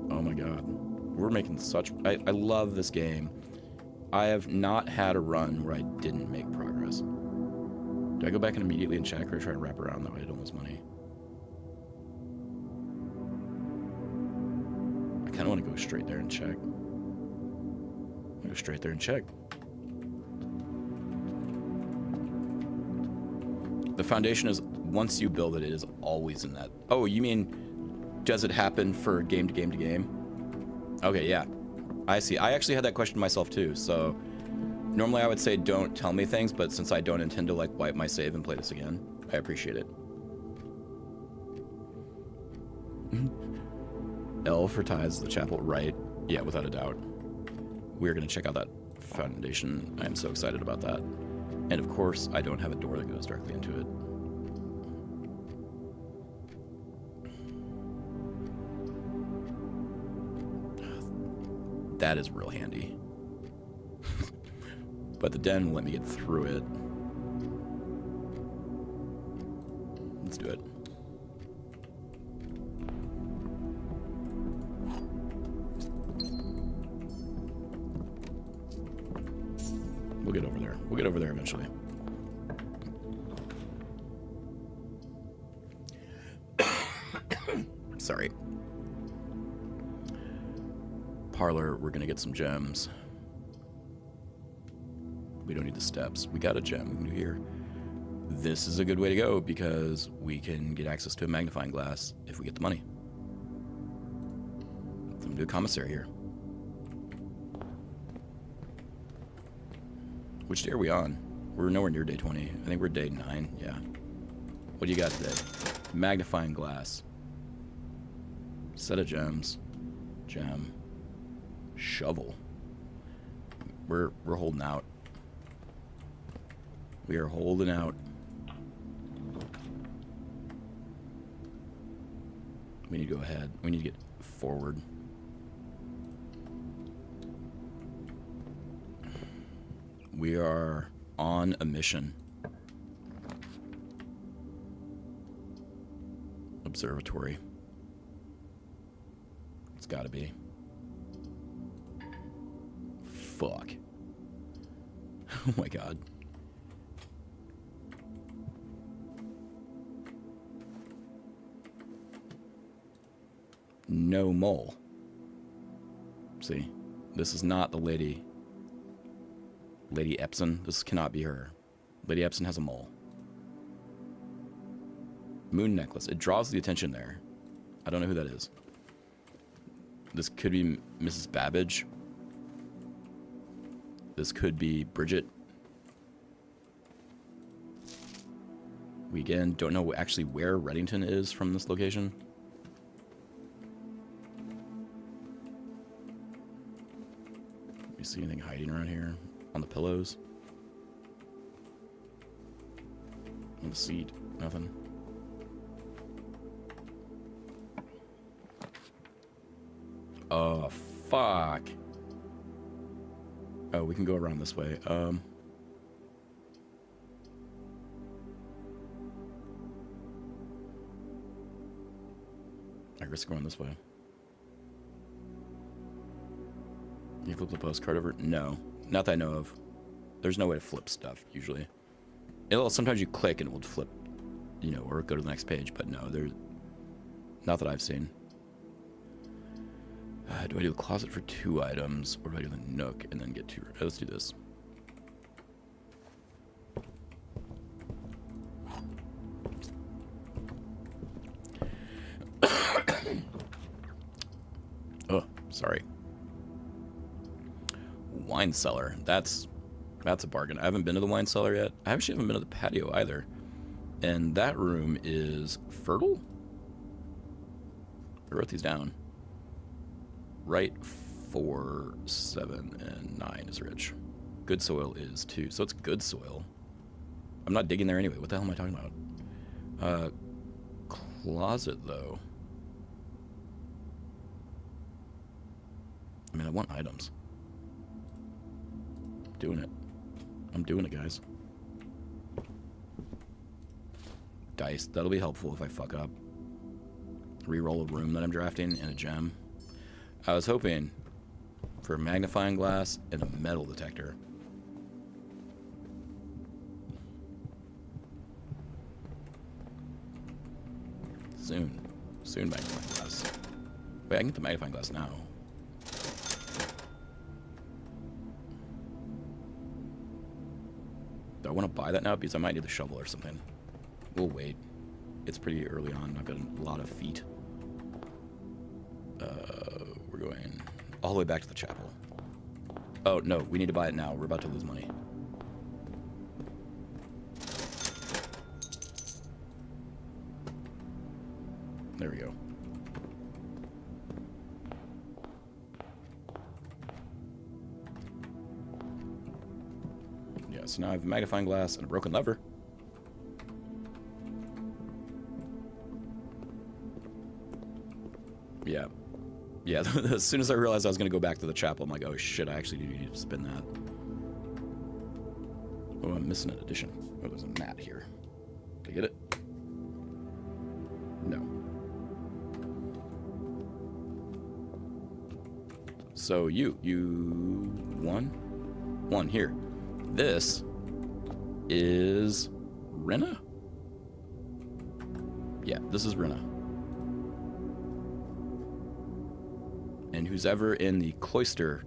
Oh my god. We're making such... I love this game. I have not had a run where I didn't make progress. Do I go back and immediately and check or try to wrap around that way I don't lose money? I kind of want to go straight there and check. Go straight there and check. The foundation is, once you build it, it is always in that. Oh, you mean, does it happen for game to game to game? Okay, yeah. I see. I actually had that question myself too, so normally I would say don't tell me things, but since I don't intend to like wipe my save and play this again, I appreciate it. L for ties the chapel, right? Yeah, without a doubt. We're gonna check out that foundation. I am so excited about that. And of course, I don't have a door that goes directly into it. That is real handy. But the den will let me get through it. Let's do it. We'll get over there. We'll get over there eventually. Sorry. Parlor, we're gonna get some gems. We don't need the steps. We got a gem. We can do here. This is a good way to go because we can get access to a magnifying glass if we get the money. I'm gonna do a commissary here. Which day are we on? We're nowhere near day 20. I think we're day 9. Yeah. What do you got today? Magnifying glass. Set of gems. Gem. Shovel. We're holding out. We are holding out. We need to go ahead. We need to get forward. We are on a mission. Observatory. It's gotta be. Fuck. Oh my god. No mole. See? This is not the Lady Epson. This cannot be her. Lady Epson has a mole. Moon necklace. It draws the attention there. I don't know who that is. This could be Mrs. Babbage. This could be Bridget. We again don't know actually where Reddington is from this location. You see anything hiding around here? On the pillows? On the seat? Nothing. Oh, fuck. Oh, we can go around this way. I risk going this way. Can you flip the postcard over? No. Not that I know of. There's no way to flip stuff, usually. Sometimes you click and it will flip, you know, or go to the next page, but no, there's... Not that I've seen. Do I do the closet for 2 items, or do I do the nook and then get 2? Let's do this. Oh, sorry. Wine cellar. That's a bargain. I haven't been to the wine cellar yet. I actually haven't been to the patio either. And that room is fertile? I wrote these down. Right, 4, 7, and 9 is rich. Good soil is 2. So it's good soil. I'm not digging there anyway. What the hell am I talking about? Closet, though. I mean, I want items. Doing it. I'm doing it, guys. Dice. That'll be helpful if I fuck up. Reroll a room that I'm drafting and a gem. I was hoping for a magnifying glass and a metal detector. Soon. Soon magnifying glass. Wait, I can get the magnifying glass now. Do I want to buy that now? Because I might need the shovel or something. We'll wait. It's pretty early on. I've got a lot of feet. We're going all the way back to the chapel. Oh, no. We need to buy it now. We're about to lose money. There we go. Yeah, so now I have a magnifying glass and a broken lever. Yeah. Yeah, as soon as I realized I was going to go back to the chapel, I'm like, oh shit, I actually do need to spin that. Oh, I'm missing an addition. Oh, there's a mat here. Did I get it? No. So you one here. This is Rena? Yeah, this is Rena. And who's ever in the cloister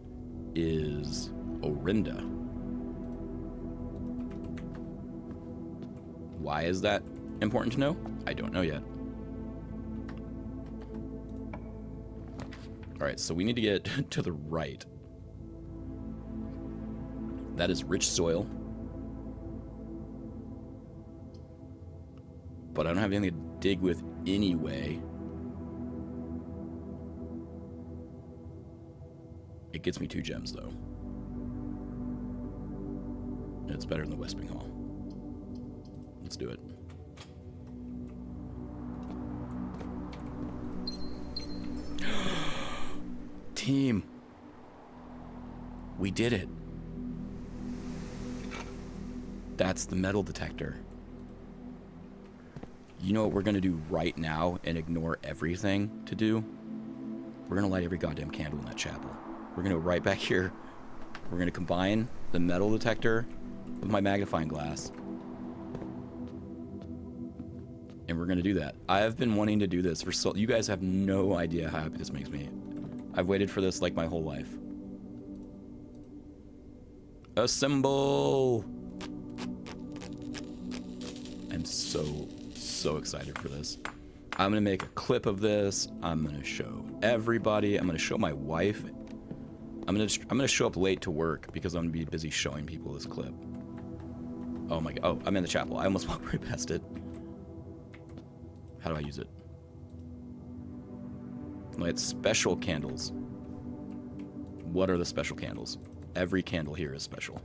is Orinda. Why is that important to know? I don't know yet. Alright, so we need to get to the right. That is rich soil. But I don't have anything to dig with anyway. It gets me 2 gems, though. It's better than the Westwing Hall. Let's do it. Team. We did it. That's the metal detector. You know what we're going to do right now and ignore everything to do? We're going to light every goddamn candle in that chapel. We're going to go right back here. We're going to combine the metal detector with my magnifying glass. And we're going to do that. I've been wanting to do this for so... You guys have no idea how happy this makes me. I've waited for this like my whole life. Assemble! I'm so excited for this. I'm going to make a clip of this. I'm going to show everybody. I'm going to show my wife. I'm gonna show up late to work because I'm gonna be busy showing people this clip. Oh my god! Oh, I'm in the chapel. I almost walked right past it. How do I use it? Light special candles. What are the special candles? Every candle here is special.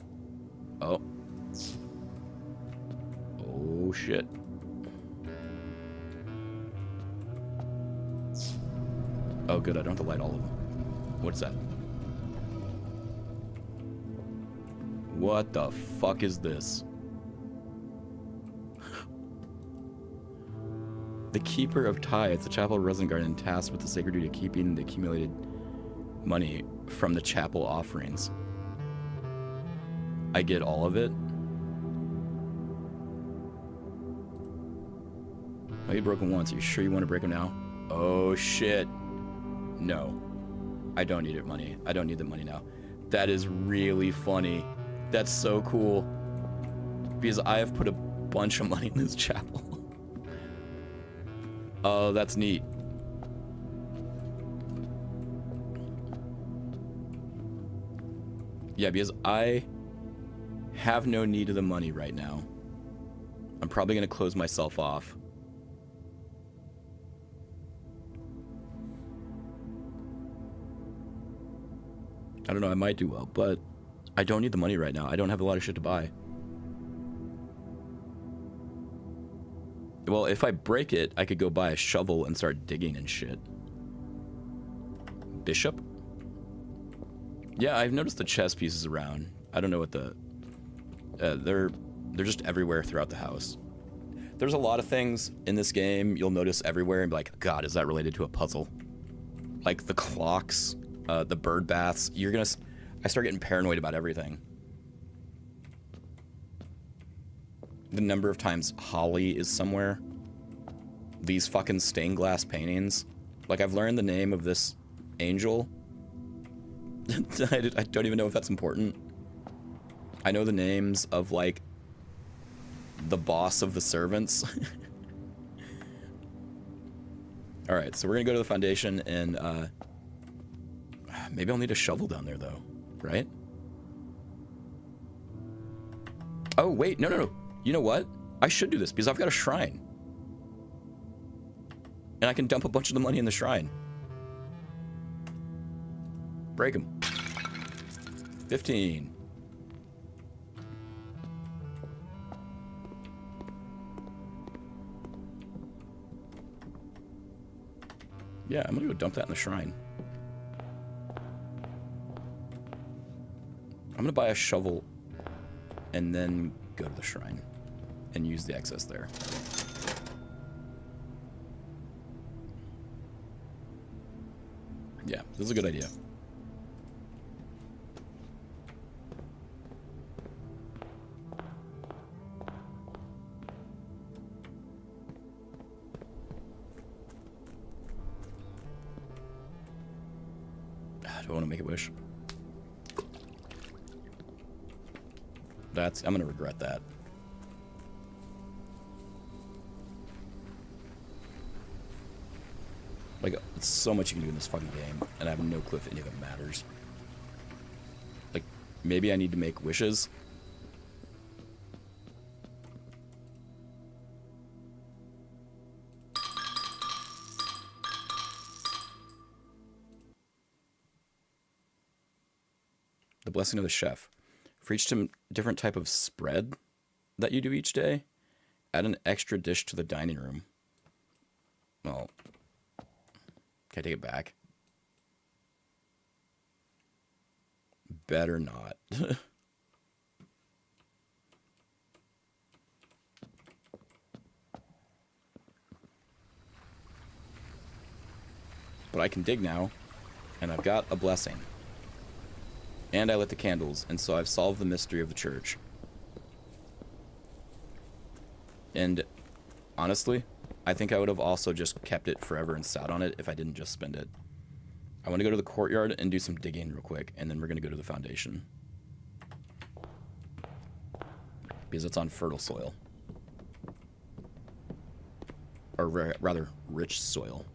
Oh. Oh shit. Oh good, I don't have to light all of them. What's that? What the fuck is this? The Keeper of Tithes, the chapel of Rosengarten, tasked with the sacred duty of keeping the accumulated money from the chapel offerings. I get all of it. Oh, you broke them once. Are you sure you want to break them now? Oh shit. No. I don't need it money. I don't need the money now. That is really funny. That's so cool. Because I have put a bunch of money in this chapel. Oh, that's neat. Yeah, because I have no need of the money right now. I'm probably going to close myself off. I don't know, I might do well, but I don't need the money right now. I don't have a lot of shit to buy. Well, if I break it, I could go buy a shovel and start digging and shit. Bishop? Yeah, I've noticed the chess pieces around. I don't know what the... they're just everywhere throughout the house. There's a lot of things in this game you'll notice everywhere and be like, God, is that related to a puzzle? Like the clocks, the bird baths. You're gonna... I start getting paranoid about everything. The number of times Holly is somewhere. These fucking stained glass paintings. Like, I've learned the name of this angel. I don't even know if that's important. I know the names of, like, the boss of the servants. Alright, so we're gonna go to the foundation and, maybe I'll need a shovel down there, though. Right? Oh, wait, no. You know what? I should do this because I've got a shrine. And I can dump a bunch of the money in the shrine. Break them. 15. Yeah, I'm gonna go dump that in the shrine. I'm gonna buy a shovel and then go to the shrine and use the excess there. Yeah, this is a good idea. Do I want to make a wish? I'm gonna regret that. Like, it's so much you can do in this fucking game, and I have no clue if any of it matters. Like, maybe I need to make wishes. The blessing of the chef. For each different type of spread that you do each day, add an extra dish to the dining room. Well, can I take it back? Better not. But I can dig now, and I've got a blessing. And I lit the candles, and so I've solved the mystery of the church. And honestly, I think I would have also just kept it forever and sat on it if I didn't just spend it. I want to go to the courtyard and do some digging real quick, and then we're going to go to the foundation. Because it's on fertile soil. Or rather, rich soil.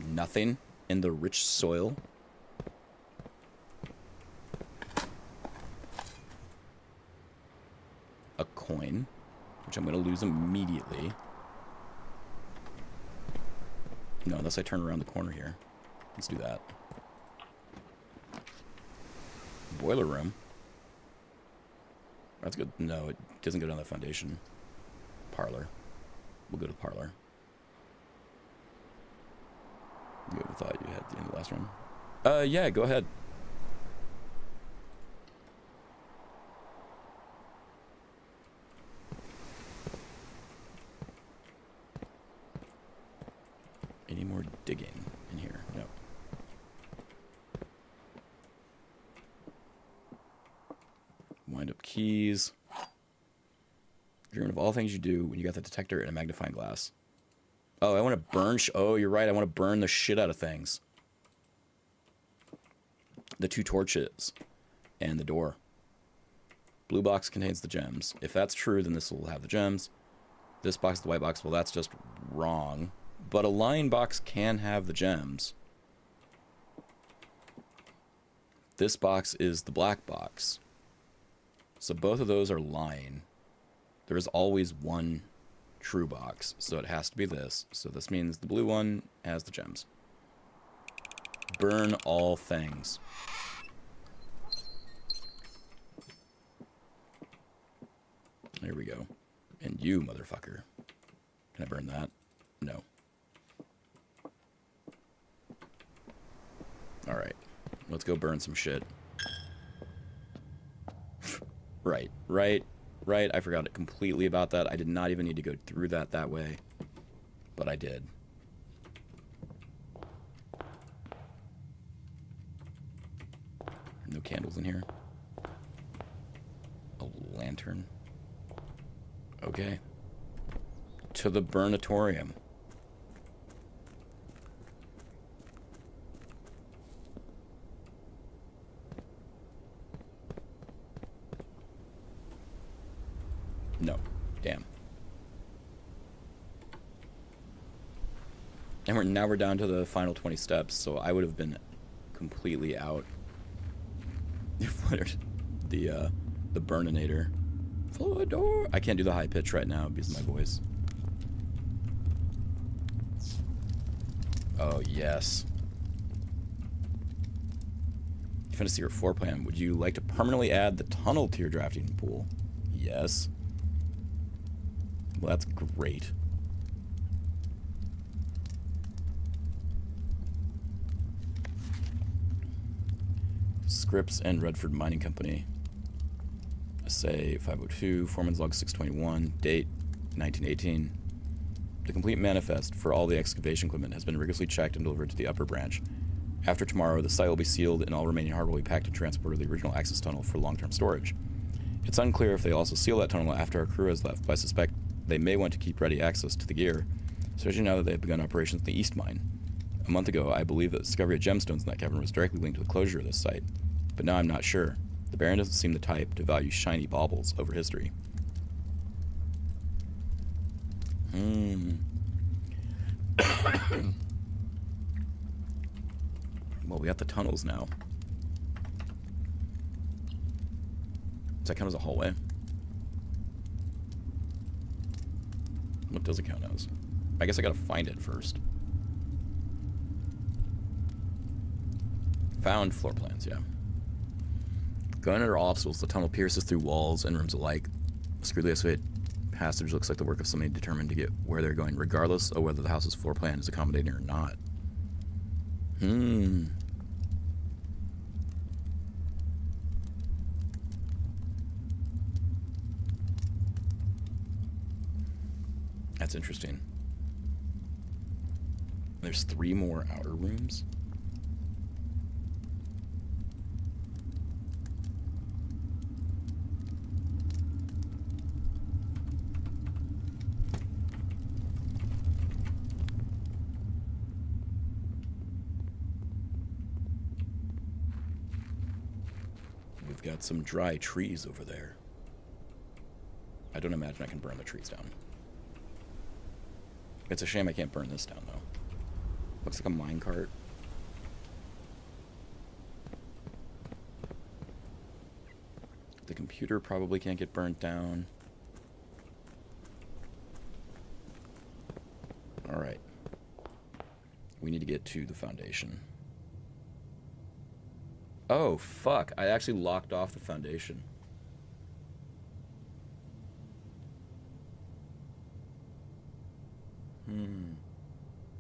Nothing in the rich soil. A coin, which I'm going to lose immediately. No, unless I turn around the corner here. Let's do that. Boiler room. That's good. No, it doesn't go down the foundation. parlor. We'll go to the parlor. You ever thought you had the end of the last run? Yeah, go ahead. Any more digging in here? No. Wind up keys. Dream of all things you do when you got the detector and a magnifying glass. Oh, I want to burn. Oh, you're right. I want to burn the shit out of things. The 2 torches and the door. Blue box contains the gems. If that's true, then this will have the gems. This box, the white box, well, that's just wrong. But a line box can have the gems. This box is the black box. So both of those are lying. There is always one true box, so it has to be this. So this means the blue one has the gems. Burn all things. There we go. And you, motherfucker. Can I burn that? No. Alright. Let's go burn some shit. Right. I forgot completely about that. I did not even need to go through that way. But I did. No candles in here. A lantern. Okay. To the burnatorium. No. Damn. And now we're down to the final 20 steps, so I would have been completely out. The burninator. Floor. I can't do the high pitch right now because of my voice. Oh, yes. You found a secret floor plan. Would you like to permanently add the tunnel to your drafting pool? Yes. Well, that's great. Scripps and Redford Mining Company. Assay 502, Foreman's Log 621, date 1918. The complete manifest for all the excavation equipment has been rigorously checked and delivered to the upper branch. After tomorrow, the site will be sealed and all remaining hardware will be packed and transported to the original access tunnel for long-term storage. It's unclear if they also seal that tunnel after our crew has left, but I suspect they may want to keep ready access to the gear, especially now that they have begun operations in the East Mine. A month ago, I believe that the discovery of gemstones in that cavern was directly linked to the closure of this site, but now I'm not sure. The Baron doesn't seem the type to value shiny baubles over history. Well, we got the tunnels now. Does that count as a hallway? What does it count as? I guess I gotta find it first. Found floor plans, yeah. Going under obstacles, the tunnel pierces through walls and rooms alike. The screwed excavated passage looks like the work of somebody determined to get where they're going, regardless of whether the house's floor plan is accommodating or not. That's interesting. There's 3 more outer rooms. We've got some dry trees over there. I don't imagine I can burn the trees down. It's a shame I can't burn this down, though. Looks like a minecart. The computer probably can't get burnt down. Alright. We need to get to the foundation. Oh, fuck. I actually locked off the foundation.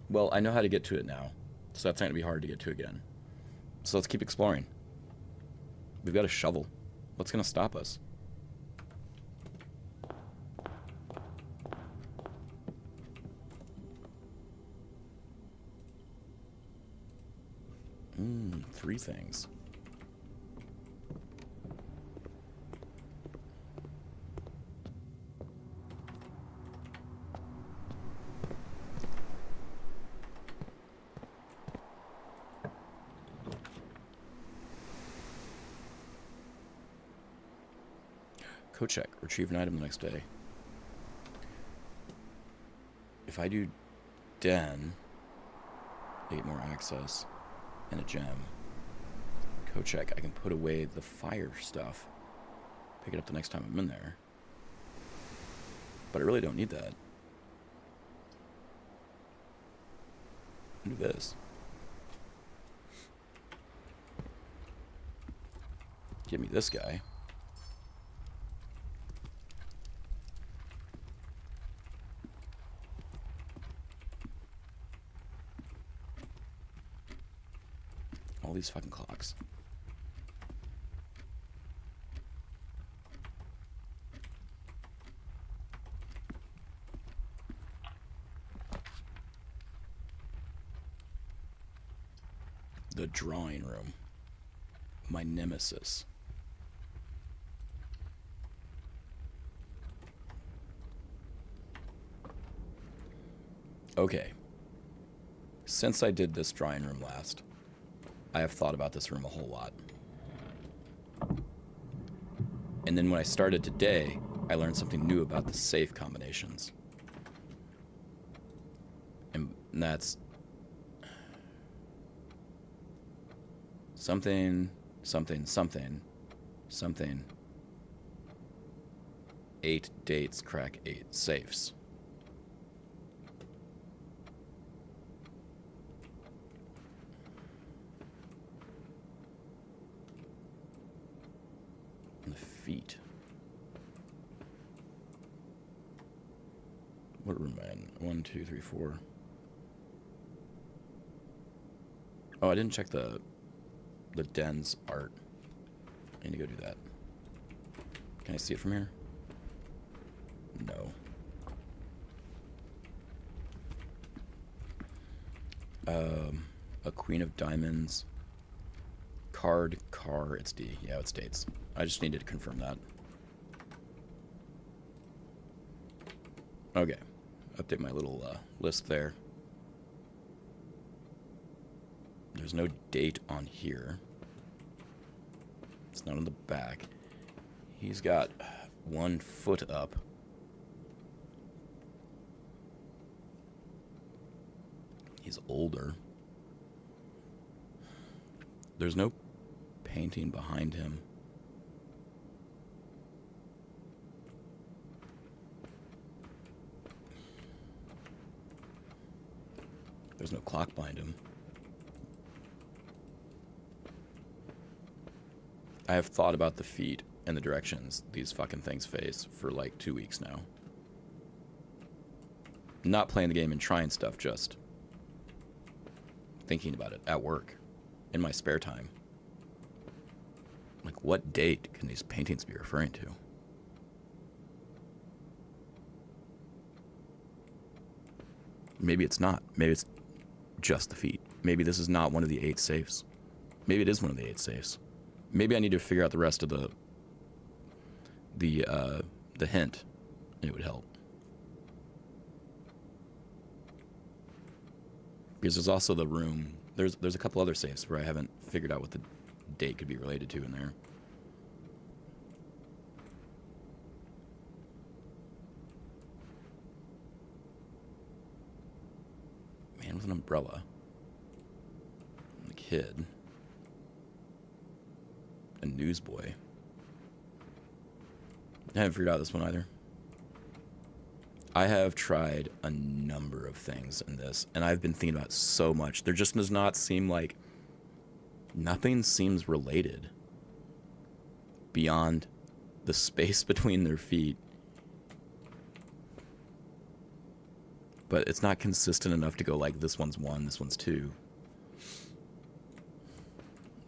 Well, I know how to get to it now, so that's not going to be hard to get to again. So let's keep exploring. We've got a shovel. What's going to stop us? Three things. Code check. Retrieve an item the next day. If I do den, I get more access and a gem. Code check. I can put away the fire stuff. Pick it up the next time I'm in there. But I really don't need that. Do this. Give me this guy. All these fucking clocks. The drawing room. My nemesis. Okay. Since I did this drawing room last, I have thought about this room a whole lot. And then when I started today, I learned something new about the safe combinations. And that's something, something, something, something. 8 dates crack 8 safes. Feet. What room am I in? 1, 2, 3, 4. Oh, I didn't check the den's art. I need to go do that. Can I see it from here? No. A queen of diamonds. Card, car, it's D. Yeah, it's dates. I just needed to confirm that. Okay. Update my little list there. There's no date on here. It's not on the back. He's got 1 foot up. He's older. There's no painting behind him. There's no clock behind him. I have thought about the feet and the directions these fucking things face for like 2 weeks now. Not playing the game and trying stuff, just thinking about it at work, in my spare time. Like, what date can these paintings be referring to? Maybe it's not. Maybe it's just the feet. Maybe this is not one of the 8 safes. Maybe it is one of the 8 safes. Maybe I need to figure out the rest of the hint, and it would help. Because there's also the room. There's a couple other safes where I haven't figured out what the date could be related to in there. Man with an umbrella. The kid. A newsboy. I haven't figured out this one either. I have tried a number of things in this, and I've been thinking about it so much. There just does not seem like... Nothing seems related beyond the space between their feet But it's not consistent enough to go like this one's 1, this one's 2.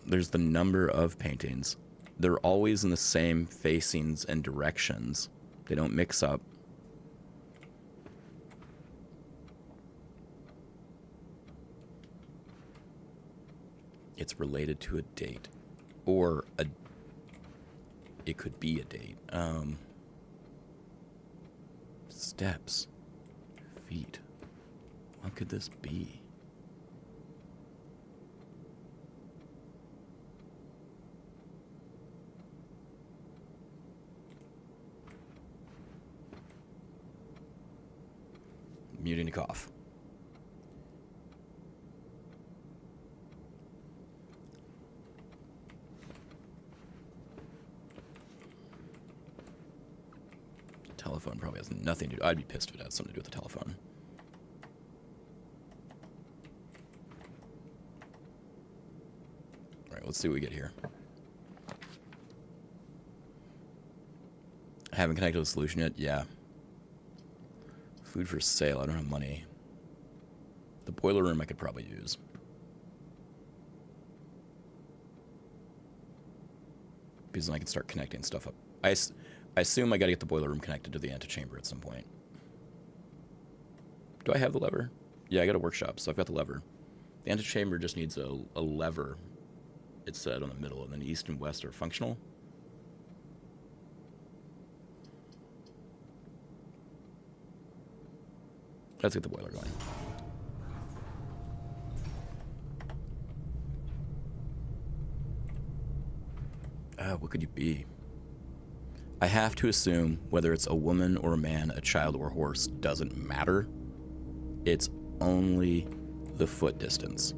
There's the number of paintings. They're always in the same facings and directions. They don't mix up. It's related to a date. Or it could be a date. Steps. Feet. What could this be? Muting a cough. Telephone probably has nothing to do. I'd be pissed if it had something to do with the telephone. All right, let's see what we get here. Haven't connected to the solution yet? Yeah. Food for sale. I don't have money. The boiler room I could probably use. Because then I can start connecting stuff up. I assume I gotta get the boiler room connected to the antechamber at some point. Do I have the lever? Yeah, I got a workshop, so I've got the lever. The antechamber just needs a lever, it said, on the middle, and then east and west are functional. Let's get the boiler going. What could you be? I have to assume whether it's a woman or a man, a child or a horse, doesn't matter. It's only the foot distance.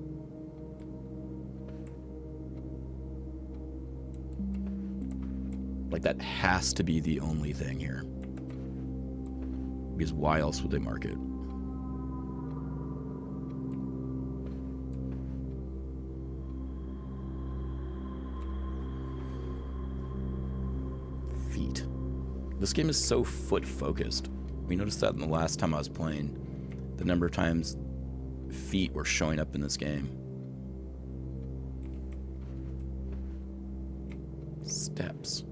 Like, that has to be the only thing here. Because why else would they mark it? Feet. This game is so foot focused. We noticed that in the last time I was playing. The number of times feet were showing up in this game. Steps.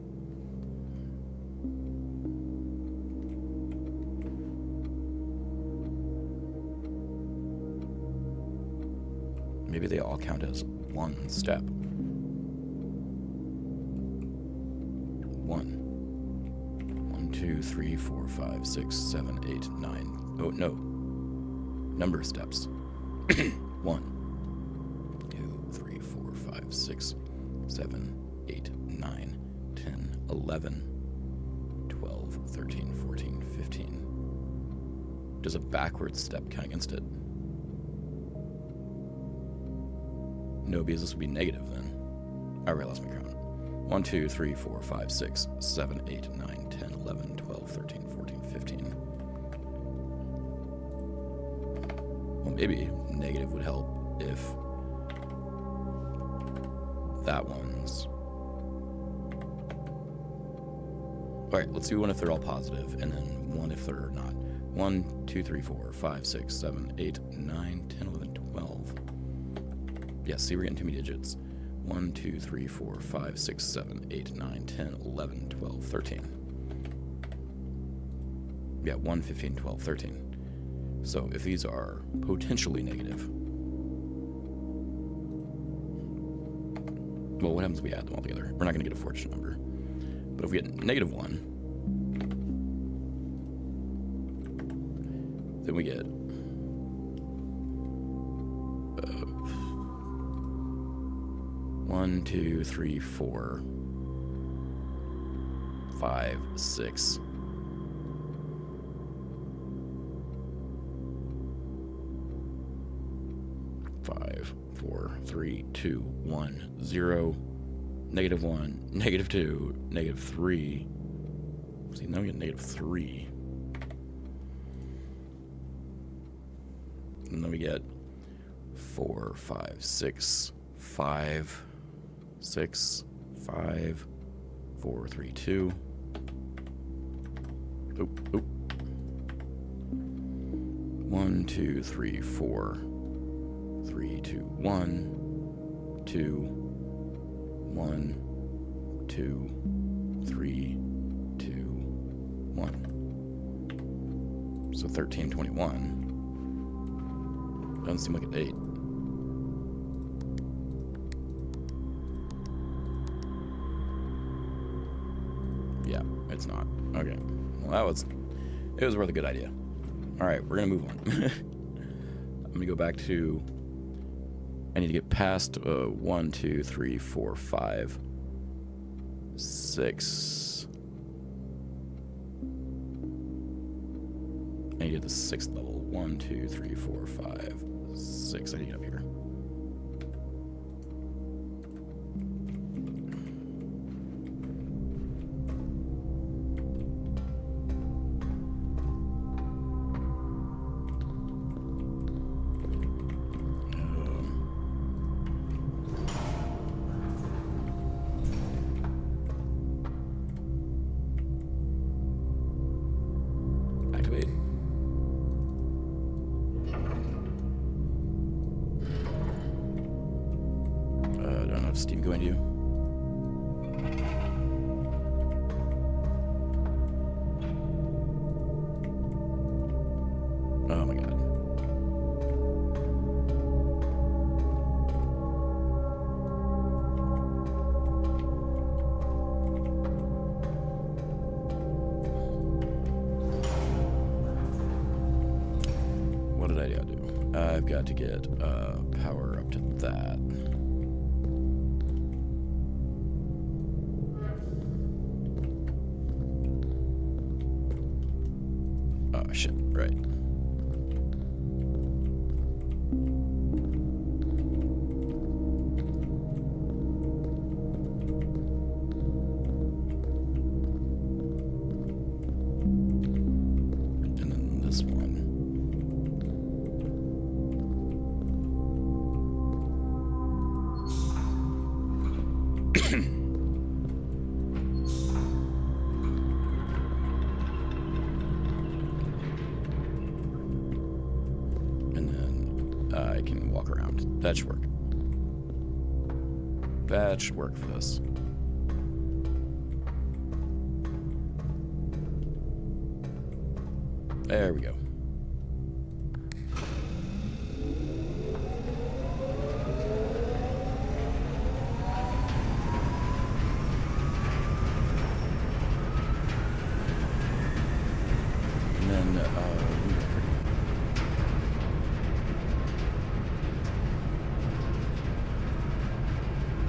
Maybe they all count as one step. One. 1, 2, 3, 4, 5, 6, 7, 8, 9. Oh, no. Number of steps. 1, 2, 3, 4, 5, 6, 7, 8, 9, 10, 11, 12, 13, 14, 15. Does a backward step count against it? No, because this would be negative then. All right, I lost my count. 1, 2, 3, 4, 5, 6, 7, 8, 9, 10, 11, 12, 13, 14, 15. Well, maybe negative would help if that one's... All right, let's do one if they're all positive, and then one if they're not. 1, 2, 3, 4, 5, 6, 7, 8, 9, 10, 11, 12. Yes, see, we're getting too many digits. 1, 2, 3, 4, 5, 6, 7, 8, 9, 10, 11, 12, 13. Yeah, 1, 15, 12, 13. So if these are potentially negative, well, what happens if we add them all together? We're not going to get a fortune number. But if we get negative 1, then we get 1, 2, 3, 4, 5, 6. Five, 4, 3, 2, 1, 0, negative 1, negative 2, negative 3. See, now we get negative 3. And then we get 4, 5, 6, 5, 6, 5, 4, 3, 2. Oop, oop. 1, 2, 3, 4. 3, 2, 1, 2, 1, 2, 3, 2, 1. So 13, 21. Doesn't seem like a date. Yeah, it's not. Okay. Well, it was worth a good idea. All right, we're gonna move on. I'm gonna go back to. I need to get past 1, 2, 3, 4, 5, 6. I need to get the 6th level. 1, 2, 3, 4, 5, 6. I need it up here. Steam going to you? Oh my god. What did I gotta do? I've got to get power up to that. Oh shit, right. And then this one. I can walk around. That should work. That should work for this. There we go. And then,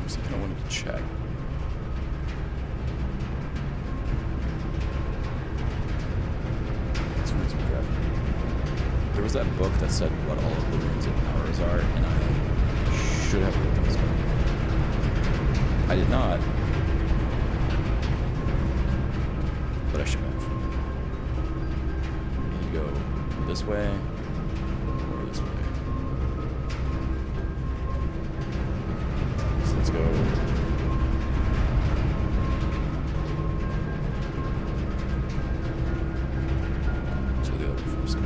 something I wanted to check. There was that book that said what all of the runes and powers are, and I should have looked at this book. I did not, but I should have. And you go this way, or this way. So let's go. To the other first.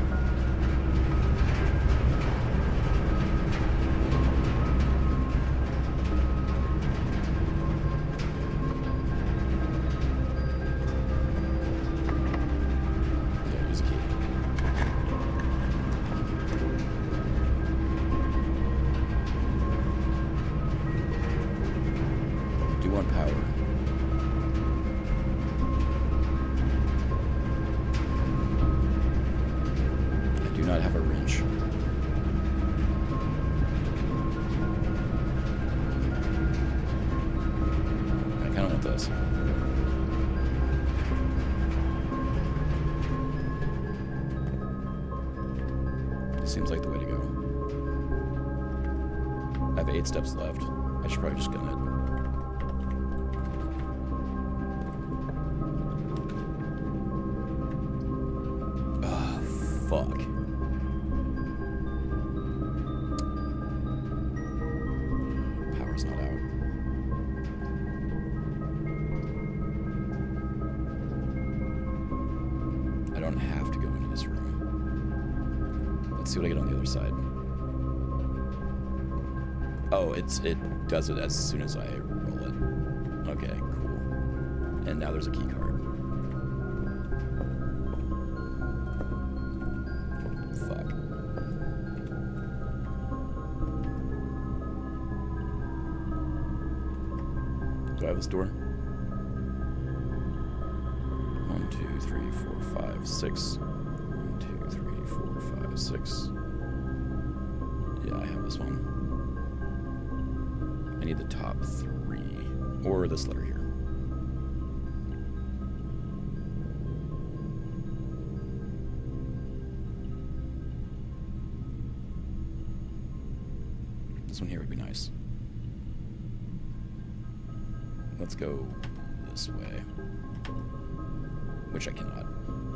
Have a wrench. I kind of want this. Seems like the way to go. I have 8 steps left. I should probably just gun it. Fuck. Power's not out. I don't have to go into this room. Let's see what I get on the other side. Oh, it does it as soon as I roll it. Okay, cool. And now there's a key card. Fuck. Do I have this door? 1, 2, 3, 4, 5, 6. 1, 2, 3, 4, 5, 6. Yeah, I have this one. I need the top 3. Or this letter here. This one here would be nice. Let's go this way. Which I cannot.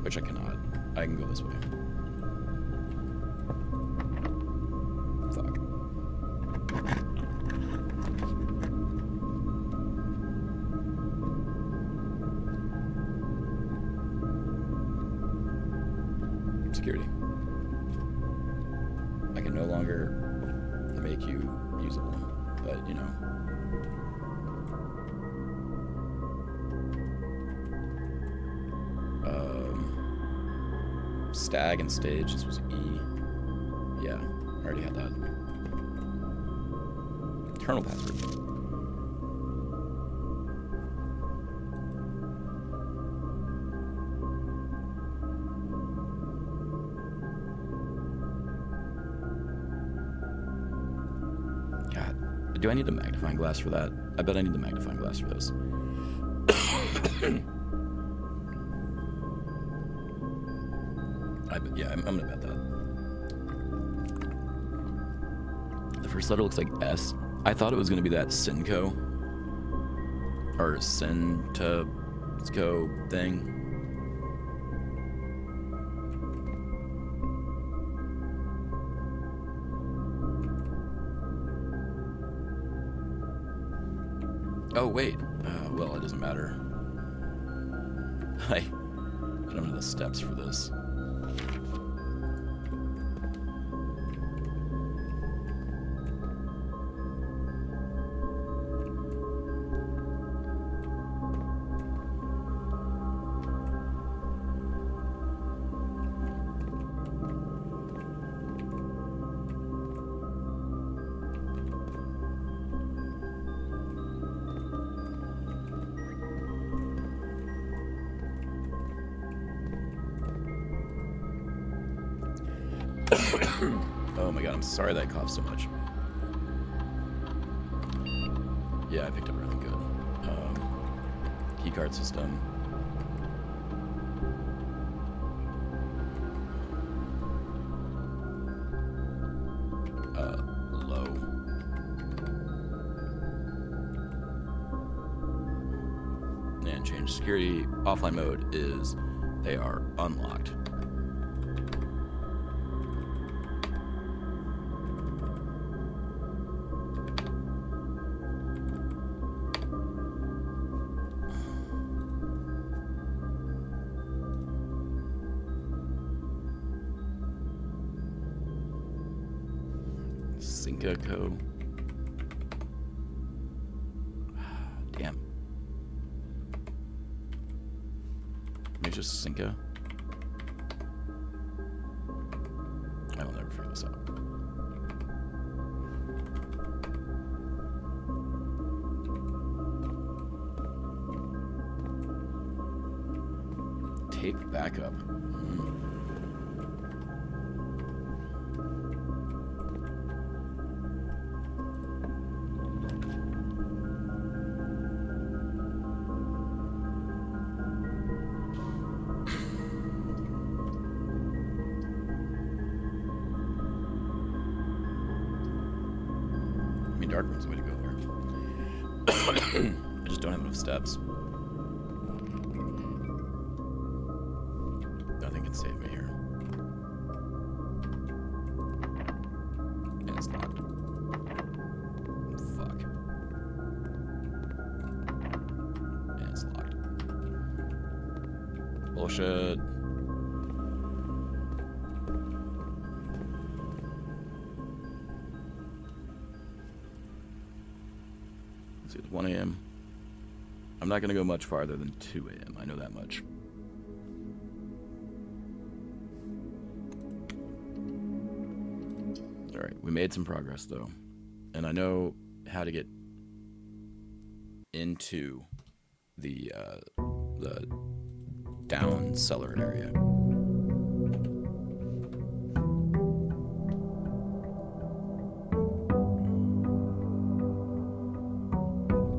Which I cannot. I can go this way. Fuck. Security. I can no longer make you usable, but you know. Stag and stage, this was E. Yeah, I already had that. Eternal password. God, do I need a magnifying glass for that? I bet I need the magnifying glass for this. Yeah, I'm gonna bet that. The first letter looks like S. I thought it was gonna be that Synco or Synco thing. Oh wait, well it doesn't matter. I don't know the steps for this. Oh my god, I'm sorry that I coughed so much. Yeah, I picked up everything good. Keycard system. Low. And change security. Offline mode is they are unlocked. Synco. Damn. Maybe just Synco. I will never figure this out. Tape backup. Dark room's the way to go there. I just don't have enough steps. Nothing can save me here. And it's locked. Fuck. And it's locked. Bullshit. see, it's 1 a.m. I'm not going to go much farther than 2 a.m. I know that much. Alright, we made some progress, though. And I know how to get into the down cellar area.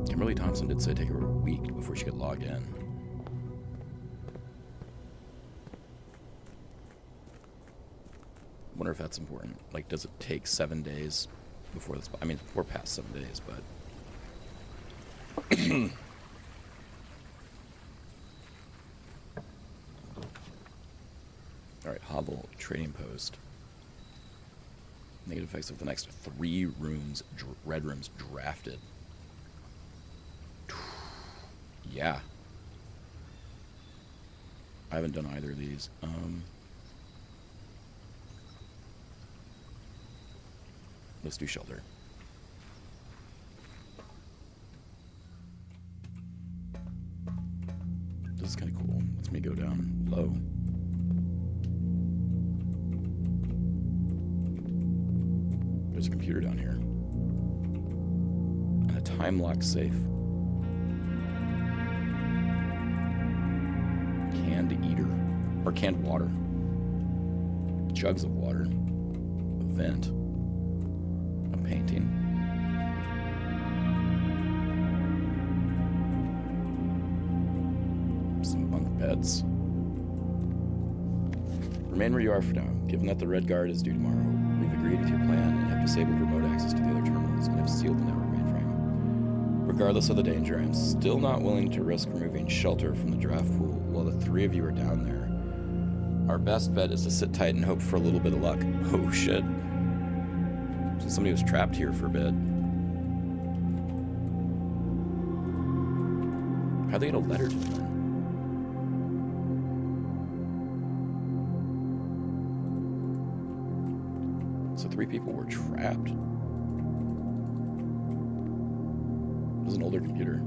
Kimberly Thompson did say take her a week before she could log in. Wonder if that's important. Like, does it take 7 days before this? I mean, before past 7 days, but. Alright, Hobble Trading Post. Negative effects of the next 3 rooms, red rooms drafted. Yeah. I haven't done either of these. Let's do shelter. This is kind of cool. Lets me go down low. There's a computer down here. And a time lock safe. Canned eater. Or canned water. Jugs of water. A vent. A painting. Some bunk beds. Remain where you are for now. Given that the Red Guard is due tomorrow, we've agreed with your plan and have disabled remote access to the other terminals and have sealed the network mainframe. Regardless of the danger, I am still not willing to risk removing shelter from the draft pool while the 3 of you are down there. Our best bet is to sit tight and hope for a little bit of luck. Oh shit. So somebody was trapped here for a bit. How'd they get a letter to them? So 3 people were trapped. It was an older computer.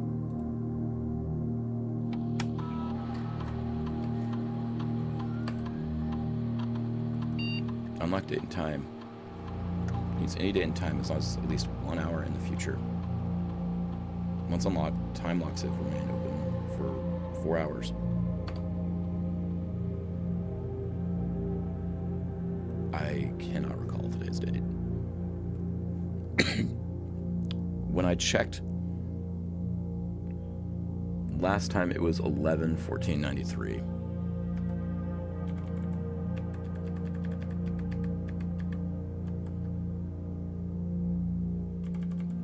Unlock date and time. Means any date and time as long as it's at least 1 hour in the future. Once unlocked, time locks have remained open for 4 hours. I cannot recall today's date. When I checked last time, it was 11/14/93.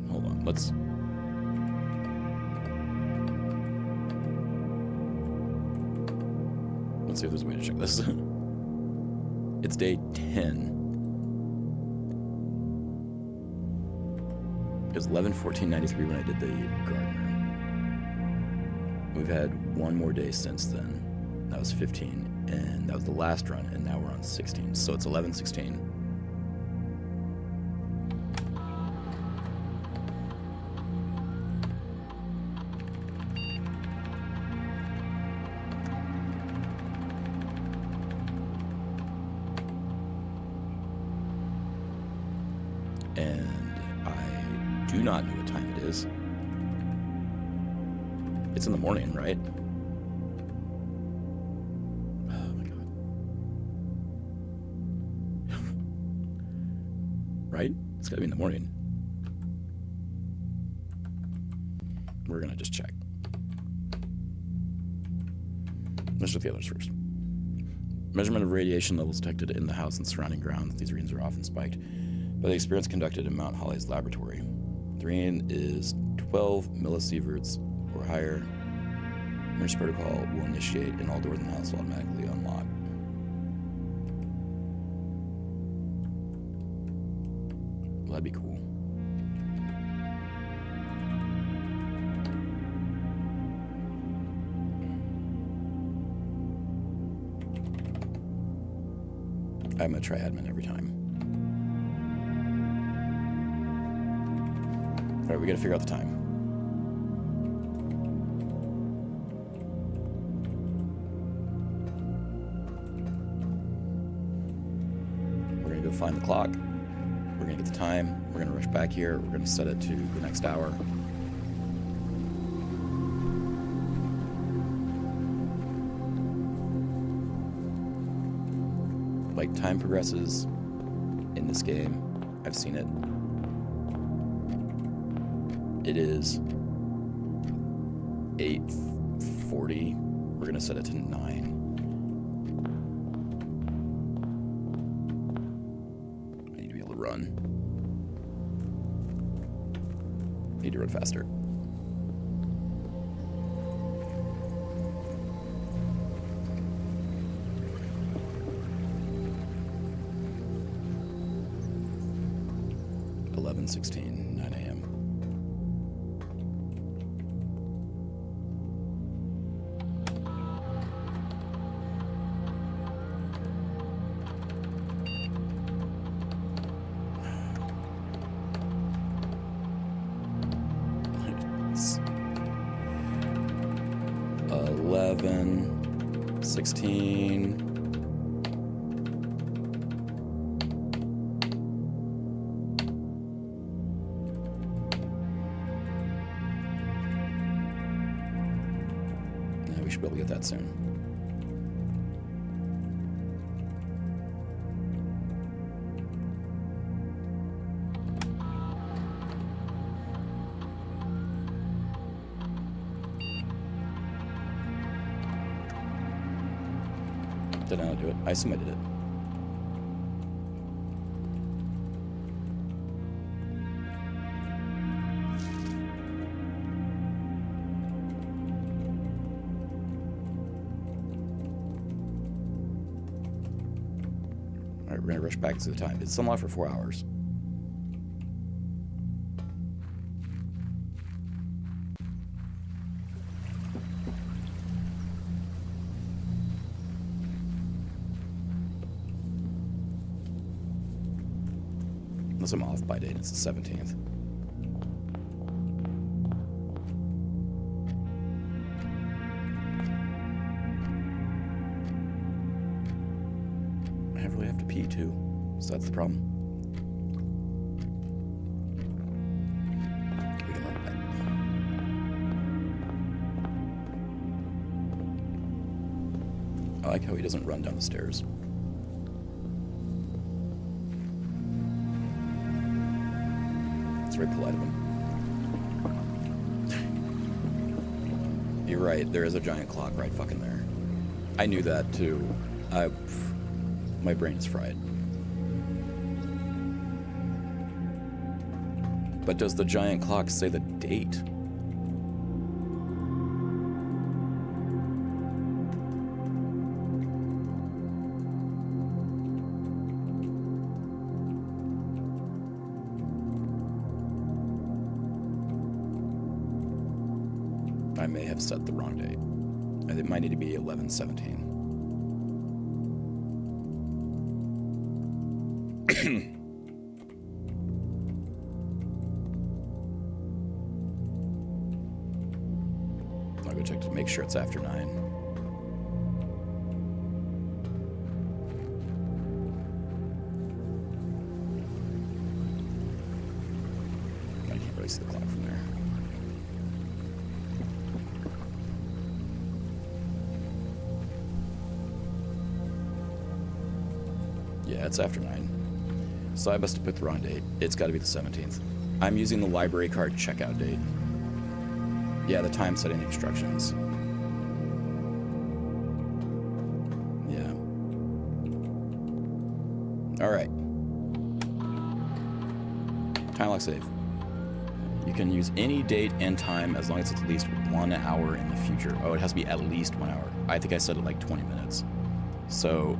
Hold on, let's see if there's a way to check this. It's day 10. It was 11/14/93 when I did the gardener. We've had 1 more day since then. That was 15, and that was the last run, and now we're on 16. So it's 11/16. Do not know what time it is. It's in the morning, right? Oh my god. Right? It's gotta be in the morning. We're gonna just check. Let's look at the others first. Measurement of radiation levels detected in the house and surrounding grounds. These readings are often spiked by the experiments conducted in Mount Holly's laboratory. The reading is 12 millisieverts or higher. Emergency protocol will initiate and all doors in the house will automatically unlock. Well, that'd be cool. I'm gonna try admin every time. Alright, we gotta figure out the time. go find the clock. We're gonna get the time. We're gonna rush back here. We're gonna set it to the next hour. Like, time progresses in this game. I've seen it. It is 8:40. We're gonna set it to 9. I need to be able to run. I need to run faster. (11:16), 9 a.m. It's 11:16. We should be able to get that soon. Did I not do it? I assume I did it. Alright, we're gonna rush back to the time. It's unlocked for 4 hours. Unless I'm off by date, it's the 17th. I really have to pee too, so that's the problem. We can run it back. I like how he doesn't run down the stairs. It's very polite of him. You're right, there is a giant clock right fucking there. I knew that too. My brain is fried. But does the giant clock say the date? I may have set the wrong date. It might need to be 11:17. I'll go check to make sure it's after 9. I can't really see the clock from there. Yeah, it's after 9. So I must have put the wrong date. It's got to be the 17th. I'm using the library card checkout date. Yeah, the time setting instructions. Yeah. Alright. Time lock save. You can use any date and time as long as it's at least 1 hour in the future. Oh, it has to be at least 1 hour. I think I said it like 20 minutes. So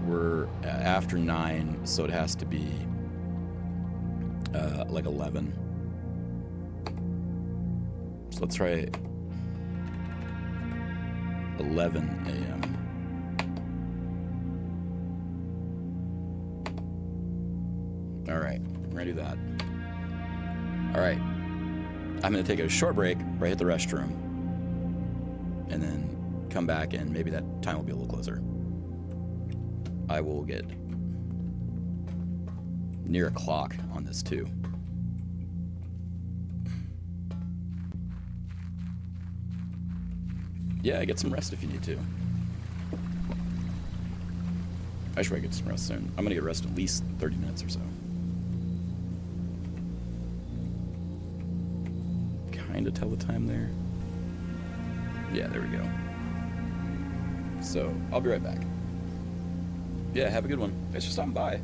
we're after 9, so it has to be like 11. So let's try 11 a.m. All right, we're gonna do that. All right, I'm gonna take a short break where I hit the restroom, and then come back, and maybe that time will be a little closer. I will get near a clock on this too. Yeah, get some rest if you need to. I should probably get some rest soon. I'm gonna get rest at least 30 minutes or so. Kinda tell the time there. Yeah, there we go. So, I'll be right back. Yeah, have a good one. Thanks for stopping by.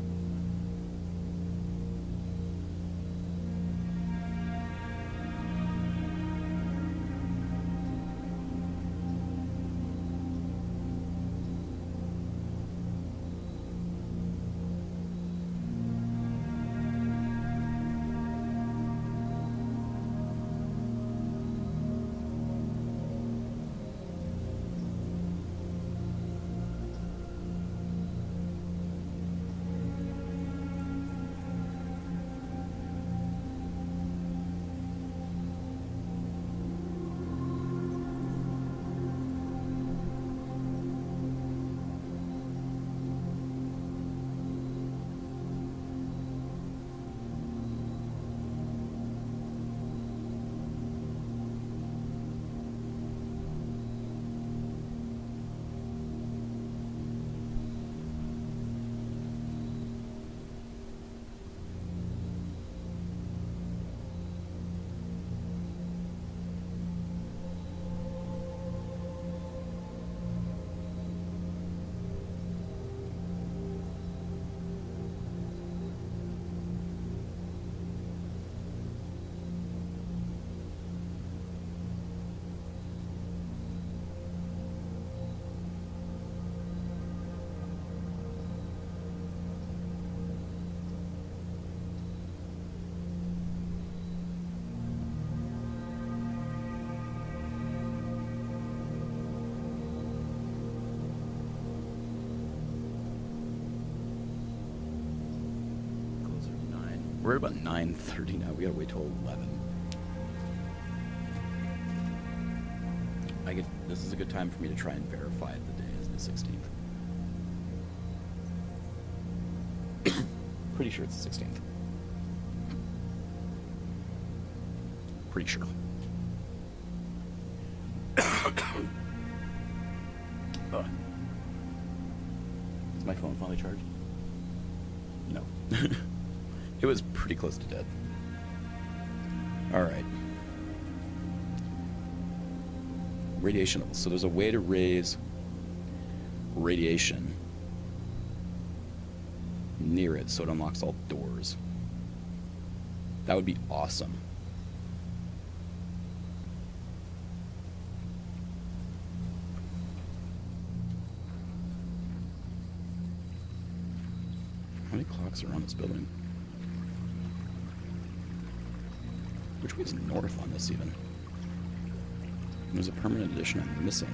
We're about 9:30 now. We gotta wait till 11. This is a good time for me to try and verify the day is the 16th. Pretty sure it's the 16th. Pretty sure. Is my phone finally charged? No. It was pretty close to dead. Alright. Radiation levels. So there's a way to raise radiation near it so it unlocks all doors. That would be awesome. How many clocks are on this building? Which way is north on this even? There's a permanent addition I'm missing.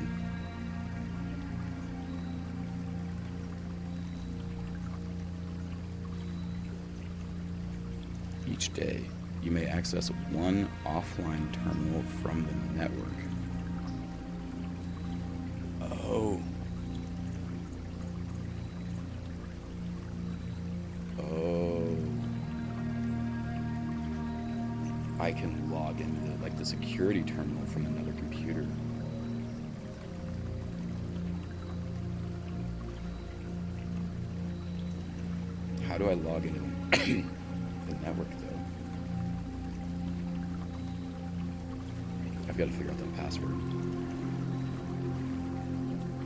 Each day, you may access one offline terminal from the network. Oh. I can log into like the security terminal from another computer. How do I log into the network though? I've got to figure out that password.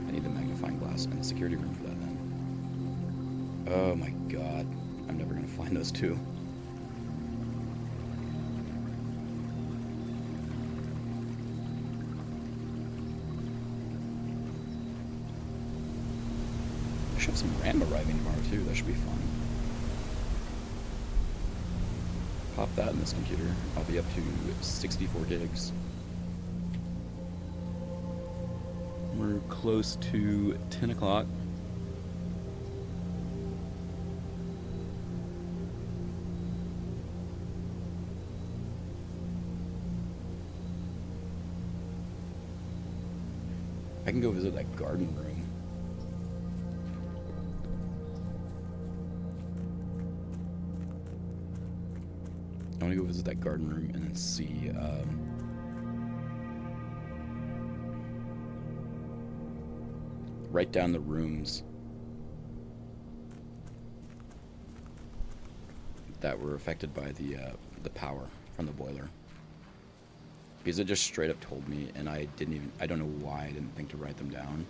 I need the magnifying glass and the security room for that then. Oh my god. I'm never going to find those two. I should have some RAM arriving tomorrow too. That should be fun. Pop that in this computer. I'll be up to 64 gigs. We're close to 10 o'clock. I can go visit that garden room. I want to go visit that garden room and then see. Write down the rooms that were affected by the power from the boiler. Because it just straight up told me, and I don't know why I didn't think to write them down,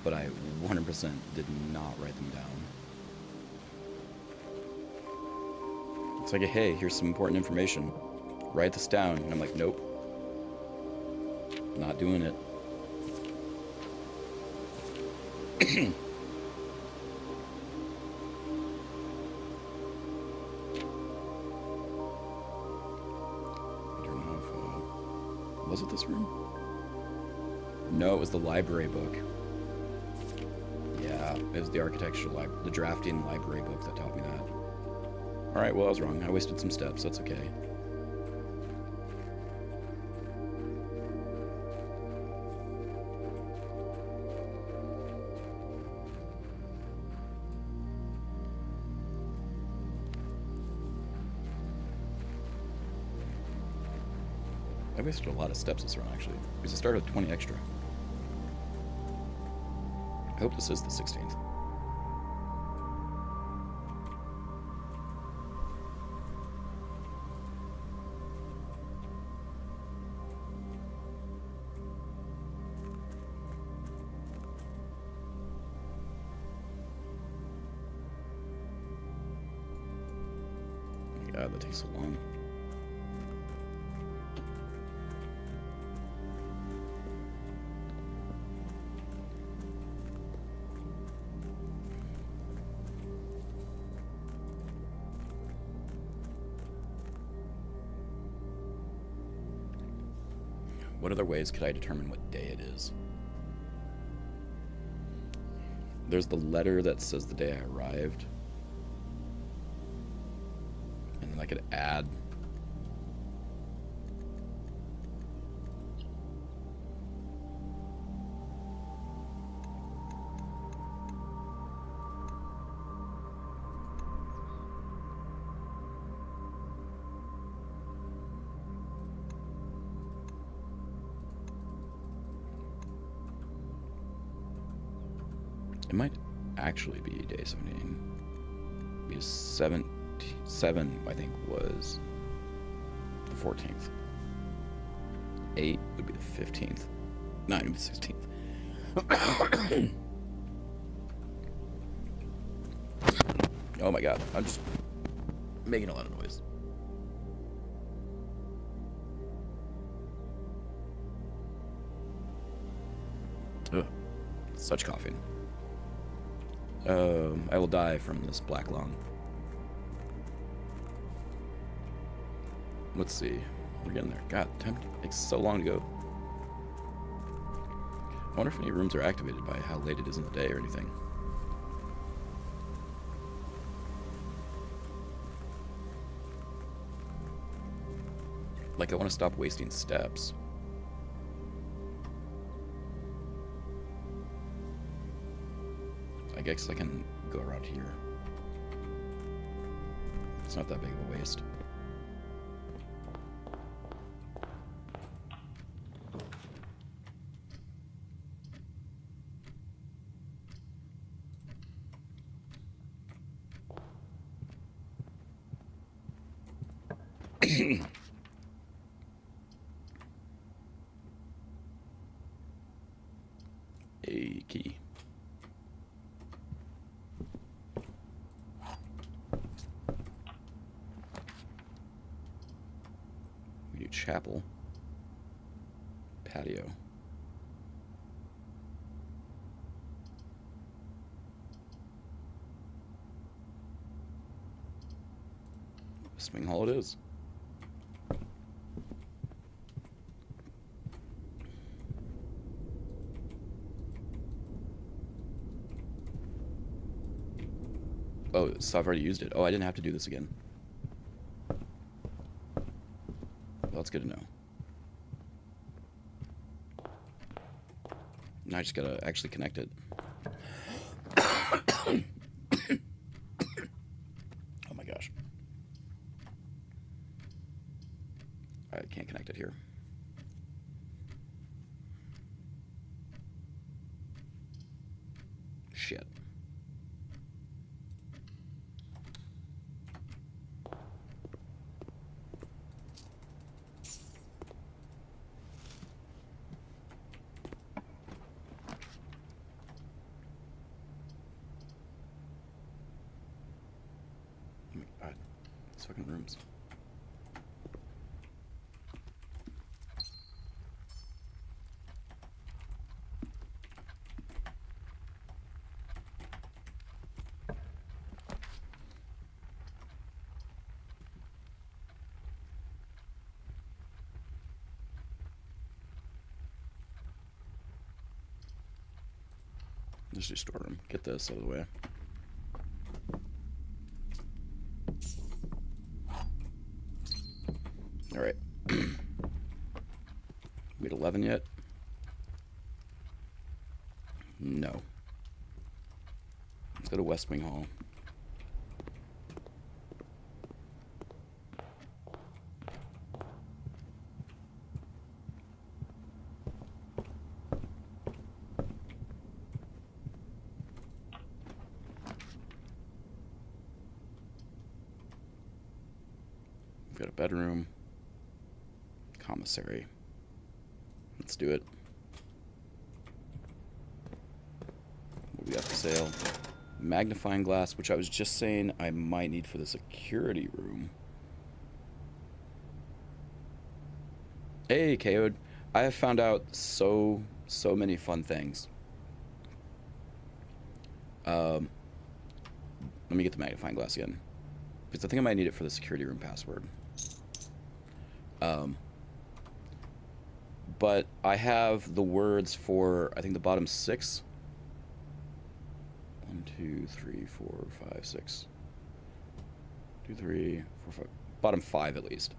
but I 100% did not write them down. It's like, hey, here's some important information. Write this down. And I'm like, nope. Not doing it. I don't know if, was it this room? No, it was the library book. Yeah, it was the the drafting library book that taught me that. Alright, well, I was wrong. I wasted some steps. That's okay. I wasted a lot of steps this run, actually, because I started with 20 extra. I hope this is the 16th. God, that takes so long. What other ways could I determine what day it is? There's the letter that says the day I arrived. And then I could add. It might actually be day 17. Because 7, I think, was the 14th. 8 would be the 15th. 9 would be the 16th. Oh my god, I'm just making a lot of noise. Ugh, such coughing. I will die from this black lung. Let's see. We're getting there. God, time takes so long to go. I wonder if any rooms are activated by how late it is in the day or anything. Like, I want to stop wasting steps. I guess I can go around here. It's not that big of a waste. A key. We do chapel. Patio. Swing hall it is. Oh, so I've already used it. Oh, I didn't have to do this again. Well, that's good to know. Now I just gotta actually connect it. Oh my gosh. connected here. Shit. Oh my god. These fucking rooms. Let's do storeroom. Get this out of the way. All right. We at 11 yet? No. Let's go to West Wing Hall. We've got a bedroom. Commissary. Let's do it. What we got for sale? Magnifying glass, which I was just saying I might need for the security room. Hey, KO'd. I have found out so many fun things. Let me get the magnifying glass again, because I think I might need it for the security room password. But I have the words for, I think, the bottom 6. 1, 2, 3, 4, 5, 6. 2, 3, 4, 5. Bottom 5 at least.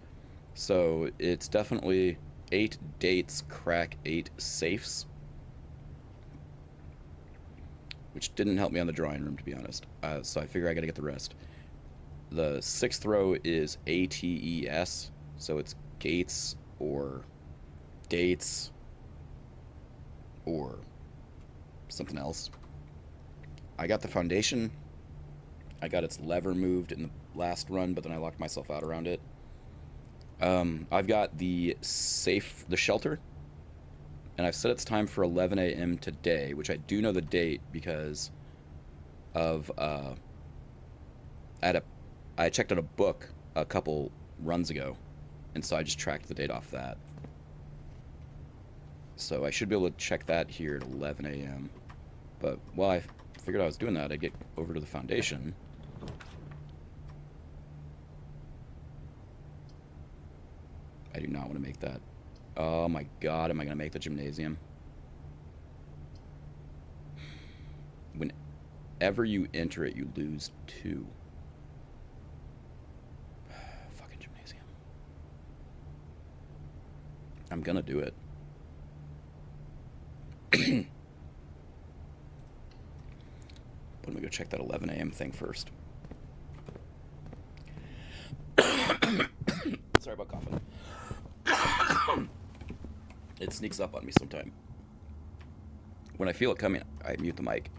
So it's definitely 8 dates, crack 8 safes. Which didn't help me on the drawing room, to be honest. So I figure I gotta get the rest. The 6th row is ATES. So it's gates or dates or something else. I got the foundation. I got its lever moved in the last run, but then I locked myself out around it. I've got the safe, the shelter, and I've set its time for 11 a.m. today, which I do know the date because of I checked out a book a couple runs ago, and so I just tracked the date off that. So I should be able to check that here at 11 a.m. But while I figured I was doing that, I'd get over to the foundation. I do not want to make that. Oh my god, am I going to make the gymnasium? Whenever you enter it, you lose 2. Fucking gymnasium. I'm going to do it. But let me go check that 11 a.m. thing first. Sorry about coughing. It sneaks up on me sometime. When I feel it coming, I mute the mic.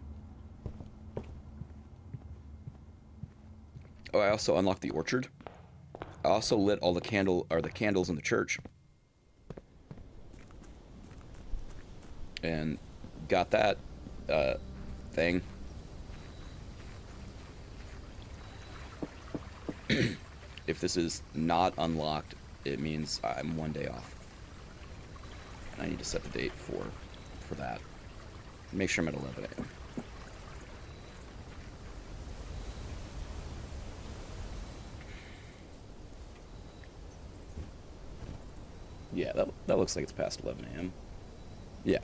Oh, I also unlocked the orchard. I also lit all the candles in the church. And got that thing. If this is not unlocked, it means I'm 1 day off. And I need to set the date for that. Make sure I'm at 11 a.m. Yeah, that looks like it's past 11 a.m. Yeah.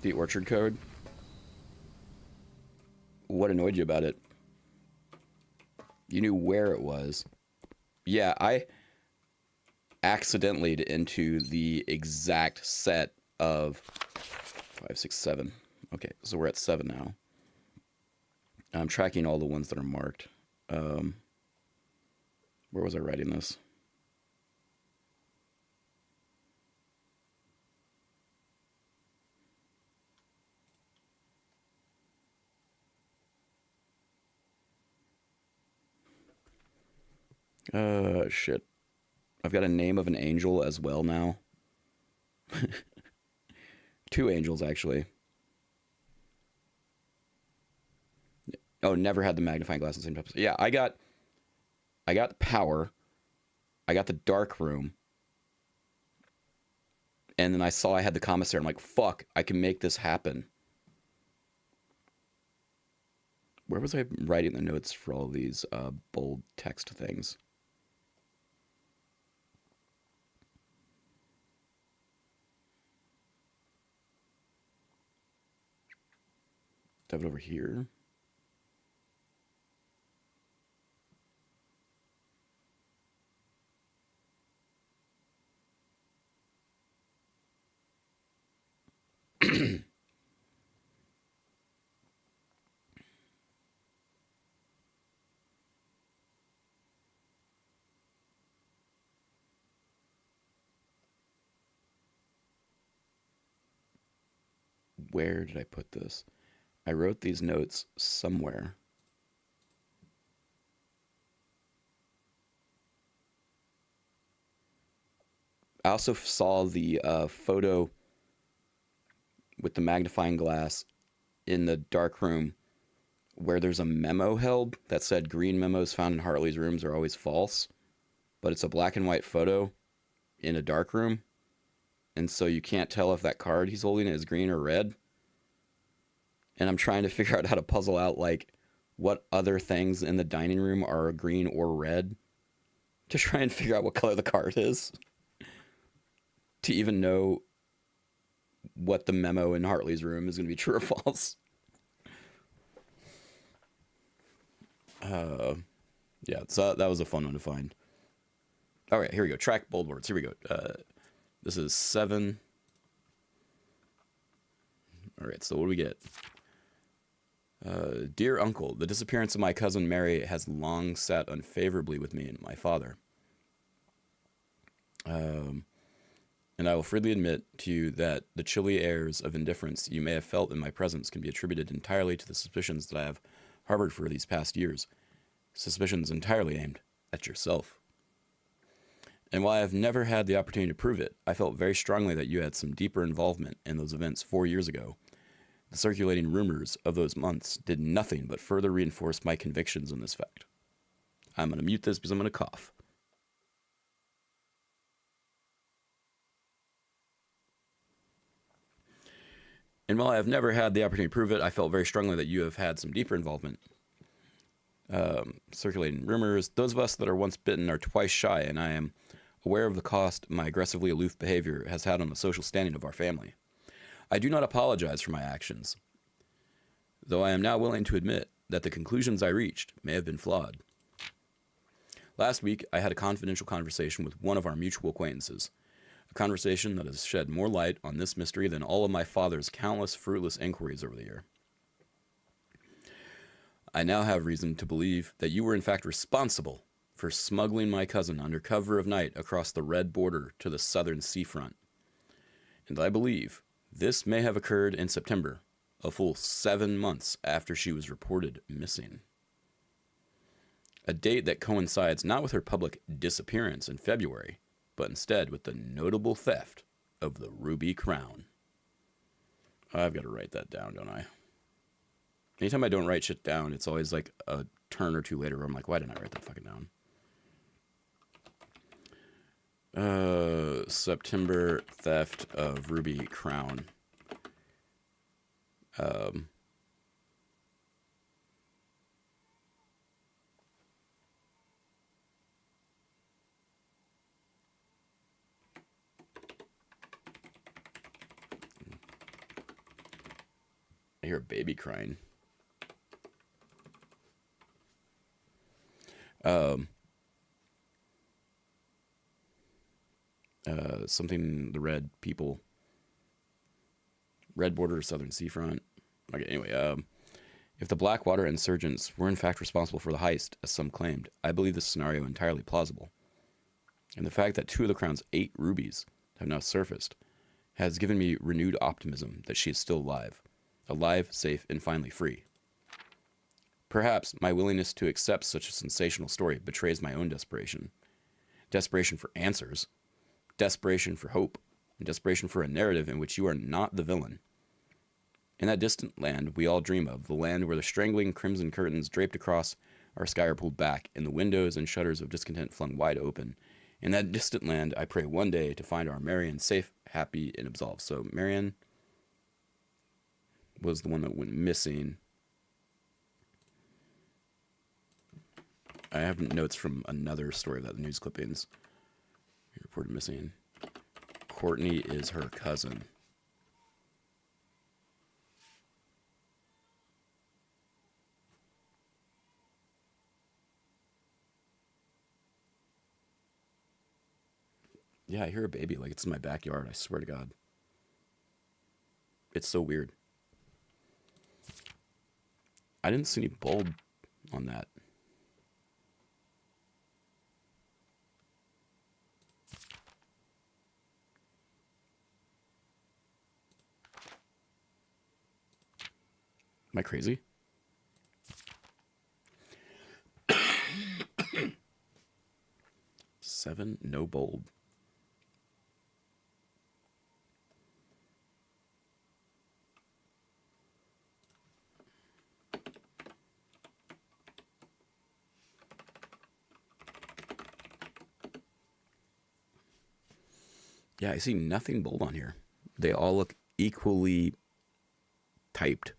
The orchard code? What annoyed you about it? You knew where it was. Yeah, I accidentally into the exact set of 5, 6, 7. Okay, so we're at 7 now. I'm tracking all the ones that are marked. Um, where was I writing this? Shit. I've got a name of an angel as well now. Two angels, actually. Oh, never had the magnifying glass at the same time. Yeah, I got power. I got the dark room. And then I saw I had the commissary. I'm like, fuck, I can make this happen. Where was I writing the notes for all these bold text things? Do I have it over here? Where did I put this? I wrote these notes somewhere. I also saw the photo with the magnifying glass in the dark room where there's a memo held that said green memos found in Hartley's rooms are always false, but it's a black and white photo in a dark room, and so you can't tell if that card he's holding is green or red. And I'm trying to figure out how to puzzle out like what other things in the dining room are green or red to try and figure out what color the card is to even know what the memo in Hartley's room is going to be true or false. Yeah, so that was a fun one to find. All right, here we go. Track bold words. Here we go. This is 7. All right, so what do we get? Dear Uncle, the disappearance of my cousin Mary has long sat unfavorably with me and my father. And I will freely admit to you that the chilly airs of indifference you may have felt in my presence can be attributed entirely to the suspicions that I have harbored for these past years. Suspicions entirely aimed at yourself. And while I have never had the opportunity to prove it, I felt very strongly that you had some deeper involvement in those events 4 years ago. The circulating rumors of those months did nothing but further reinforce my convictions on this fact. I'm going to mute this because I'm going to cough. And while I have never had the opportunity to prove it, I felt very strongly that you have had some deeper involvement. Circulating rumors. Those of us that are once bitten are twice shy, and I am aware of the cost my aggressively aloof behavior has had on the social standing of our family. I do not apologize for my actions, though I am now willing to admit that the conclusions I reached may have been flawed. Last week, I had a confidential conversation with one of our mutual acquaintances, a conversation that has shed more light on this mystery than all of my father's countless fruitless inquiries over the year. I now have reason to believe that you were in fact responsible for smuggling my cousin under cover of night across the red border to the southern seafront. And I believe this may have occurred in September, a full 7 months after she was reported missing. A date that coincides not with her public disappearance in February, but instead with the notable theft of the ruby crown. I've got to write that down, don't I? Anytime I don't write shit down, it's always like a turn or two later where I'm like, why didn't I write that fucking down? September theft of ruby crown. I hear a baby crying. Something the red people. Red border, southern seafront. Okay, anyway, If the Blackwater insurgents were in fact responsible for the heist, as some claimed, I believe this scenario entirely plausible. And the fact that 2 of the Crown's 8 rubies have now surfaced has given me renewed optimism that she is still alive, safe, and finally free. Perhaps my willingness to accept such a sensational story betrays my own desperation. Desperation for answers, desperation for hope, and desperation for a narrative in which you are not the villain. In that distant land we all dream of, the land where the strangling crimson curtains draped across our sky are pulled back, and the windows and shutters of discontent flung wide open. In that distant land, I pray one day to find our Marion safe, happy, and absolved. So Marion was the one that went missing. I have notes from another story of that, the news clippings. He reported missing. Courtney is her cousin. Yeah, I hear a baby like it's in my backyard. I swear to God. It's so weird. I didn't see any bulb on that. Am I crazy? Seven, no bulb. Yeah, I see nothing bold on here. They all look equally typed.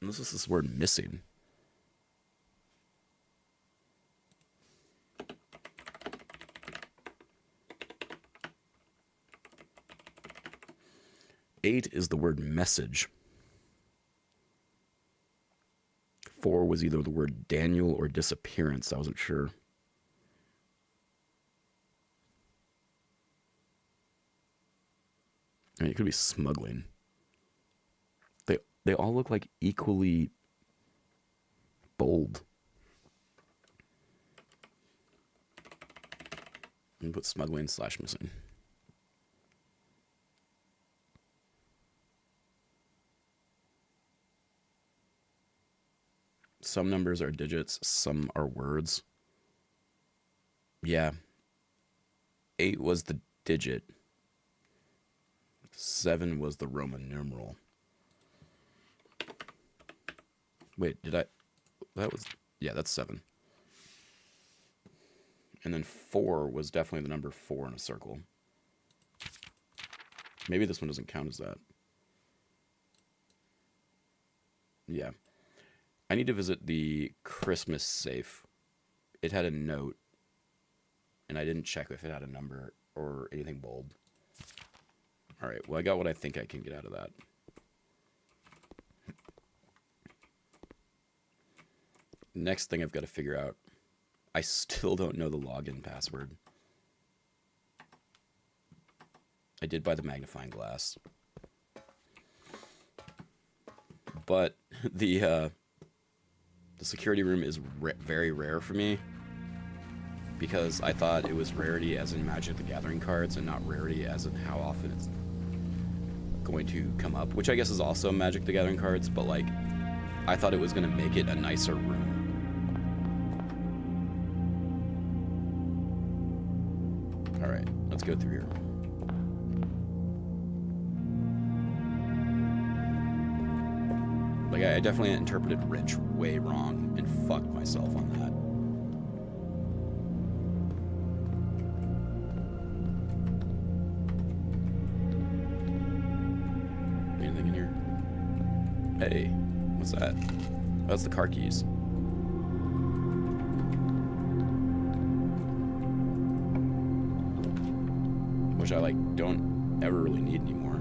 And this is this word missing. Eight is the word message. 4 was either the word Daniel or disappearance. I wasn't sure. I mean, it could be smuggling. They all look like equally bold. And put smuggling / missing. Some numbers are digits, some are words. Yeah. 8 was the digit. 7 was the Roman numeral. Wait, that was, yeah, that's 7. And then 4 was definitely the number 4 in a circle. Maybe this one doesn't count as that. Yeah. I need to visit the Christmas safe. It had a note, and I didn't check if it had a number or anything bold. All right, well, I got what I think I can get out of that. Next thing I've got to figure out, I still don't know the login password. I did buy the magnifying glass. But the security room is very rare for me, because I thought it was rarity as in Magic the Gathering cards and not rarity as in how often it's going to come up, which I guess is also Magic the Gathering cards, but like I thought it was going to make it a nicer room. All right, let's go through here. Like, I definitely interpreted rich way wrong and fucked myself on that. Anything in here? Hey, what's that? Oh, that's the car keys. Which I, like, don't ever really need anymore.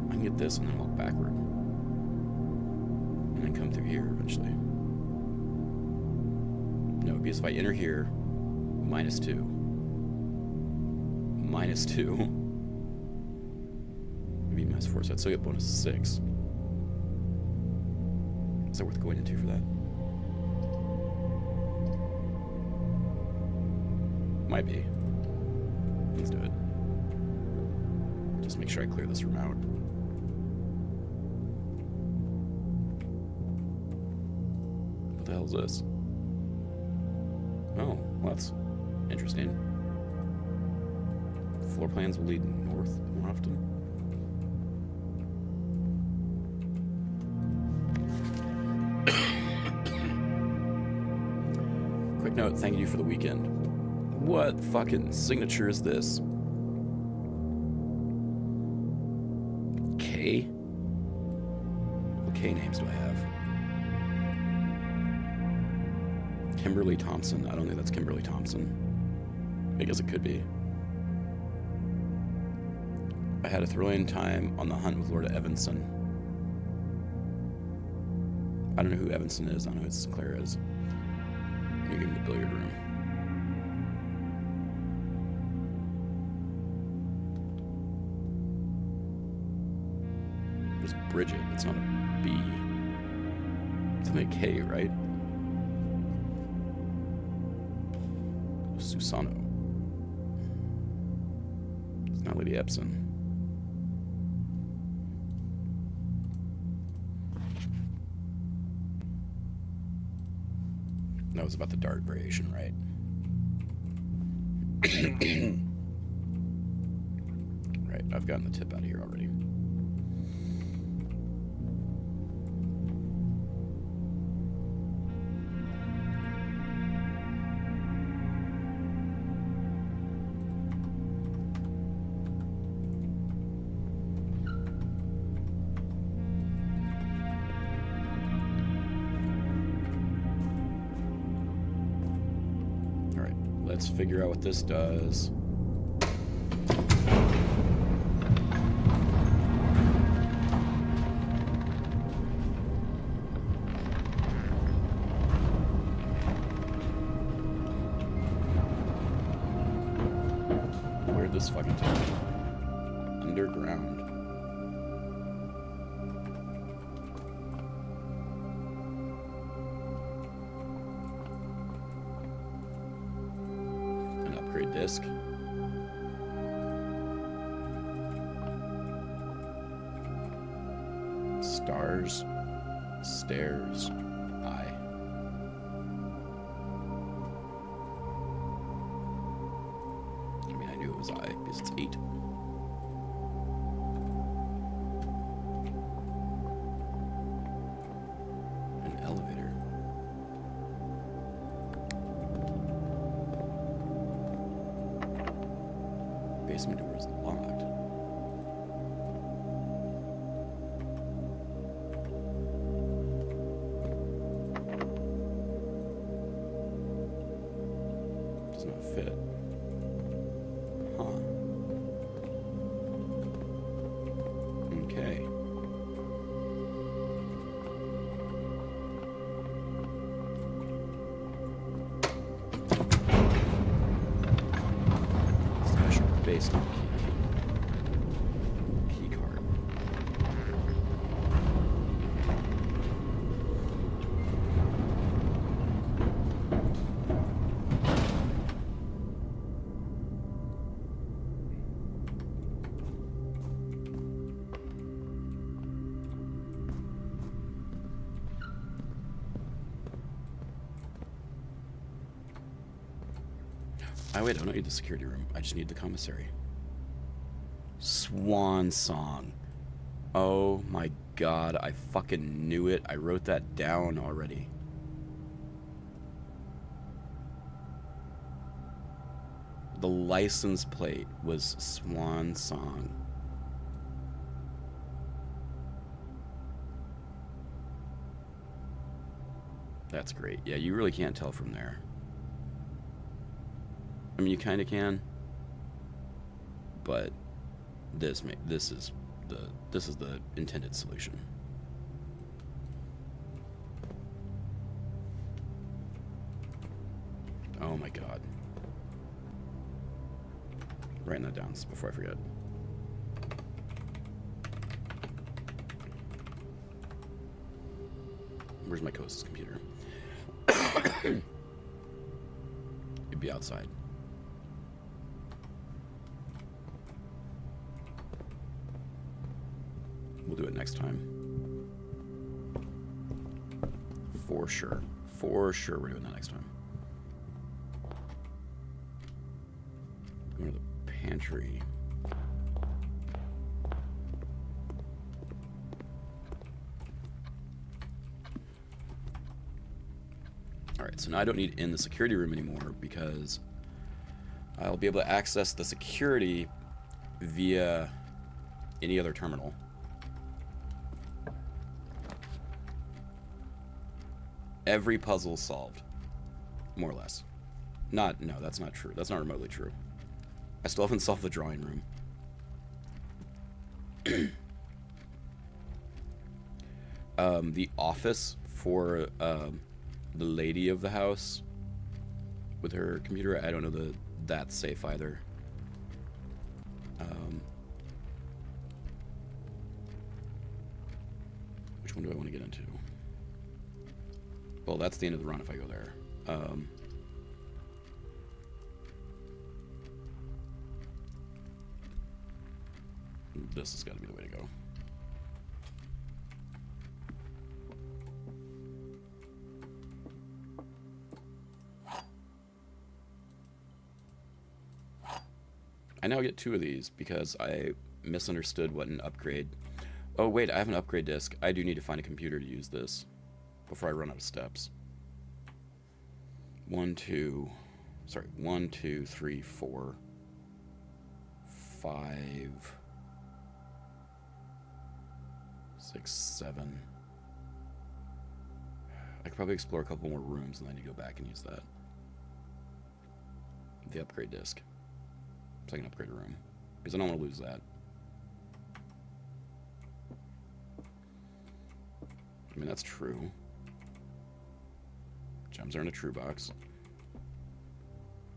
I can get this and then walk backward. And then come through here eventually. No, because if I enter here, -2. -2. Maybe -4, so I'd still get bonus 6. Is that worth going into for that? Might be. Let's do it. Just make sure I clear this room out. What the hell is this? Oh, well, that's interesting. Floor plans will lead north more often. Quick note, thank you for the weekend. What fucking signature is this? K? What K names do I have? Kimberly Thompson. I don't think that's Kimberly Thompson. I guess it could be. I had a thrilling time on the hunt with Lord Evanson. I don't know who Evanson is. I don't know who Sinclair is. You give him the billiard room. There's Bridget. It's not a B. It's only a K, right? Susano. It's not Lady Epson. That was about the dart variation, right? Right, I've gotten the tip out of here already. Let's figure out what this does. Where'd this fucking take me? Underground. Disc. Stars, stairs, eye. I mean, I knew it was eye because it's 8. An elevator. Basement door is locked. Does not fit. Huh. Okay. Special basement key card. Oh wait, I don't need the security room. I just need the commissary. Swan Song. Oh my god, I fucking knew it. I wrote that down already. The license plate was Swan Song. That's great. Yeah, you really can't tell from there. I mean, you kind of can, but this is the intended solution. Oh my god. Writing that down before I forget. Where's my co-host's computer? It'd be outside. We'll do it next time. For sure. For sure we're doing that next time. Go to the pantry. Alright, so now I don't need in the security room anymore because I'll be able to access the security via any other terminal. Every puzzle solved, more or less. No, that's not true. That's not remotely true. I still haven't solved the drawing room. The office for the lady of the house with her computer, I don't know that's safe either. Which one do I want to get into? Well, that's the end of the run if I go there. This has got to be the way to go. I now get 2 of these because I misunderstood what an upgrade... Oh, wait, I have an upgrade disc. I do need to find a computer to use this before I run out of steps. 1, 2, 3, 4, 5, 6, 7. I could probably explore a couple more rooms and then I need to go back and use that. The upgrade disc. So I can upgrade a room. Because I don't want to lose that. I mean, that's true. Gems are in a true box.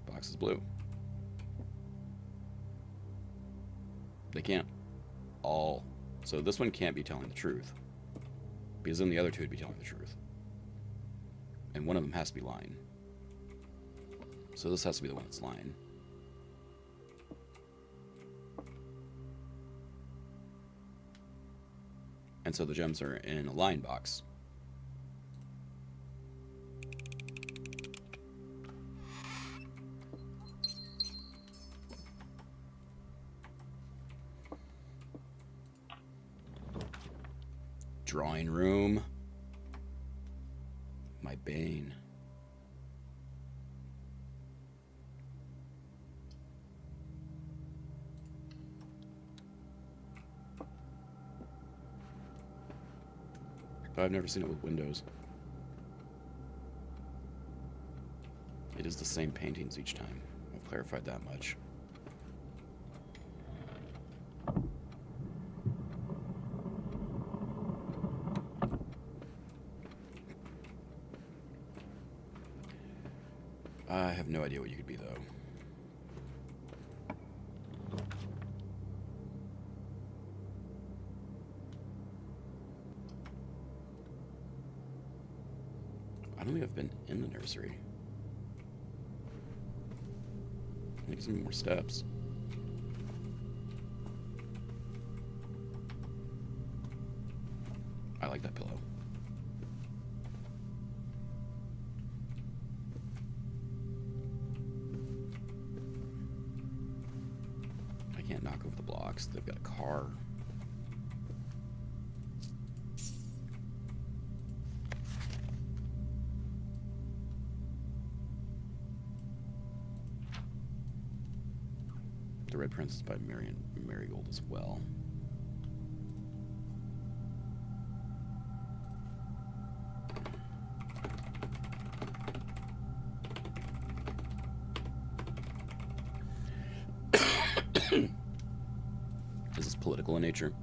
Box is blue. They can't all... So this one can't be telling the truth. Because then the other 2 would be telling the truth. And one of them has to be lying. So this has to be the one that's lying. And so the gems are in a line box. Drawing room. My bane. But I've never seen it with windows. It is the same paintings each time. I've clarified that much. I have no idea what you could be, though. I don't think I've been in the nursery. I think some more steps. I like that pillow. I can't knock over the blocks. They've got a car. The Red Prince is by Marigold as well. Is this political in nature?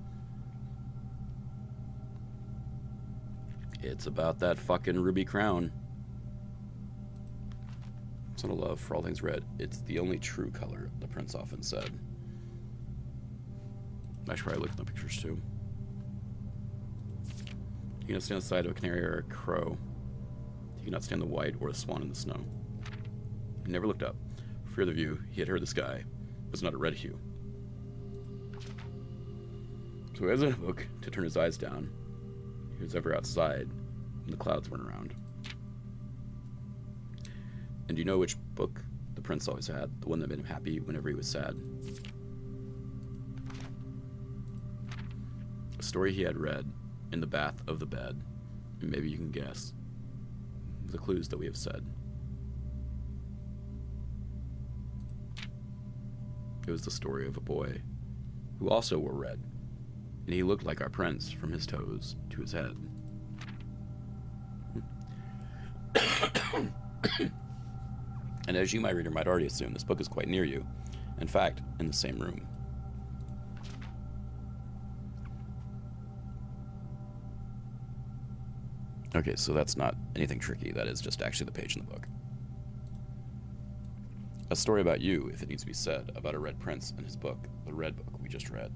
It's about that fucking ruby crown. It's not a love for all things red. It's the only true color, the prince often said. I should probably look at the pictures too. You cannot stand the side of a canary or a crow. You cannot stand the white or the swan in the snow. He never looked up. For fear of the view, he had heard the sky was not a red hue. So he has a book to turn his eyes down. He was ever outside when the clouds weren't around. And do you know which book the prince always had? The one that made him happy whenever he was sad? A story he had read in the bath of the bed. And maybe you can guess the clues that we have said. It was the story of a boy who also wore red, and he looked like our prince from his toes to his head. And as you, my reader, might already assume, this book is quite near you. In fact, in the same room. Okay, so that's not anything tricky. That is just actually the page in the book. A story about you, if it needs to be said, about a red prince and his book, the red book we just read.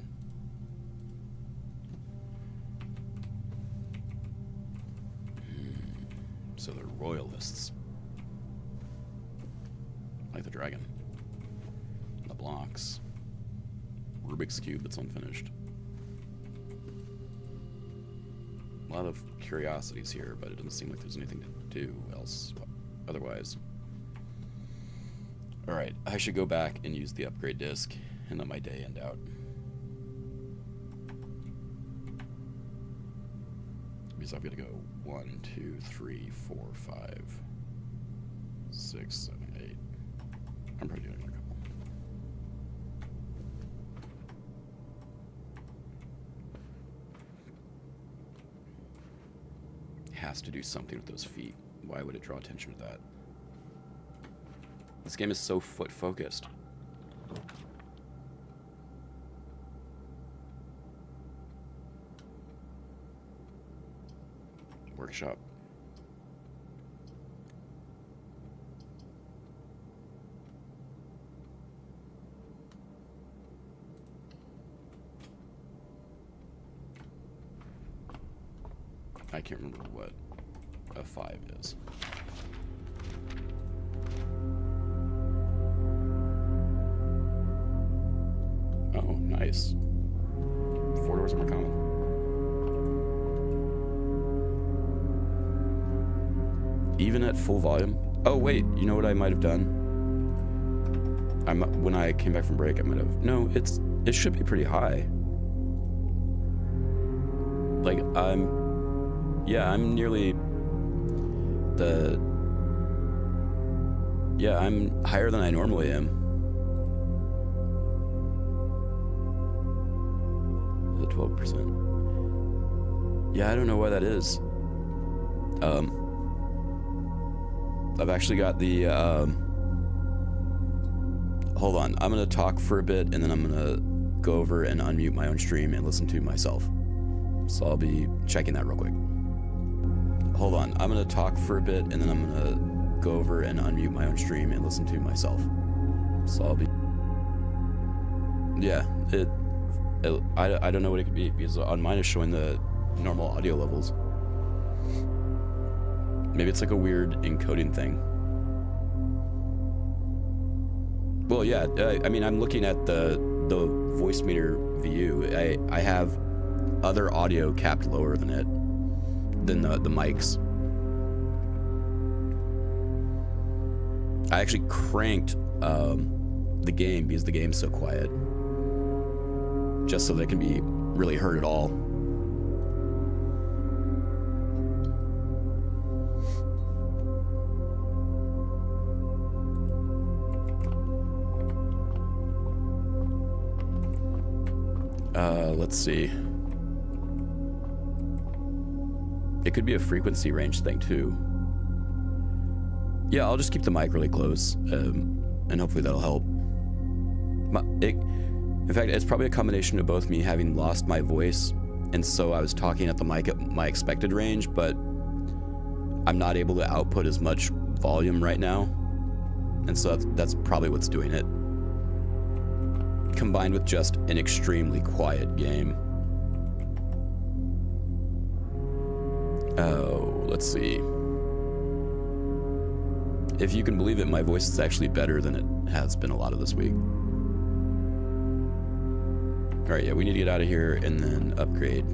So they're royalists. Like the dragon. The blocks. Rubik's Cube that's unfinished. A lot of curiosities here, but it doesn't seem like there's anything to do else otherwise. Alright, I should go back and use the upgrade disc and let my day end out. Because I've got to go 1, 2, 3, 4, 5, 6, 7, 8. I'm probably doing another couple. Has to do something with those feet. Why would it draw attention to that? This game is so foot focused. Workshop. I can't remember what a 5 is. Oh, nice. 4 doors are more common. Even at full volume? Oh, wait, you know what I might have done? When I came back from break, I might have... No, it should be pretty high. Like, I'm nearly I'm higher than I normally am. The 12%. Yeah, I don't know why that is. I've actually got the, hold on, I'm gonna talk for a bit and then I'm gonna go over and unmute my own stream and listen to myself. So I'll be checking that real quick. Hold on, I'm gonna talk for a bit and then I'm gonna go over and unmute my own stream and listen to myself. So I'll be... Yeah, I don't know what it could be because on mine is showing the normal audio levels. Maybe it's like a weird encoding thing. Well, yeah, I mean, I'm looking at the voice meter view. I have other audio capped lower than it, than the mics. I actually cranked the game because the game's so quiet, just so that it can be really heard at all. Let's see. It could be a frequency range thing too. Yeah, I'll just keep the mic really close, and hopefully that'll help. In fact, it's probably a combination of both me having lost my voice, and so I was talking at the mic at my expected range, but I'm not able to output as much volume right now. And so that's probably what's doing it. Combined with just an extremely quiet game. Oh, let's see. If you can believe it, my voice is actually better than it has been a lot of this week. Alright, yeah, we need to get out of here and then upgrade.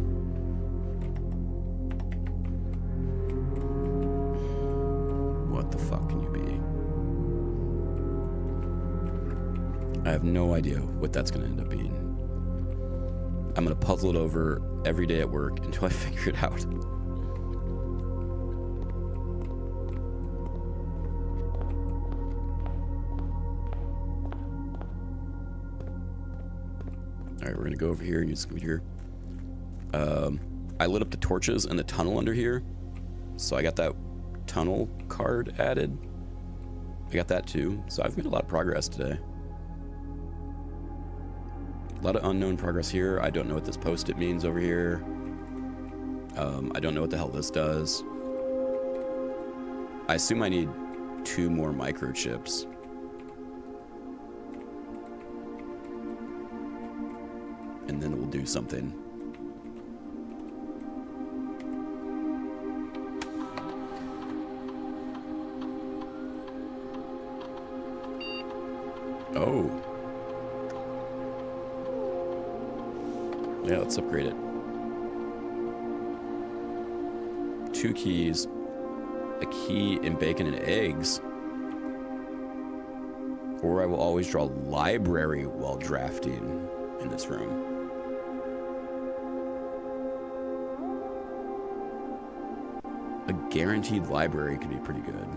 What the fuck can you be? I have no idea what that's going to end up being. I'm going to puzzle it over every day at work until I figure it out. Alright, we're going to go over here and use the computer. I lit up the torches in the tunnel under here. So I got that tunnel card added. I got that too. So I've made a lot of progress today. A lot of unknown progress here. I don't know what this post-it means over here. I don't know what the hell this does. I assume I need 2 more microchips. And then it will do something. Oh. Yeah, let's upgrade it. 2 keys. A key in bacon and eggs. Or I will always draw library while drafting in this room. A guaranteed library could be pretty good.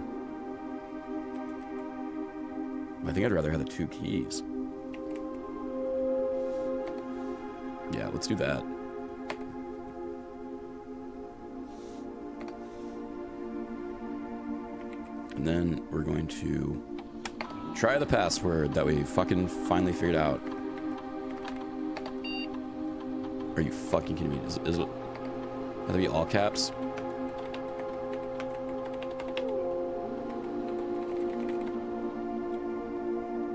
I think I'd rather have the 2 keys. Yeah, let's do that. And then we're going to try the password that we fucking finally figured out. Are you fucking kidding me? Is it... Have to be all caps?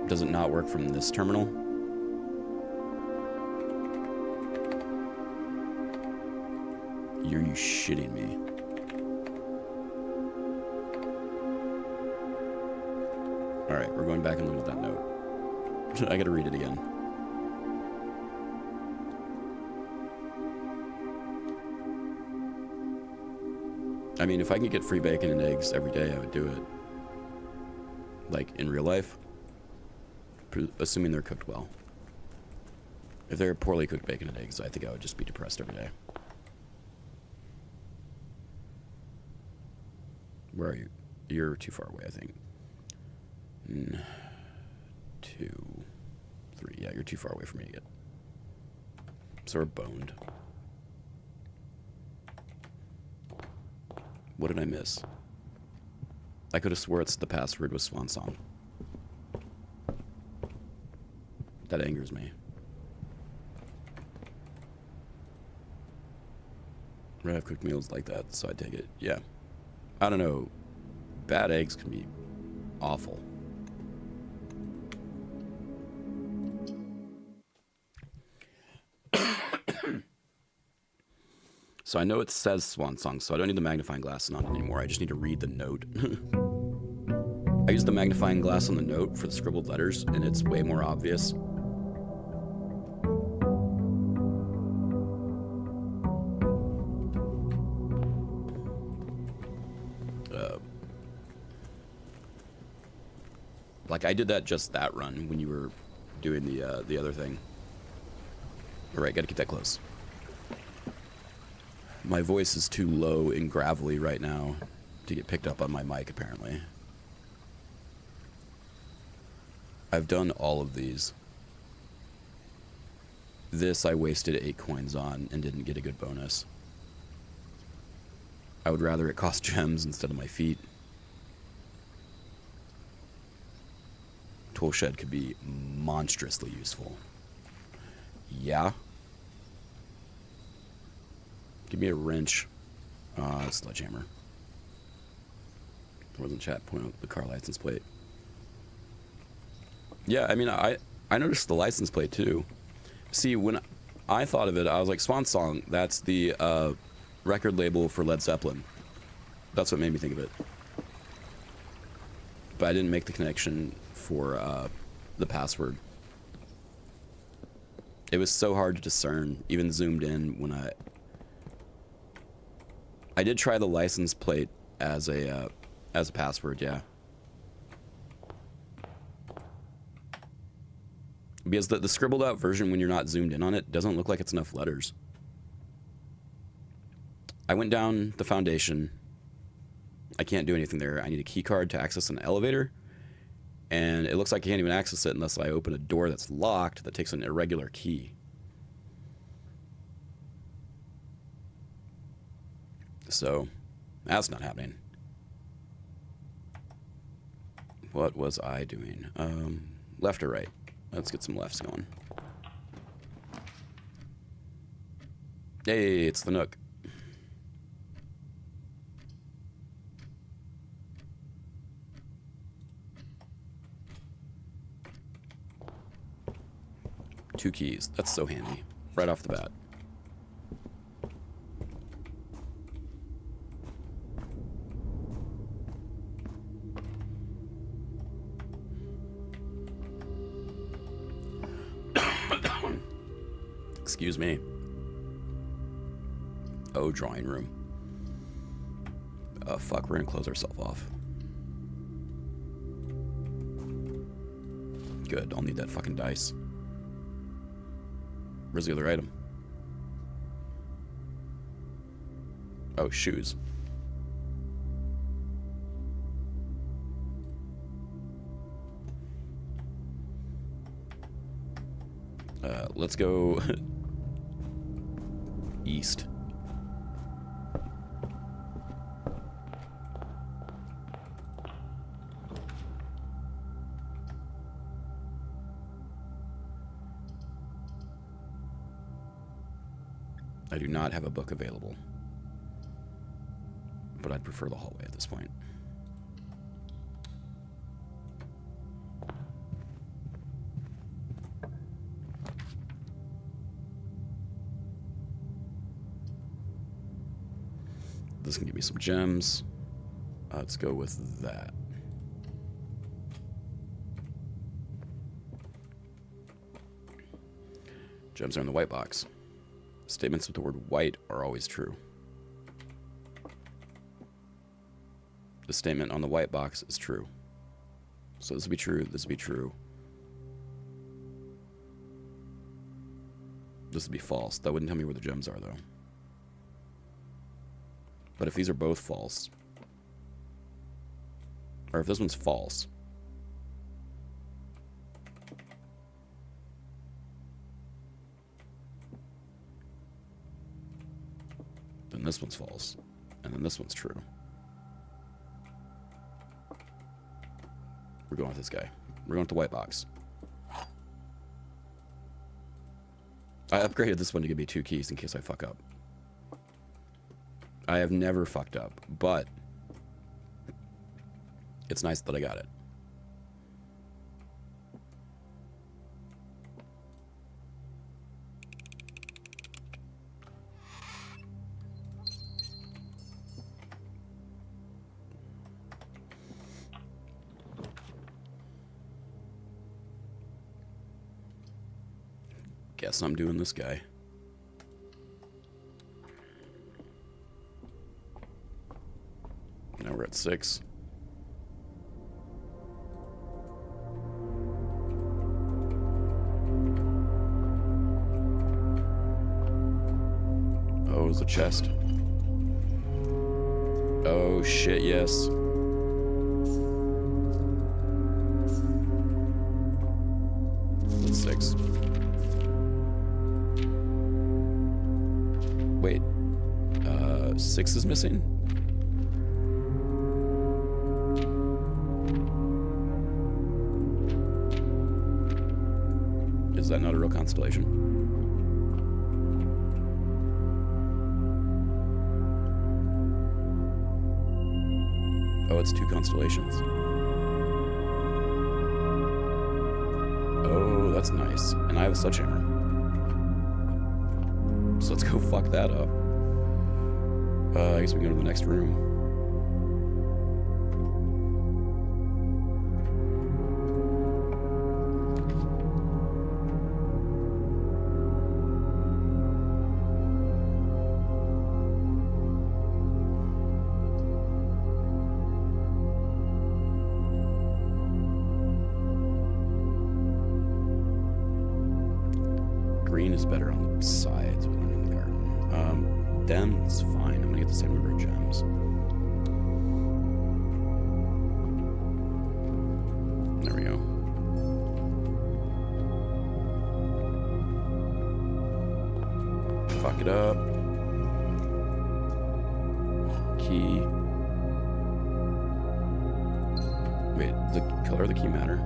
Does it not work from this terminal? Are you shitting me? Alright, we're going back and looking at that note. I gotta read it again. I mean, if I can get free bacon and eggs every day, I would do it. Like, in real life. Assuming they're cooked well. If they're poorly cooked bacon and eggs, I think I would just be depressed every day. Where are you? You're too far away, I think. 2, 3. Yeah, you're too far away for me to get. So we're boned. What did I miss? I could have swore it's the password was Swan Song. That angers me. I have cooked meals like that, so I take it. Yeah. I don't know. Bad eggs can be awful. So I know it says Swan Song, so I don't need the magnifying glass on it anymore. I just need to read the note. I use the magnifying glass on the note for the scribbled letters, and it's way more obvious. Like I did that run when you were doing the other thing. All right, gotta keep that close. My voice is too low and gravelly right now to get picked up on my mic, apparently. I've done all of these. This I wasted 8 coins on and didn't get a good bonus. I would rather it cost gems instead of my feet. Tool shed could be monstrously useful. Yeah. Give me a wrench. Sledgehammer. More than chat, point out the car license plate. Yeah, I mean, I noticed the license plate too. See, when I thought of it, I was like, Swan Song, that's the record label for Led Zeppelin. That's what made me think of it. But I didn't make the connection for the password. It was so hard to discern, even zoomed in when I did try the license plate as a password, yeah. Because the scribbled out version, when you're not zoomed in on it, doesn't look like it's enough letters. I went down the foundation. I can't do anything there. I need a key card to access an elevator. And it looks like I can't even access it unless I open a door that's locked that takes an irregular key. So, that's not happening. What was I doing? Left or right? Let's get some lefts going. Hey, it's the Nook. Two keys. That's so handy. Right off the bat. Excuse me. Oh, drawing room. Oh, fuck. We're gonna close ourselves off. Good. I'll need that fucking dice. Where's the other item? Oh, shoes. Let's go east. I do not have a book available, but I'd prefer the hallway at this point. This can give me some gems. Let's go with that. Gems are in the white box. Statements with the word white are always true. The statement on the white box is true. So this would be true, this would be true. This would be false. That wouldn't tell me where the gems are, though. But if these are both false, or if this one's false, then this one's false, and then this one's true. We're going with this guy. We're going with the white box. I upgraded this one to give me 2 keys in case I fuck up. I have never fucked up, but it's nice that I got it. Guess I'm doing this guy. Now we're at 6. Oh, it's a chest. Oh shit, yes. That's 6. Wait. 6 is missing? Is that not a real constellation? Oh, it's 2 constellations. that's nice. And I have a sledgehammer. So let's go fuck that up. I guess we can go to the next room. Green is better on the sides when I'm in the garden. Dem's fine. I'm gonna get the same number of gems. There we go. Fuck it up. Key. Wait, the color of the key matter?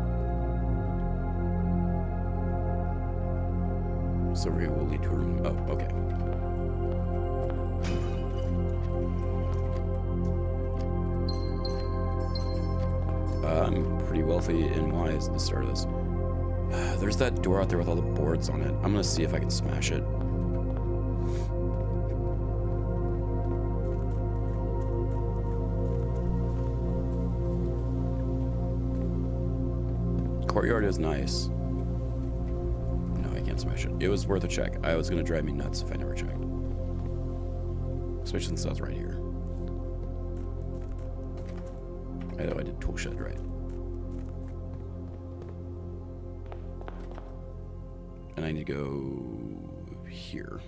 Over here will lead to a room. Oh, okay. I'm pretty wealthy and wise at the start of this. There's that door out there with all the boards on it. I'm gonna see if I can smash it. Courtyard is nice. Smash it. It was worth a check. It was gonna drive me nuts if I never checked. Especially since I was right here. I know I did tool shed right. And I need to go here.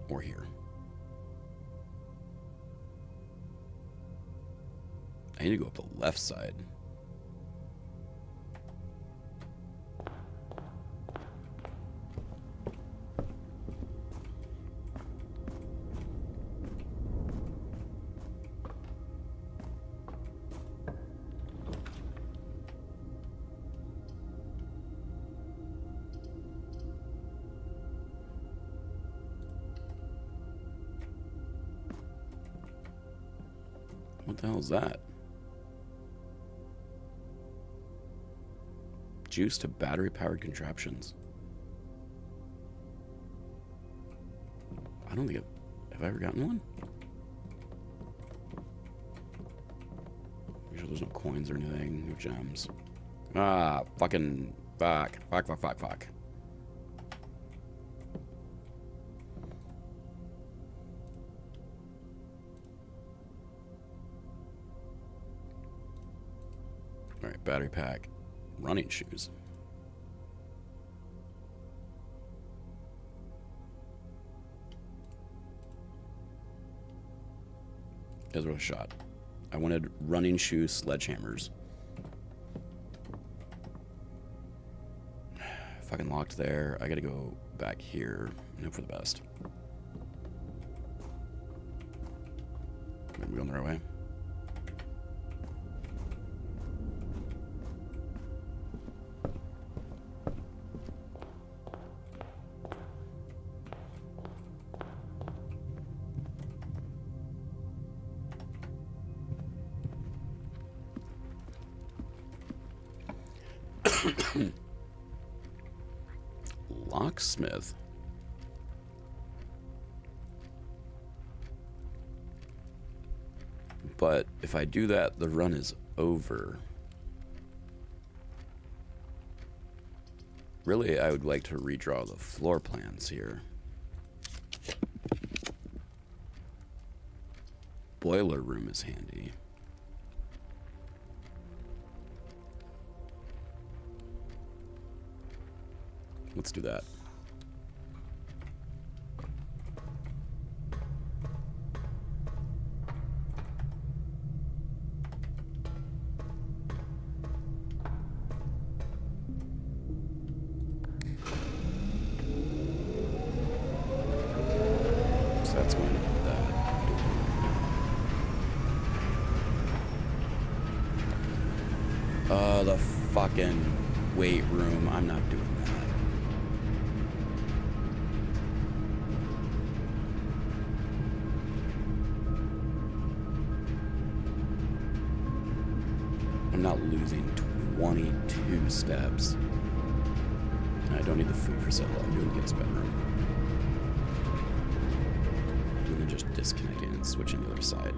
Or here. I need to go up the left side. What the hell is that? Juice to battery-powered contraptions. I don't think have I ever gotten one? Make sure there's no coins or anything, no gems. Ah, fucking fuck. Alright, battery pack. Running shoes. Guys, worth a shot. I wanted running shoe sledgehammers. Fucking locked there. I gotta go back here and hope for the best. Are we going the right way? Locksmith. But if I do that, the run is over. Really, I would like to redraw the floor plans here. Boiler room is handy. Let's do that. So that's going to be that. The fucking weight room. I'm not doing that. I'm not losing 22 steps. I don't need the food for settle. I'm doing the guest bedroom. And then just disconnecting and switching to the other side.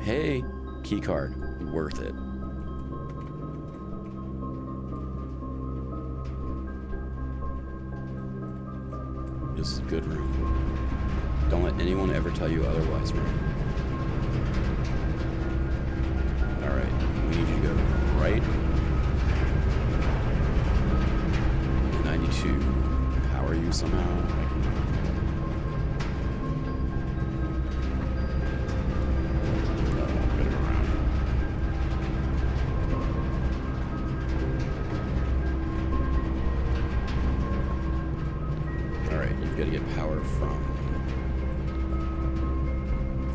Hey, key card. Worth it. This is a good room. Don't let anyone ever tell you otherwise, room. Alright, we need you to go right. 92. Power you somehow. You've got to get power from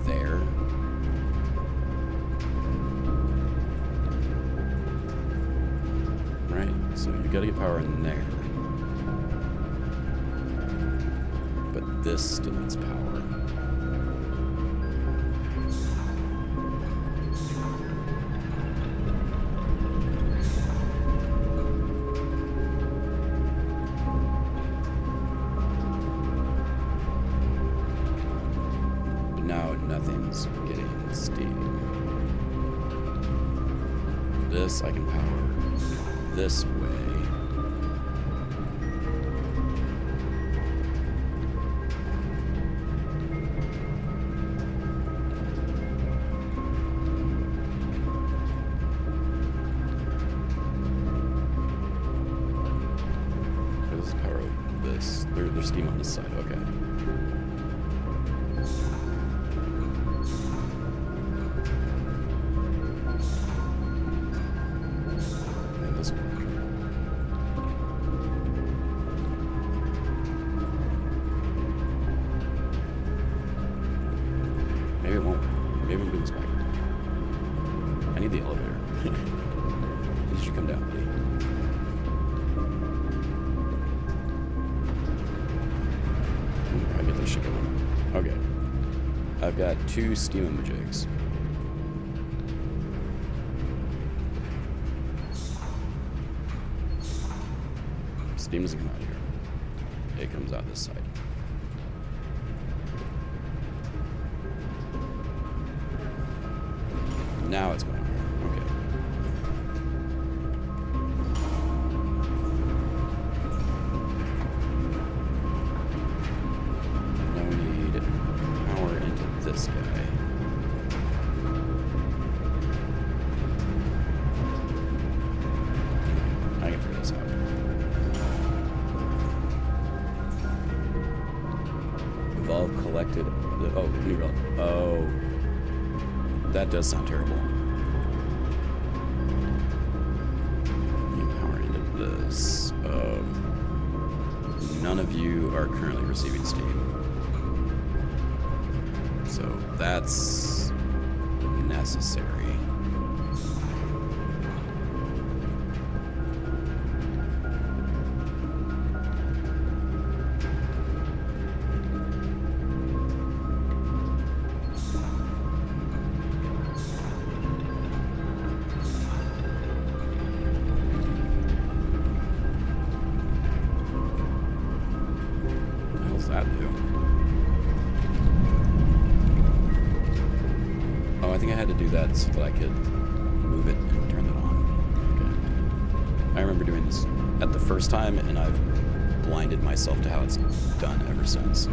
there. Right, so you got to get power in there. But this still needs power. Now nothing's getting steam. This I can power this way. This is power this. There's steam on this side, okay. Maybe it won't. Maybe we'll do this back. I need the elevator. Did you come down, buddy? I get this shit going. Okay. I've got 2 steam emojigs. Steam doesn't come out here. It comes out this side. Now it's going here. Okay. Now we need power into this guy. I can figure this out. Evolve collected. Oh, new relic. Oh. That does sound terrible. Power into this. None of you are currently receiving steam. So that's necessary. That do? Oh, I think I had to do that so that I could move it and turn it on. Okay. I remember doing this at the first time, and I've blinded myself to how it's done ever since.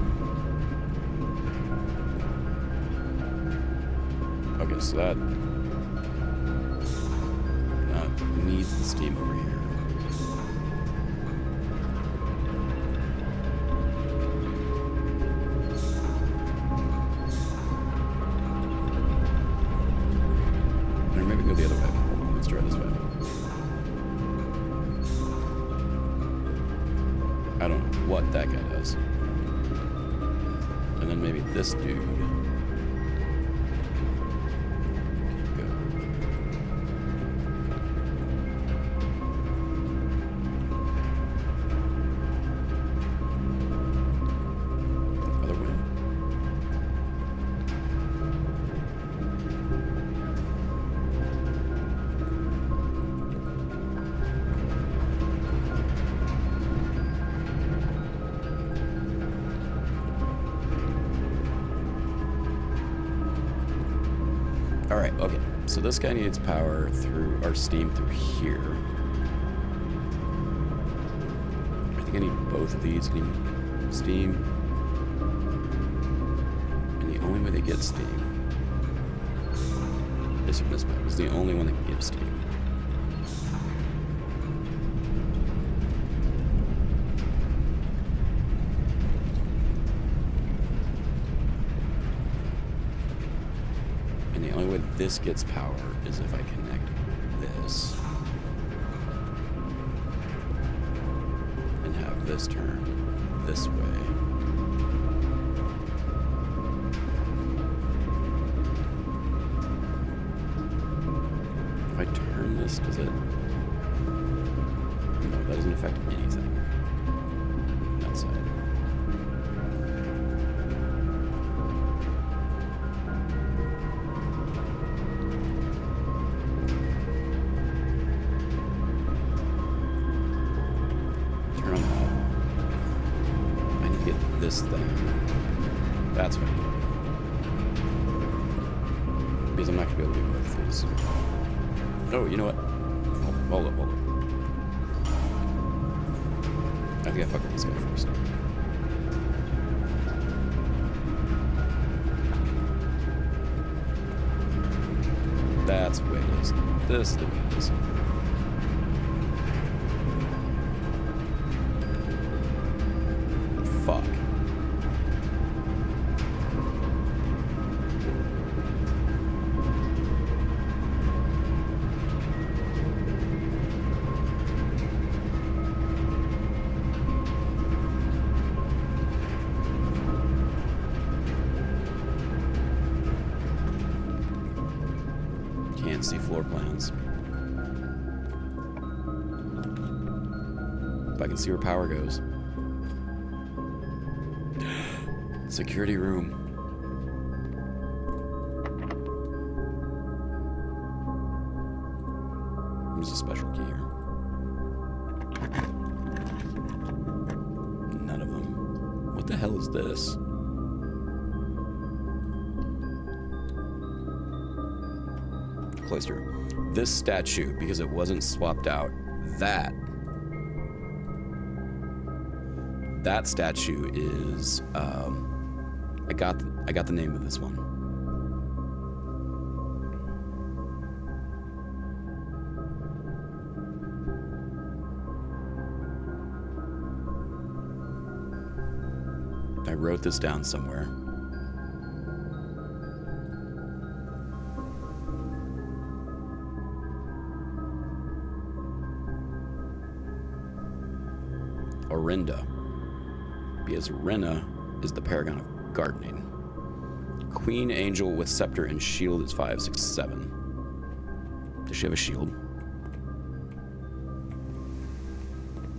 Okay, so that needs the steam over here. Maybe go the other way. Hold on, let's try this way. I don't know what that guy does. And then maybe this dude. Go. Other way. so this guy needs power through, or steam through here. I think I need both of these. I need steam. And the only way they get steam is from this pipe. It's the only one that can give steam. And the only way this gets power is if I connect this and have this turn this way. If I turn this, does it? No, that doesn't affect anything. That side. Turn on that. I need to get this thing. That's what I need. Because I'm not going to be able to do both of these. Oh, you know what? Hold up. I think I fucked with this guy first. That's the way it is. This is the way it is. Fuck. Can't see floor plans. But I can see where power goes. Security room. There's a special key here. None of them. What the hell is this? Cloister. This statue, because it wasn't swapped out, that statue is I got the name of this one. I wrote this down somewhere. Orinda, because Rena is the paragon of gardening. Queen Angel with scepter and shield is 5, 6, 7. Does she have a shield?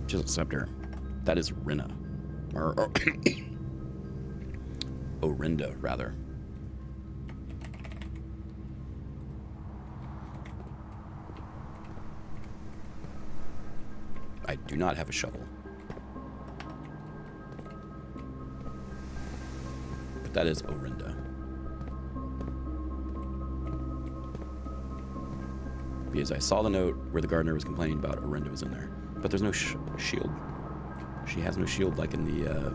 She has a scepter. That is Rena. Or Orinda, rather. I do not have a shovel. But that is Orinda. Because I saw the note where the gardener was complaining about Orinda was in there. But there's no shield. She has no shield like in the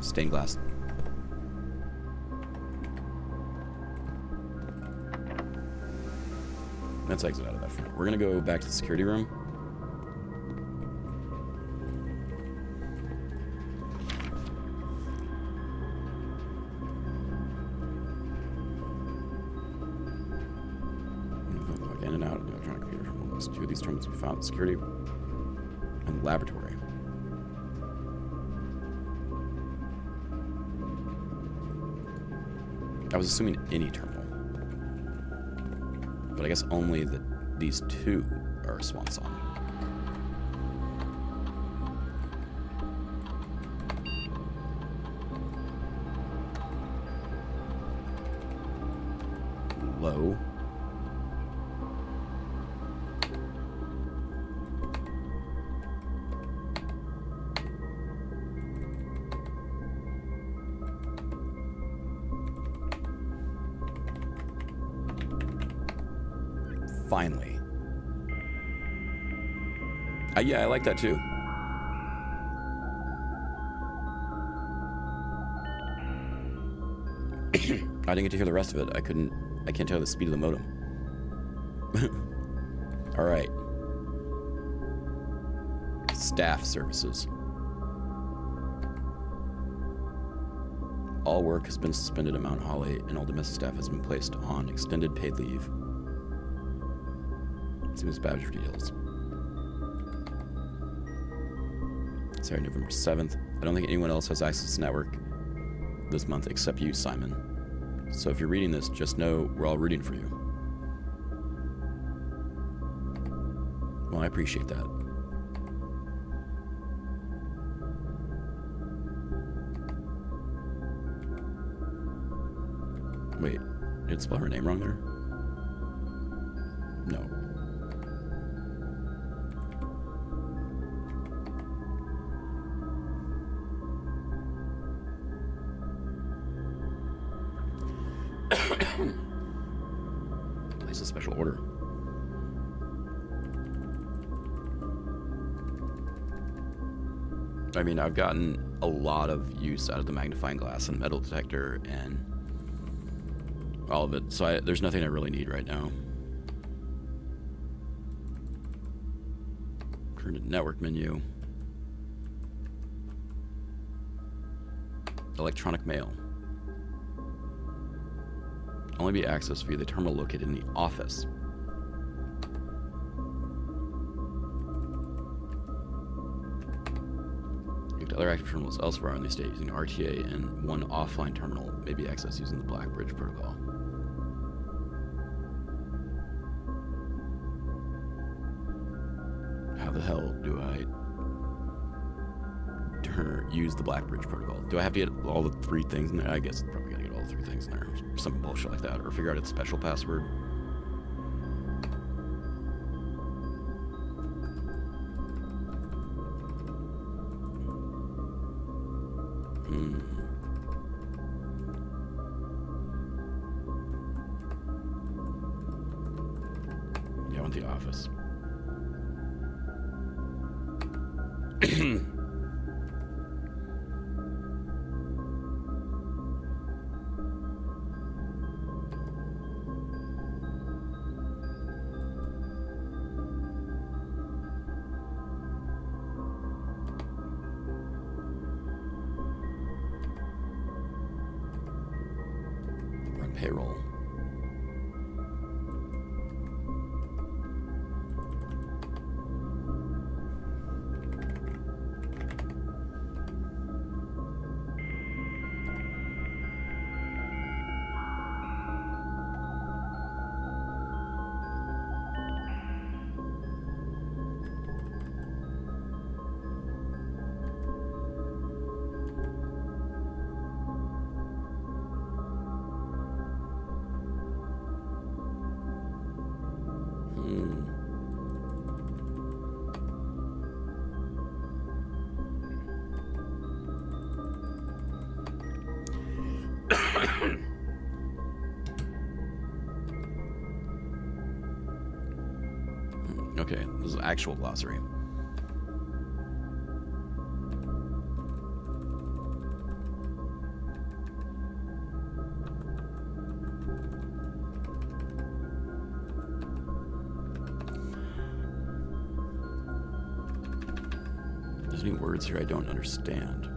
stained glass. Let's exit out of that for now. We're gonna go back to the security room. In and out of the electronic computer terminals. 2 of these terminals we found security and laboratory. I was assuming any terminal, but I guess only these 2 are swan song. Low. Finally. Yeah, I like that too. I didn't get to hear the rest of it. I can't tell the speed of the modem. All right. Staff services. All work has been suspended at Mount Holly, and all domestic staff has been placed on extended paid leave. See Ms. Badger details. Sorry, November 7th. I don't think anyone else has access to the network this month except you, Simon. So if you're reading this, just know we're all rooting for you. Well, I appreciate that. Wait, did it spell her name wrong there? No. Place a special order. I mean, I've gotten a lot of use out of the magnifying glass and metal detector and all of it, so there's nothing I really need right now. Turn to network menu. Electronic mail. Only be accessed via the terminal located in the office. Other active terminals elsewhere on the state using RTA, and one offline terminal may be accessed using the Black Bridge protocol. How the hell do I use the Black Bridge protocol? Do I have to get all the 3 things in there? I guess I'm probably gotta get all the 3 things in there. Some bullshit like that, or figure out its special password. Yeah, I want the office. Payroll. Okay, this is an actual glossary. There's any words here I don't understand.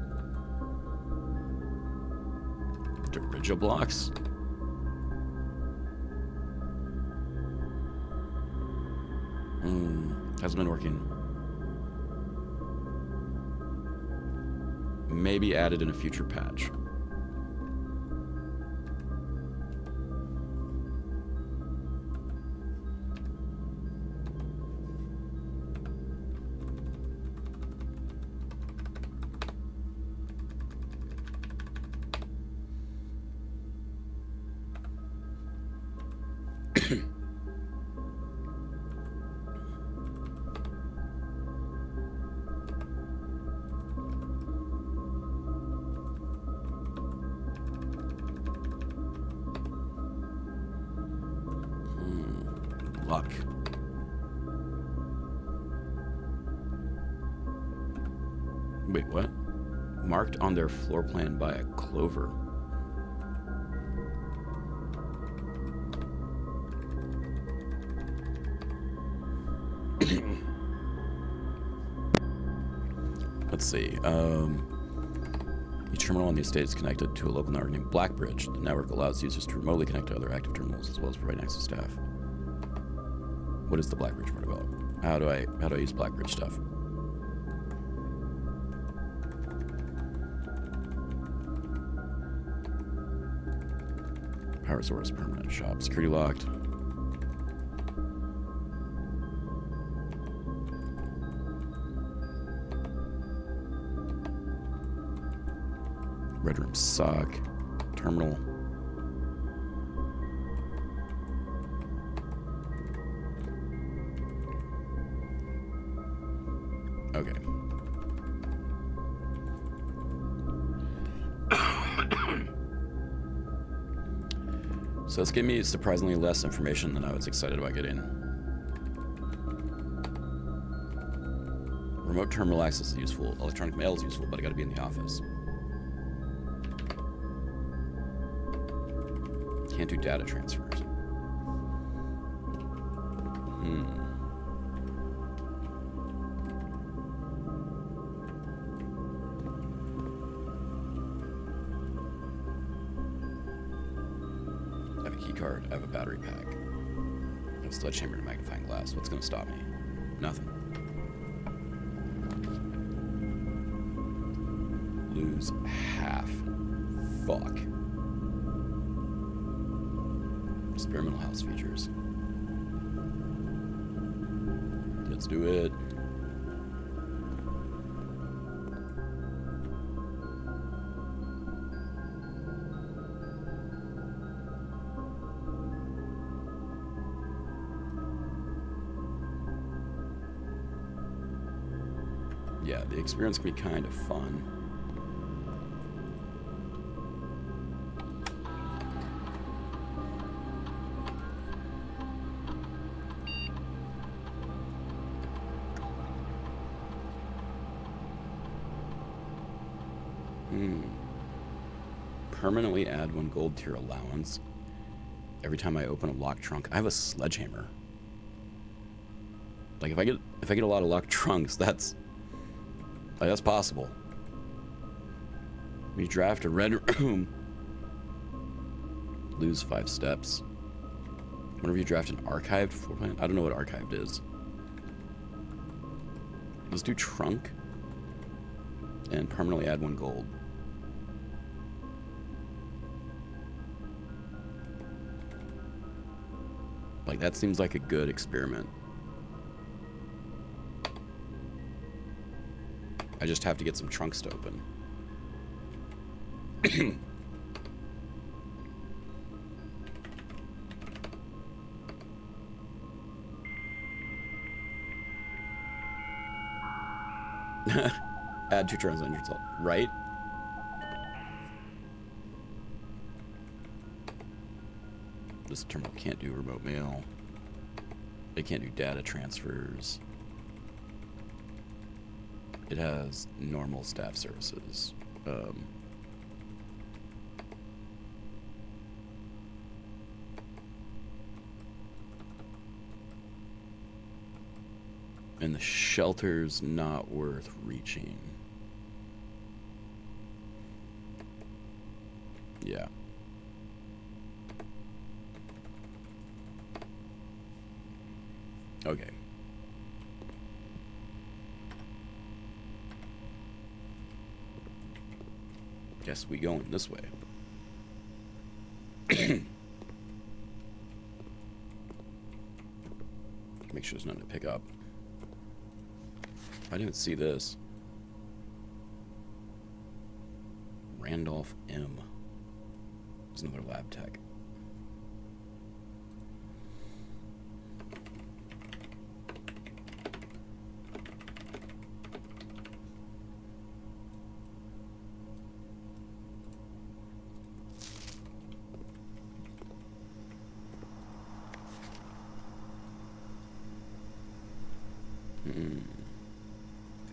Dirigible blocks? Hasn't been working. Maybe added in a future patch. Luck. Wait, what? Marked on their floor plan by a clover. Let's see. Each terminal on the estate is connected to a local network named Blackbridge. The network allows users to remotely connect to other active terminals as well as provide access to staff. What is the Blackbridge protocol? How do I use Blackbridge stuff? Power source, permanent shop, security locked. Red room sock, terminal. Okay. So this gave me surprisingly less information than I was excited about getting. Remote terminal access is useful. Electronic mail is useful, but I gotta be in the office. Can't do data transfers. I have a key card. I have a battery pack. I have a sledgehammer and a magnifying glass. What's gonna stop me? Nothing. Lose half. Fuck. Experimental house features. Let's do it. Yeah, the experience can be kind of fun. Permanently add 1 gold to your allowance every time I open a locked trunk. I have a sledgehammer. Like if I get a lot of locked trunks, that's possible. We draft a red room. Lose 5 steps. Whenever you draft an archived floor plan, I don't know what archived is. Let's do trunk and permanently add 1 gold. Like, that seems like a good experiment. I just have to get some trunks to open. Add 2 trunks on your result. Right? This terminal can't do remote mail. It can't do data transfers. It has normal staff services. And the shelter's not worth reaching. Yeah. Okay. Guess we going this way. Make sure there's nothing to pick up. I didn't see this. Randolph M. There's another lab tech.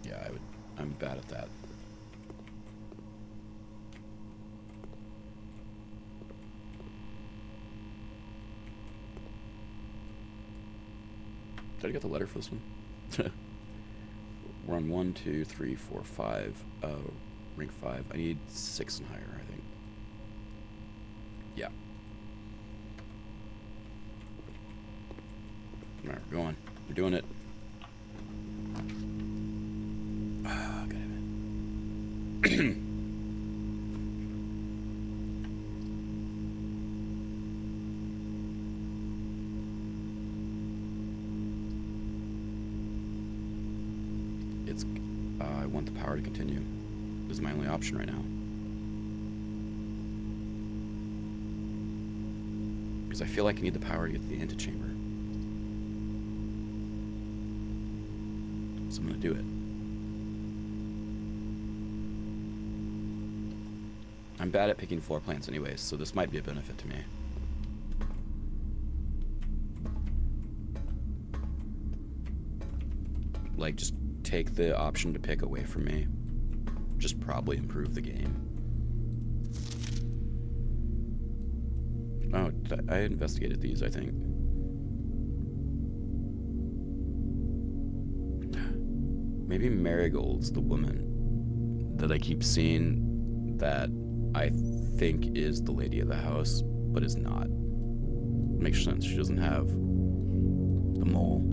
Yeah, I'm bad at that. Did I get the letter for this one? We're on 1, 2, 3, 4, 5. Rank 5. I need 6 and higher, I think. Yeah. Alright, we're going. We're doing it. Ah, God damn it. I want the power to continue. This is my only option right now. Because I feel like I need the power to get to the antechamber. So I'm going to do it. I'm bad at picking floor plans anyways, so this might be a benefit to me. Like, just take the option to pick away from me. Just probably improve the game. Oh, I investigated these, I think. Maybe Marigold's the woman that I keep seeing that I think is the lady of the house, but is not. Makes sense. She doesn't have the mole.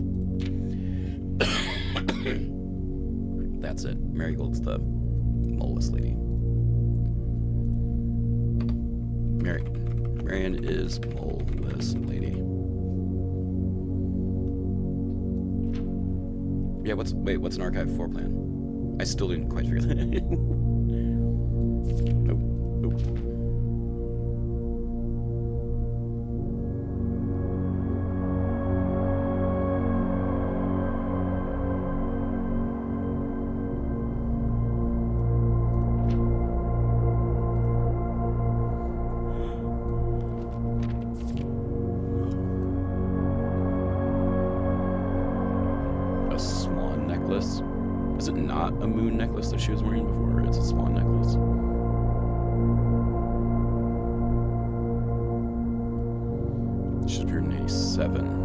That's it. Marigold's the moleless lady. Marion is moleless lady. Yeah, what's an archive floor plan? I still didn't quite figure that out. Nope. Is it not a moon necklace that she was wearing before? It's a swan necklace. She's 187.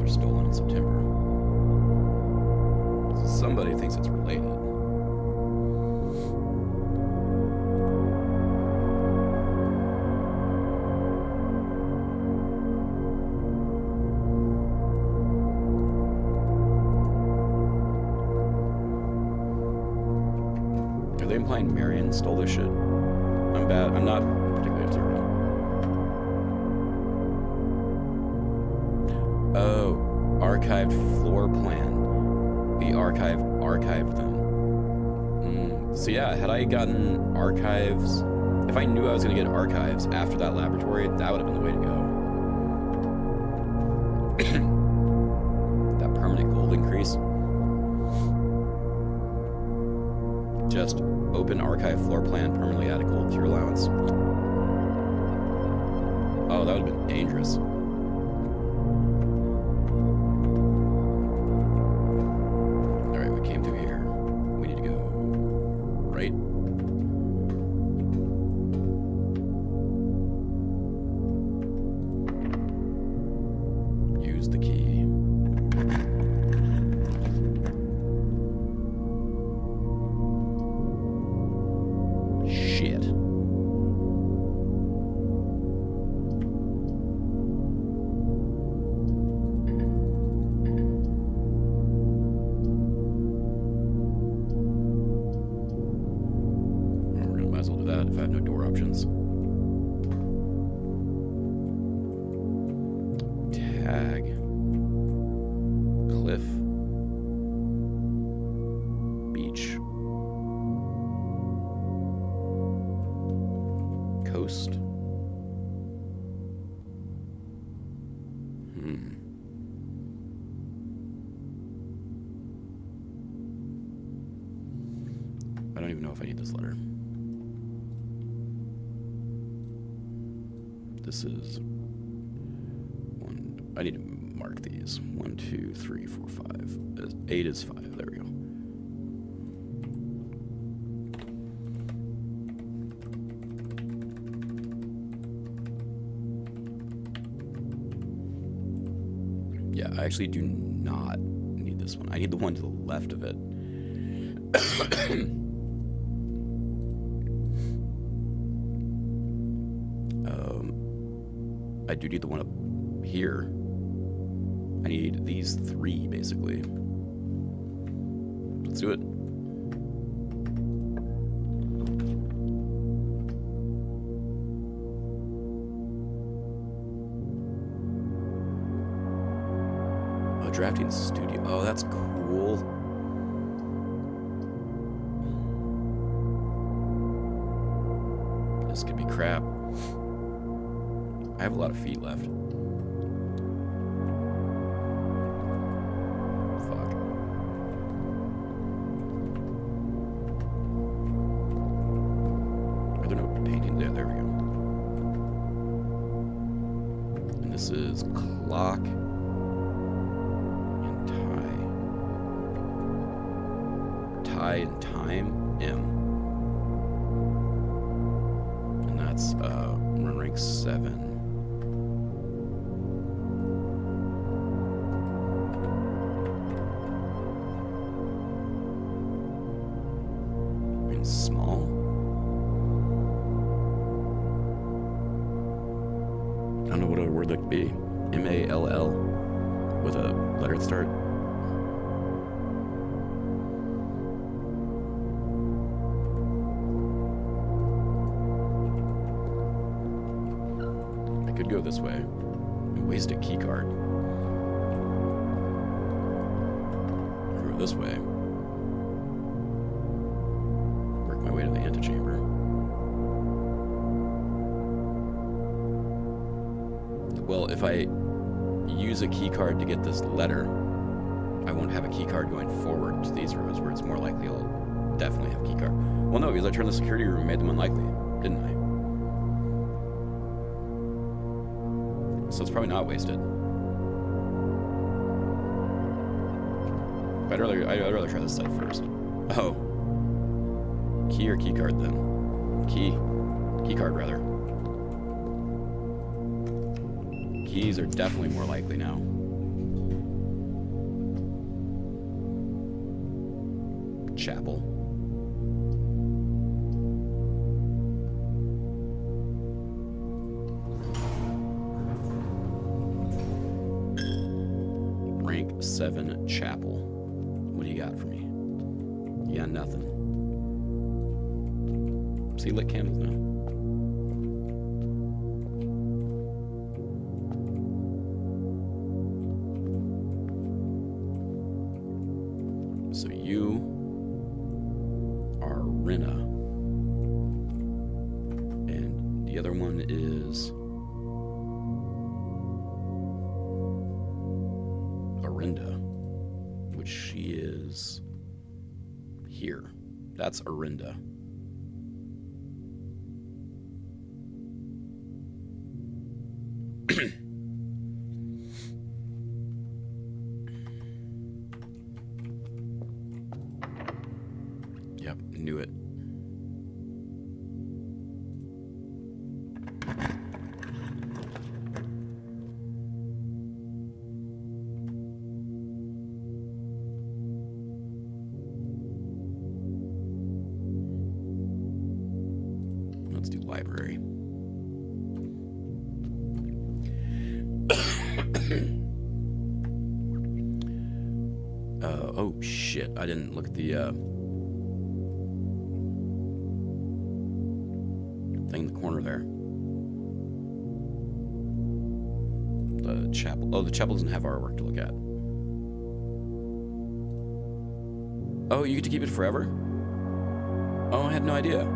Stolen in September. Somebody thinks it's related. Are they implying Marion stole this shit? I'm bad. I'm not particularly observant. Oh, archived floor plan. The archive archived them. So yeah, had I gotten archives, if I knew I was going to get archives after that laboratory, that would have been the way to go. That permanent gold increase. Just open archive floor plan, permanently add a gold to your allowance. Oh, that would have been dangerous. If I have no door options. Tag. Cliff. Beach. Coast. I don't even know if I need this letter. This is one. I need to mark these. 1, 2, 3, 4, 5. 8 is 5. There we go. Yeah, I actually do not need this one. I need the one to the left of it. I do need the one up here. I need these 3, basically. Let's do it. Oh, drafting studio. Oh, that's cool. This could be crap. I have a lot of feet left. Fuck. Are there no paintings? Yeah, there we go. And this is clock and tie. Tie and time, M. And that's run rank 7. Small. I don't know what a word that could be. M-A-L-L with a letter at the start. I could go this way and waste a key card. Or go this way. My way to the antechamber. Well, if I use a key card to get this letter, I won't have a key card going forward to these rooms where it's more likely I'll definitely have a key card. Well, no, because I turned the security room and made them unlikely, didn't I? So it's probably not wasted. I'd rather try this side first. Oh. Key or key card then? Key card rather. Keys are definitely more likely now. Chapel. Rank 7 chapel. What do you got for me? You got nothing. See, lit candles now. So you are Rinna. And the other one is Arinda, which she is here. That's Arinda. Yep, knew it. Let's do library. Oh shit, I didn't look at the thing in the corner there. The chapel. Oh, the chapel doesn't have artwork to look at. Oh, you get to keep it forever? Oh, I had no idea.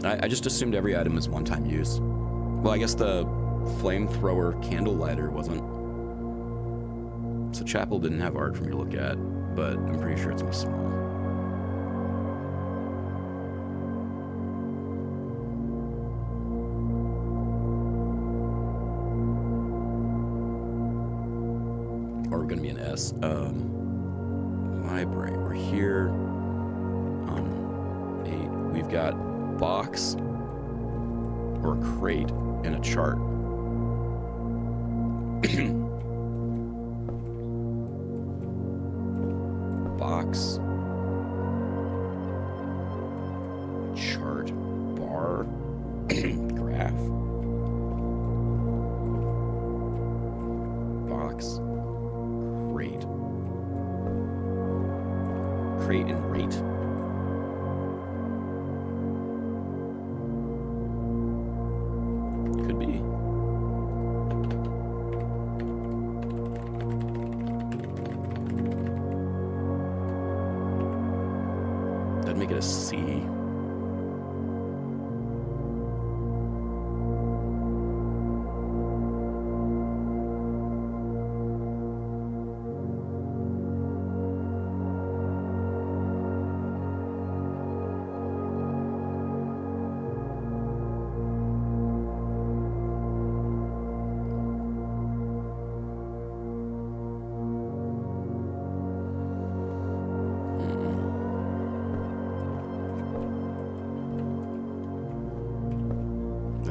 I just assumed every item is one-time use. Well, I guess the Flamethrower candle lighter wasn't. So Chapel didn't have art for me to look at, but I'm pretty sure it's gonna be small. Or gonna be an S. Library. We're here. 8. We've got box or crate and a chart. Box, chart, bar, graph, box, crate and rate. Could be. That'd make it a C.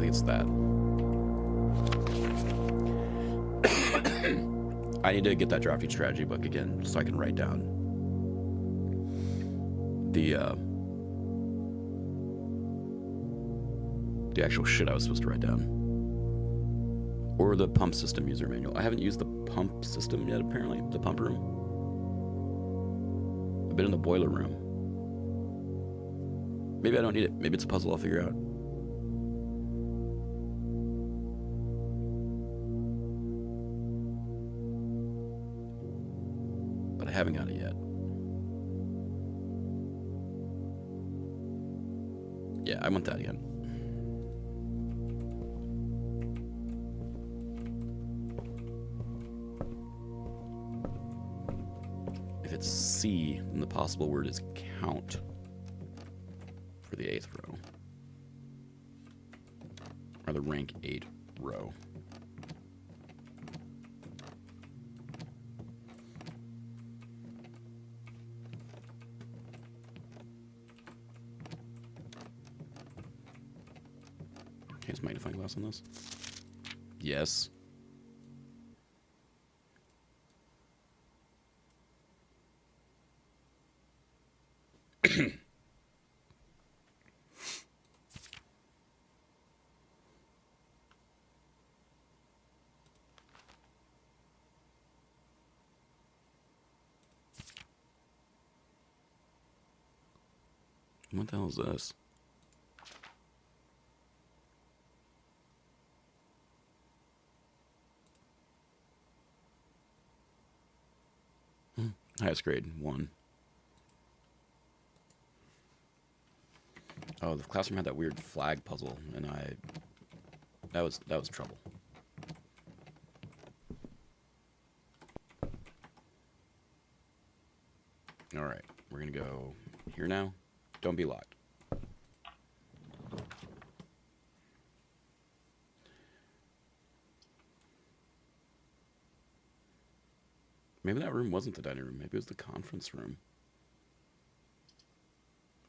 It's that. I need to get that drafting strategy book again so I can write down the actual shit I was supposed to write down. Or the pump system user manual. I haven't used the pump system yet, apparently. The pump room. I've been in the boiler room. Maybe I don't need it. Maybe it's a puzzle I'll figure out. I haven't got it yet. Yeah, I want that again. If it's C, then the possible word is count for the 8th row. Or the rank 8 row. Is magnifying glass on this? Yes. What the hell is this? Highest grade, 1. Oh, the classroom had that weird flag puzzle, and that was trouble. All right, we're gonna go here now. Don't be locked. Maybe that room wasn't the dining room. Maybe it was the conference room.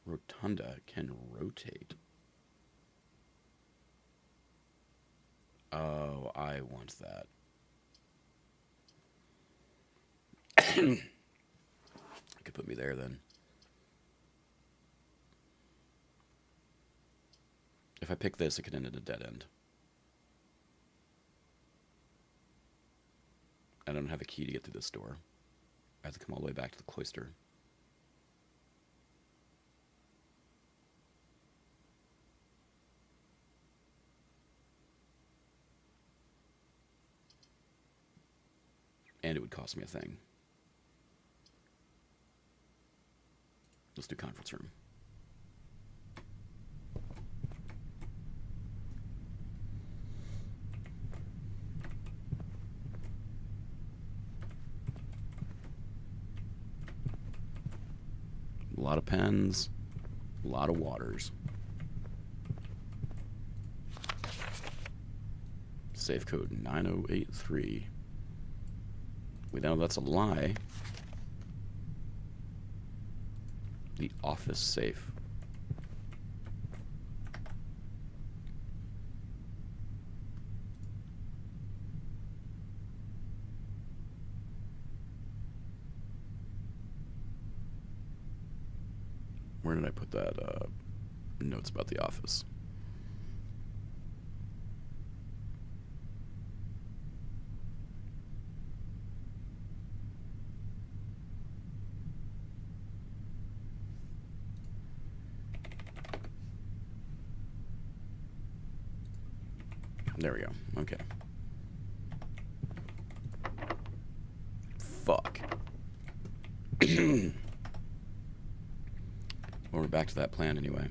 Rotunda can rotate. Oh, I want that. You could put me there then. If I pick this, it could end at a dead end. I don't have a key to get through this door. I have to come all the way back to the cloister. And it would cost me a thing. Let's do conference room. lot of pens, a lot of waters. Safe code 9083. We know that's a lie. The office safe. Where did I put that notes about the office? There we go. Okay. Fuck. Well, we're back to that plan anyway.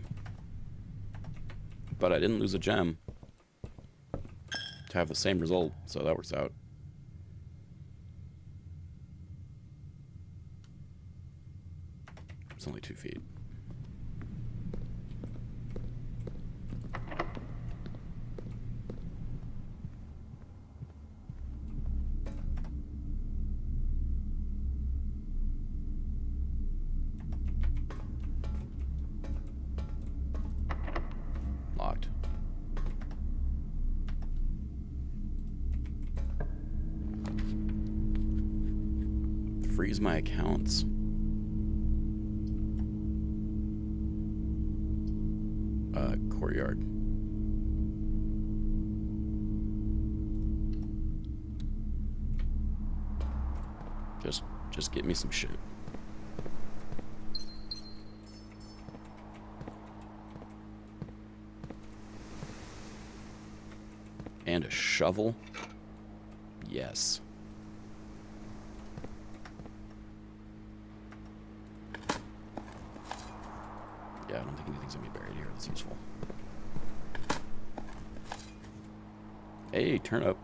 But I didn't lose a gem to have the same result, so that works out. It's only 2 feet. Locked. Freeze my accounts. Courtyard. Just get me some shit. And a shovel? Yes. Yeah, I don't think anything's gonna be buried here that's useful. Hey, turnip.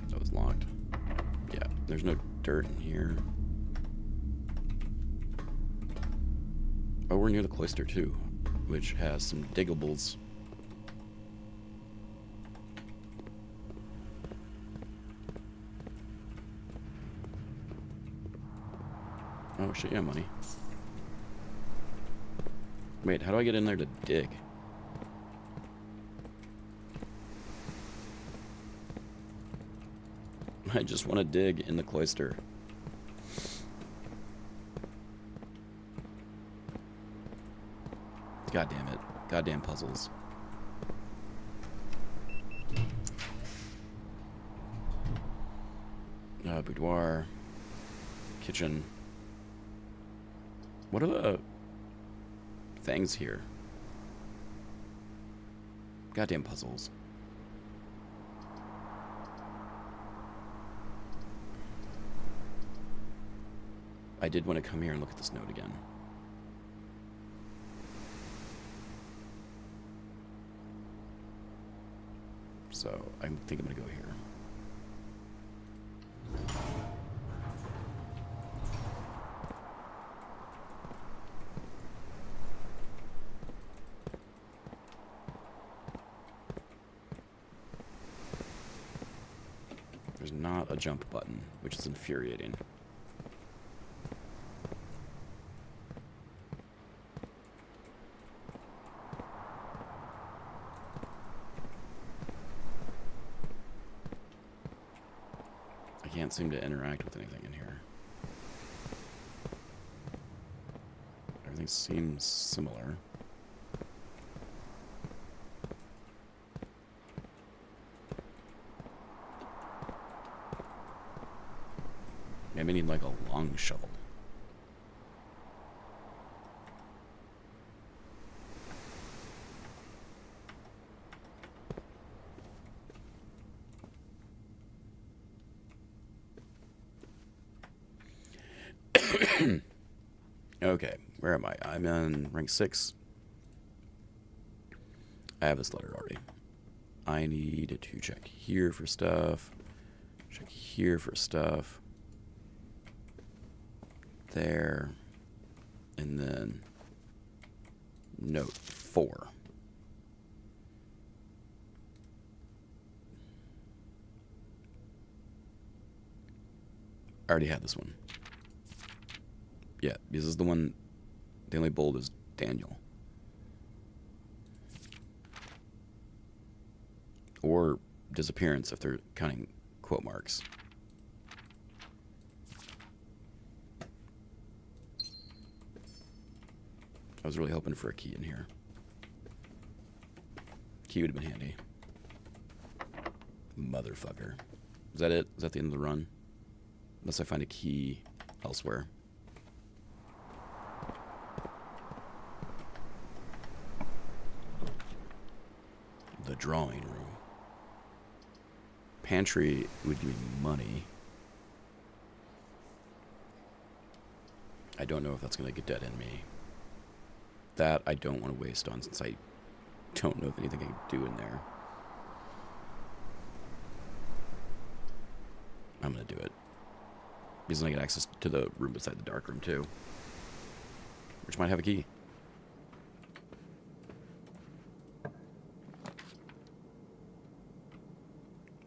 That was locked. Yeah, there's no dirt in here. Oh, we're near the cloister too, which has some diggables. Oh shit, yeah, money. Wait, how do I get in there to dig? I just want to dig in the cloister. God damn it. Goddamn puzzles. Boudoir. Kitchen. What are the things here? Goddamn puzzles. I did want to come here and look at this note again. So I think I'm gonna go here. There's not a jump button, which is infuriating. I can't seem to interact with anything in here. Everything seems similar. Maybe I need like a long shovel. Okay, where am I? I'm in rank 6. I have this letter already. I need to check here for stuff. Check here for stuff. There. And then note 4. I already had this one. Yeah, this is the one. The only bold is Daniel. Or disappearance if they're counting quote marks. I was really hoping for a key in here. Key would have been handy. Motherfucker. Is that it? Is that the end of the run? Unless I find a key elsewhere. The drawing room. Pantry would give me money. I don't know if that's going to get dead in me. That I don't want to waste on since I don't know if anything I can do in there. I'm going to do it. Because then I get access to the room beside the dark room too. Which might have a key.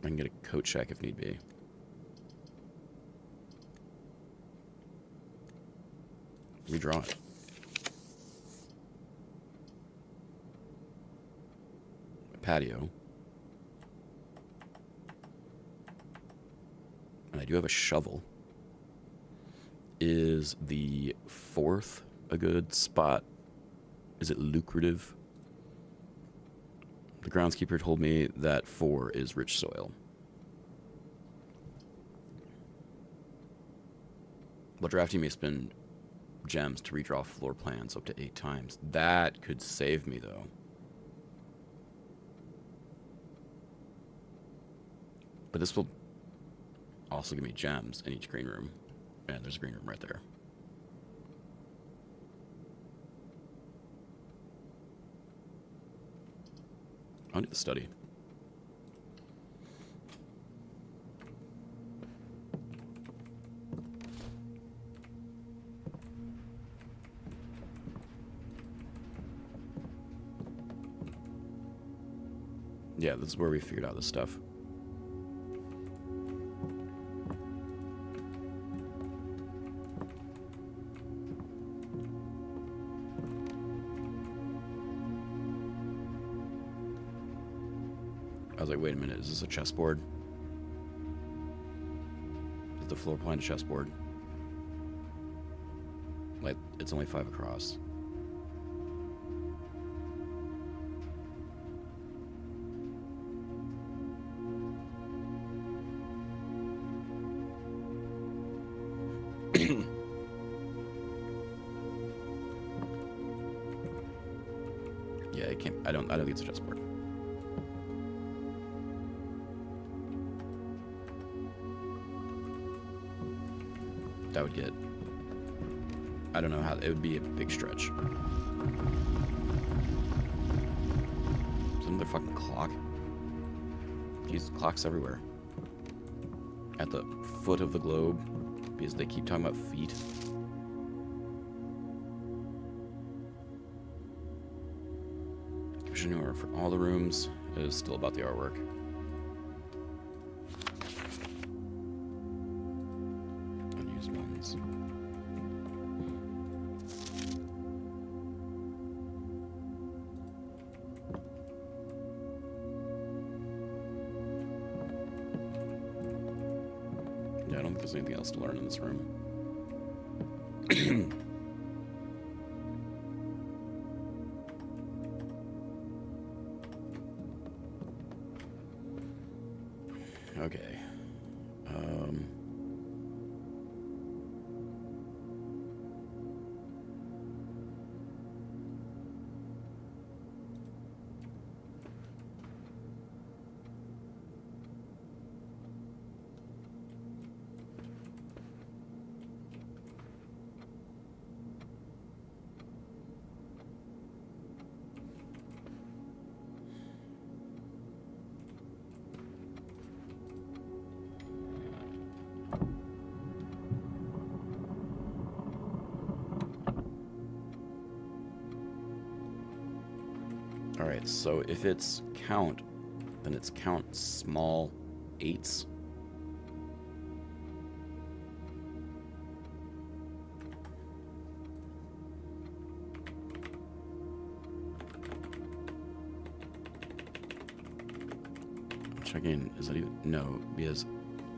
I can get a coat check if need be. Redraw it. A patio. And I do have a shovel. Is the 4th a good spot? Is it lucrative? The groundskeeper told me that 4 is rich soil. But drafting may spend gems to redraw floor plans up to 8 times. That could save me, though. But this will also give me gems in each green room. And there's a green room right there. I'll do the study. Yeah, this is where we figured out this stuff. I was like, wait a minute, is this a chessboard? Is the floor plan a chessboard? Like, it's only 5 across. Yeah, it can't. I don't think it's a chessboard. That would get. I don't know how. It would be a big stretch. Is another fucking clock? Jesus, clocks everywhere. At the foot of the globe, because they keep talking about feet. Commissioner for all the rooms is still about the artwork. Unused ones. Yeah, I don't think there's anything else to learn in this room. Okay. Alright, so if it's count, then it's count small 8s. I'm checking, is that even, no, because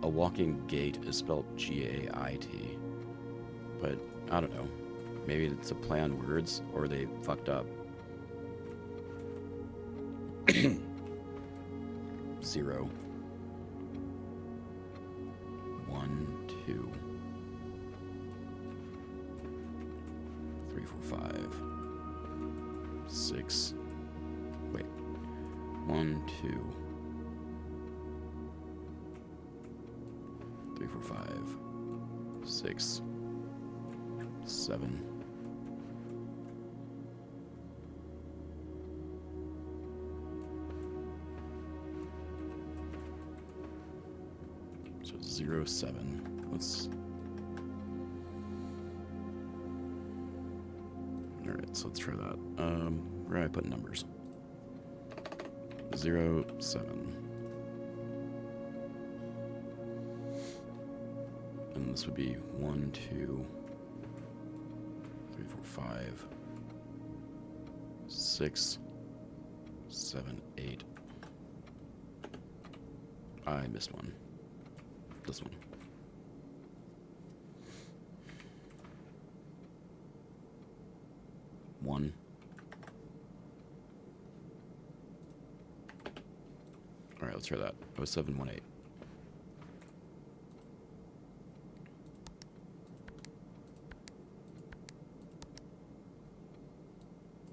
a walking gait is spelled G-A-I-T. But, I don't know. Maybe it's a play on words, or they fucked up. 0, 1, 2, 3, 4, 5, 6. Wait. 1, 2, 3, 4, 5, 6, 7. So 0, 7. Let's. Alright, so let's try that. Where do I put numbers? 0, 7. And this would be 1, 2, 3, 4, 5, 6, 7, 8. I missed one. This one. One. All right, let's try that. 07, 1, 8.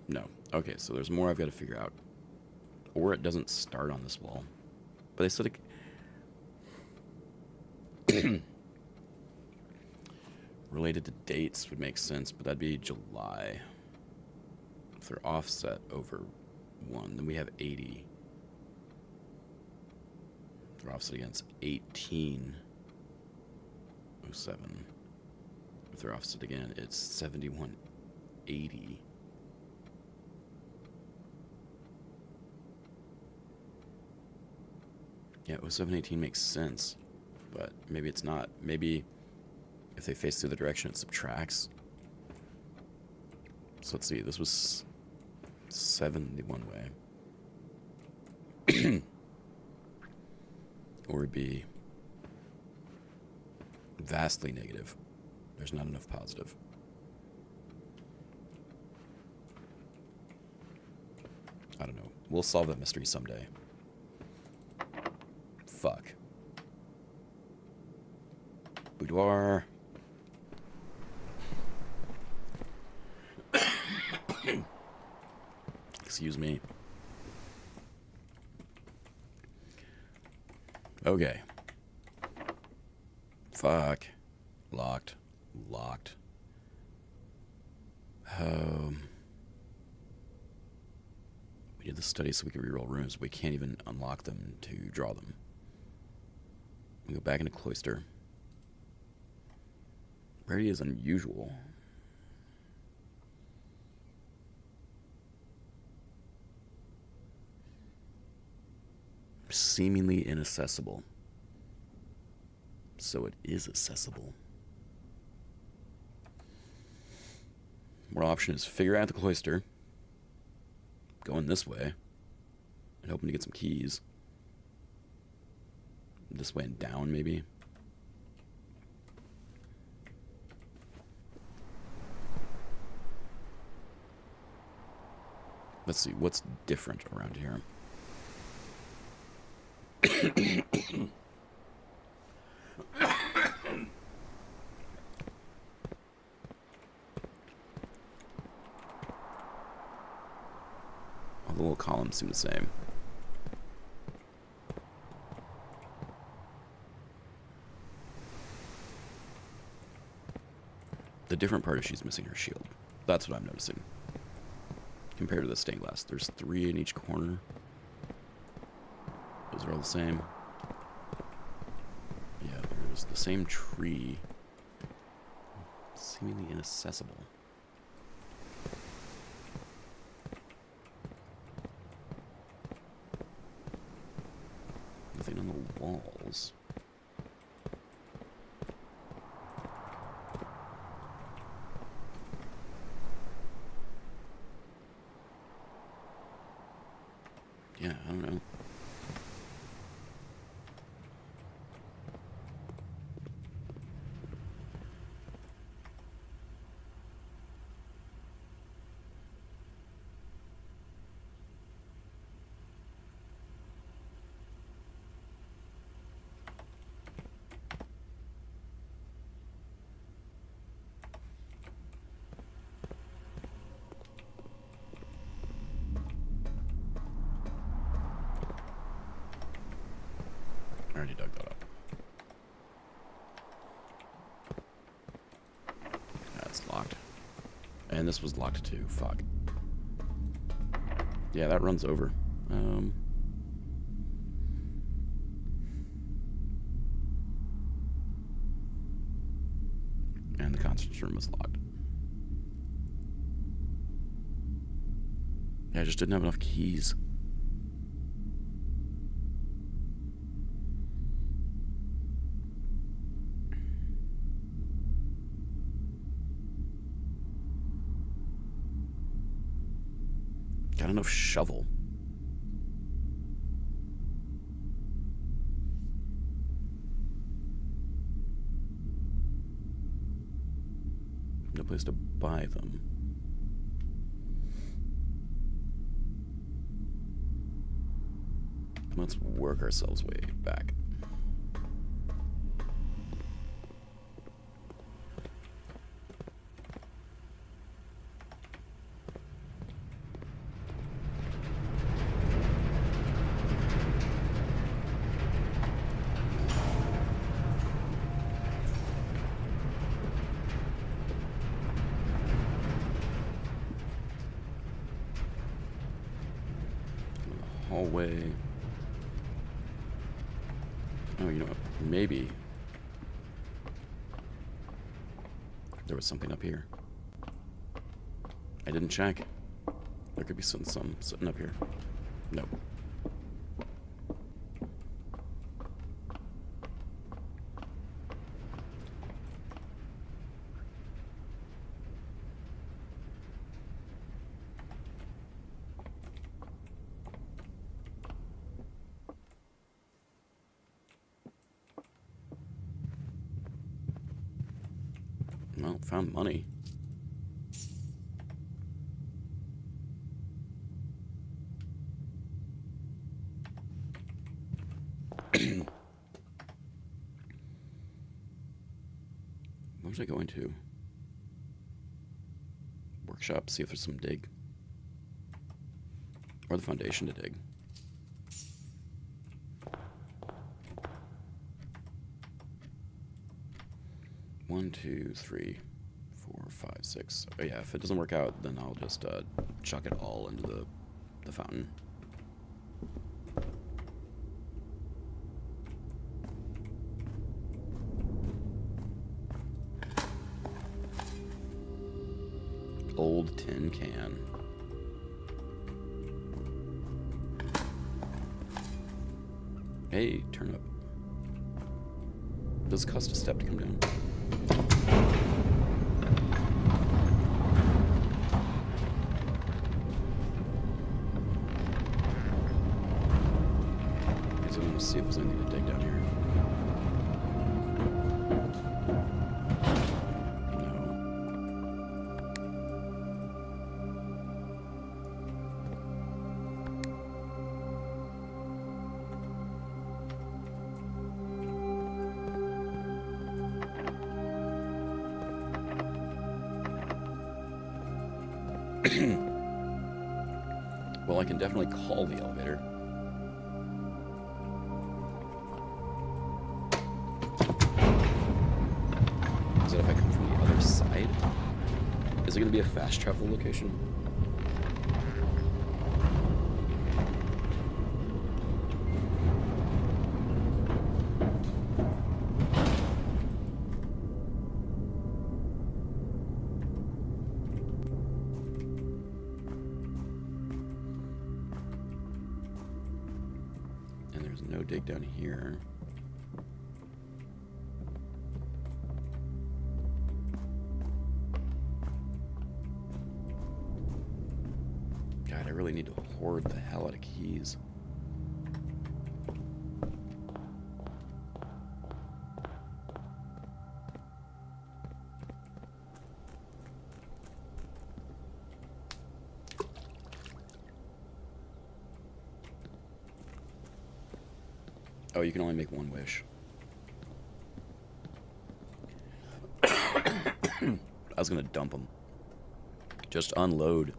No. Okay, so there's more I've got to figure out. Or it doesn't start on this wall. But they said it... Related to dates would make sense, but that'd be July. If they're offset over 1, then we have 80. If they're offset against 1807. If they're offset again, it's 7180. Yeah, 0718 makes sense, but maybe it's not. Maybe if they face the other direction, it subtracts. So let's see, this was 70 one way. Or it'd be vastly negative. There's not enough positive. I don't know. We'll solve that mystery someday. Fuck. Boudoir. Excuse me. Okay. Fuck. Locked. Locked. We did the study so we could reroll rooms, but we can't even unlock them to draw them. We go back into cloister. Rarity is unusual. Seemingly inaccessible. So it is accessible. One option is figure out the cloister, going this way, and hoping to get some keys. This way and down, maybe. Let's see, what's different around here? All the little columns seem the same. The different part is she's missing her shield. That's what I'm noticing. Compared to the stained glass. There's 3 in each corner. Those are all the same. Yeah, there's the same tree. Seemingly inaccessible. nothing on the walls. Yeah, I don't know. I already dug that up. That's locked. And this was locked too. Fuck. Yeah, that runs over. And the conference room was locked. Yeah, I just didn't have enough keys. Got enough shovel. No place to buy them. Let's work ourselves way back. Hallway. Oh, you know what? Maybe there was something up here. I didn't check. There could be some sitting up here. Nope. Well, found money. What was I going to? Workshop, see if there's some dig. Or the foundation to dig. One, two, three, 4, 5, 6. Oh yeah, if it doesn't work out, then I'll just chuck it all into the fountain. Old tin can. Hey, turnip. Does it cost a step to come down? I'm gonna see if there's anything to dig down here. Well, I can definitely call the elevator. Is it if I come from the other side? Is it going to be a fast travel location? there's no dig down here. God, I really need to hoard the hell out of keys. Oh, you can only make one wish. I was gonna dump them. Just unload.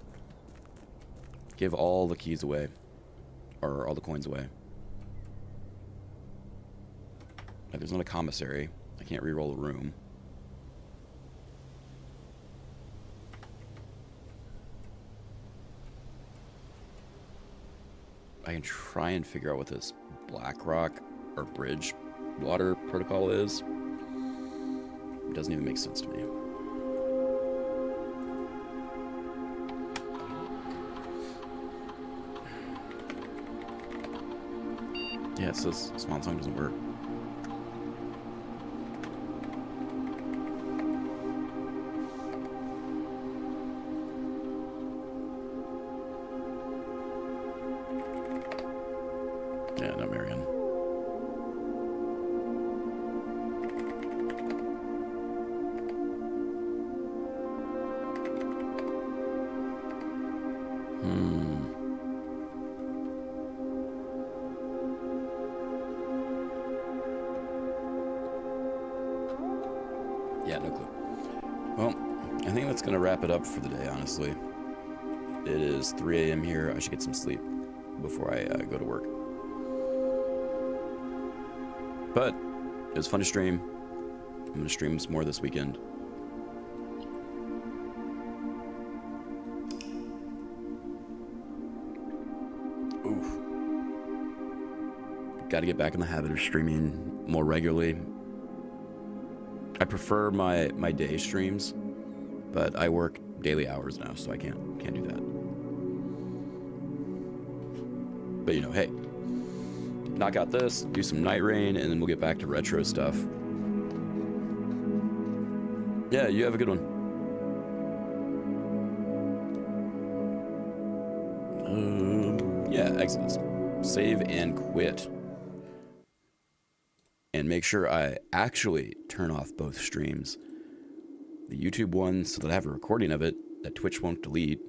Give all the keys away. Or all the coins away. There's not a commissary. I can't re-roll a room. I can try and figure out what this BlackRock or bridge water protocol is. It doesn't even make sense to me. Yeah, it says Swan Song doesn't work. Yeah, no, Marion. Yeah, no clue. Well, I think that's gonna wrap it up for the day, honestly. It is 3 a.m. here. I should get some sleep before I go to work. But it was fun to stream. I'm gonna stream some more this weekend. Oof. Got to get back in the habit of streaming more regularly. I prefer my day streams, but I work daily hours now, so I can't do that. But you know, hey, knock out this, do some Night Rain, and then we'll get back to retro stuff. Yeah, you have a good one. Yeah, Exodus. Save and quit. And make sure I actually turn off both streams. The YouTube one so that I have a recording of it that Twitch won't delete,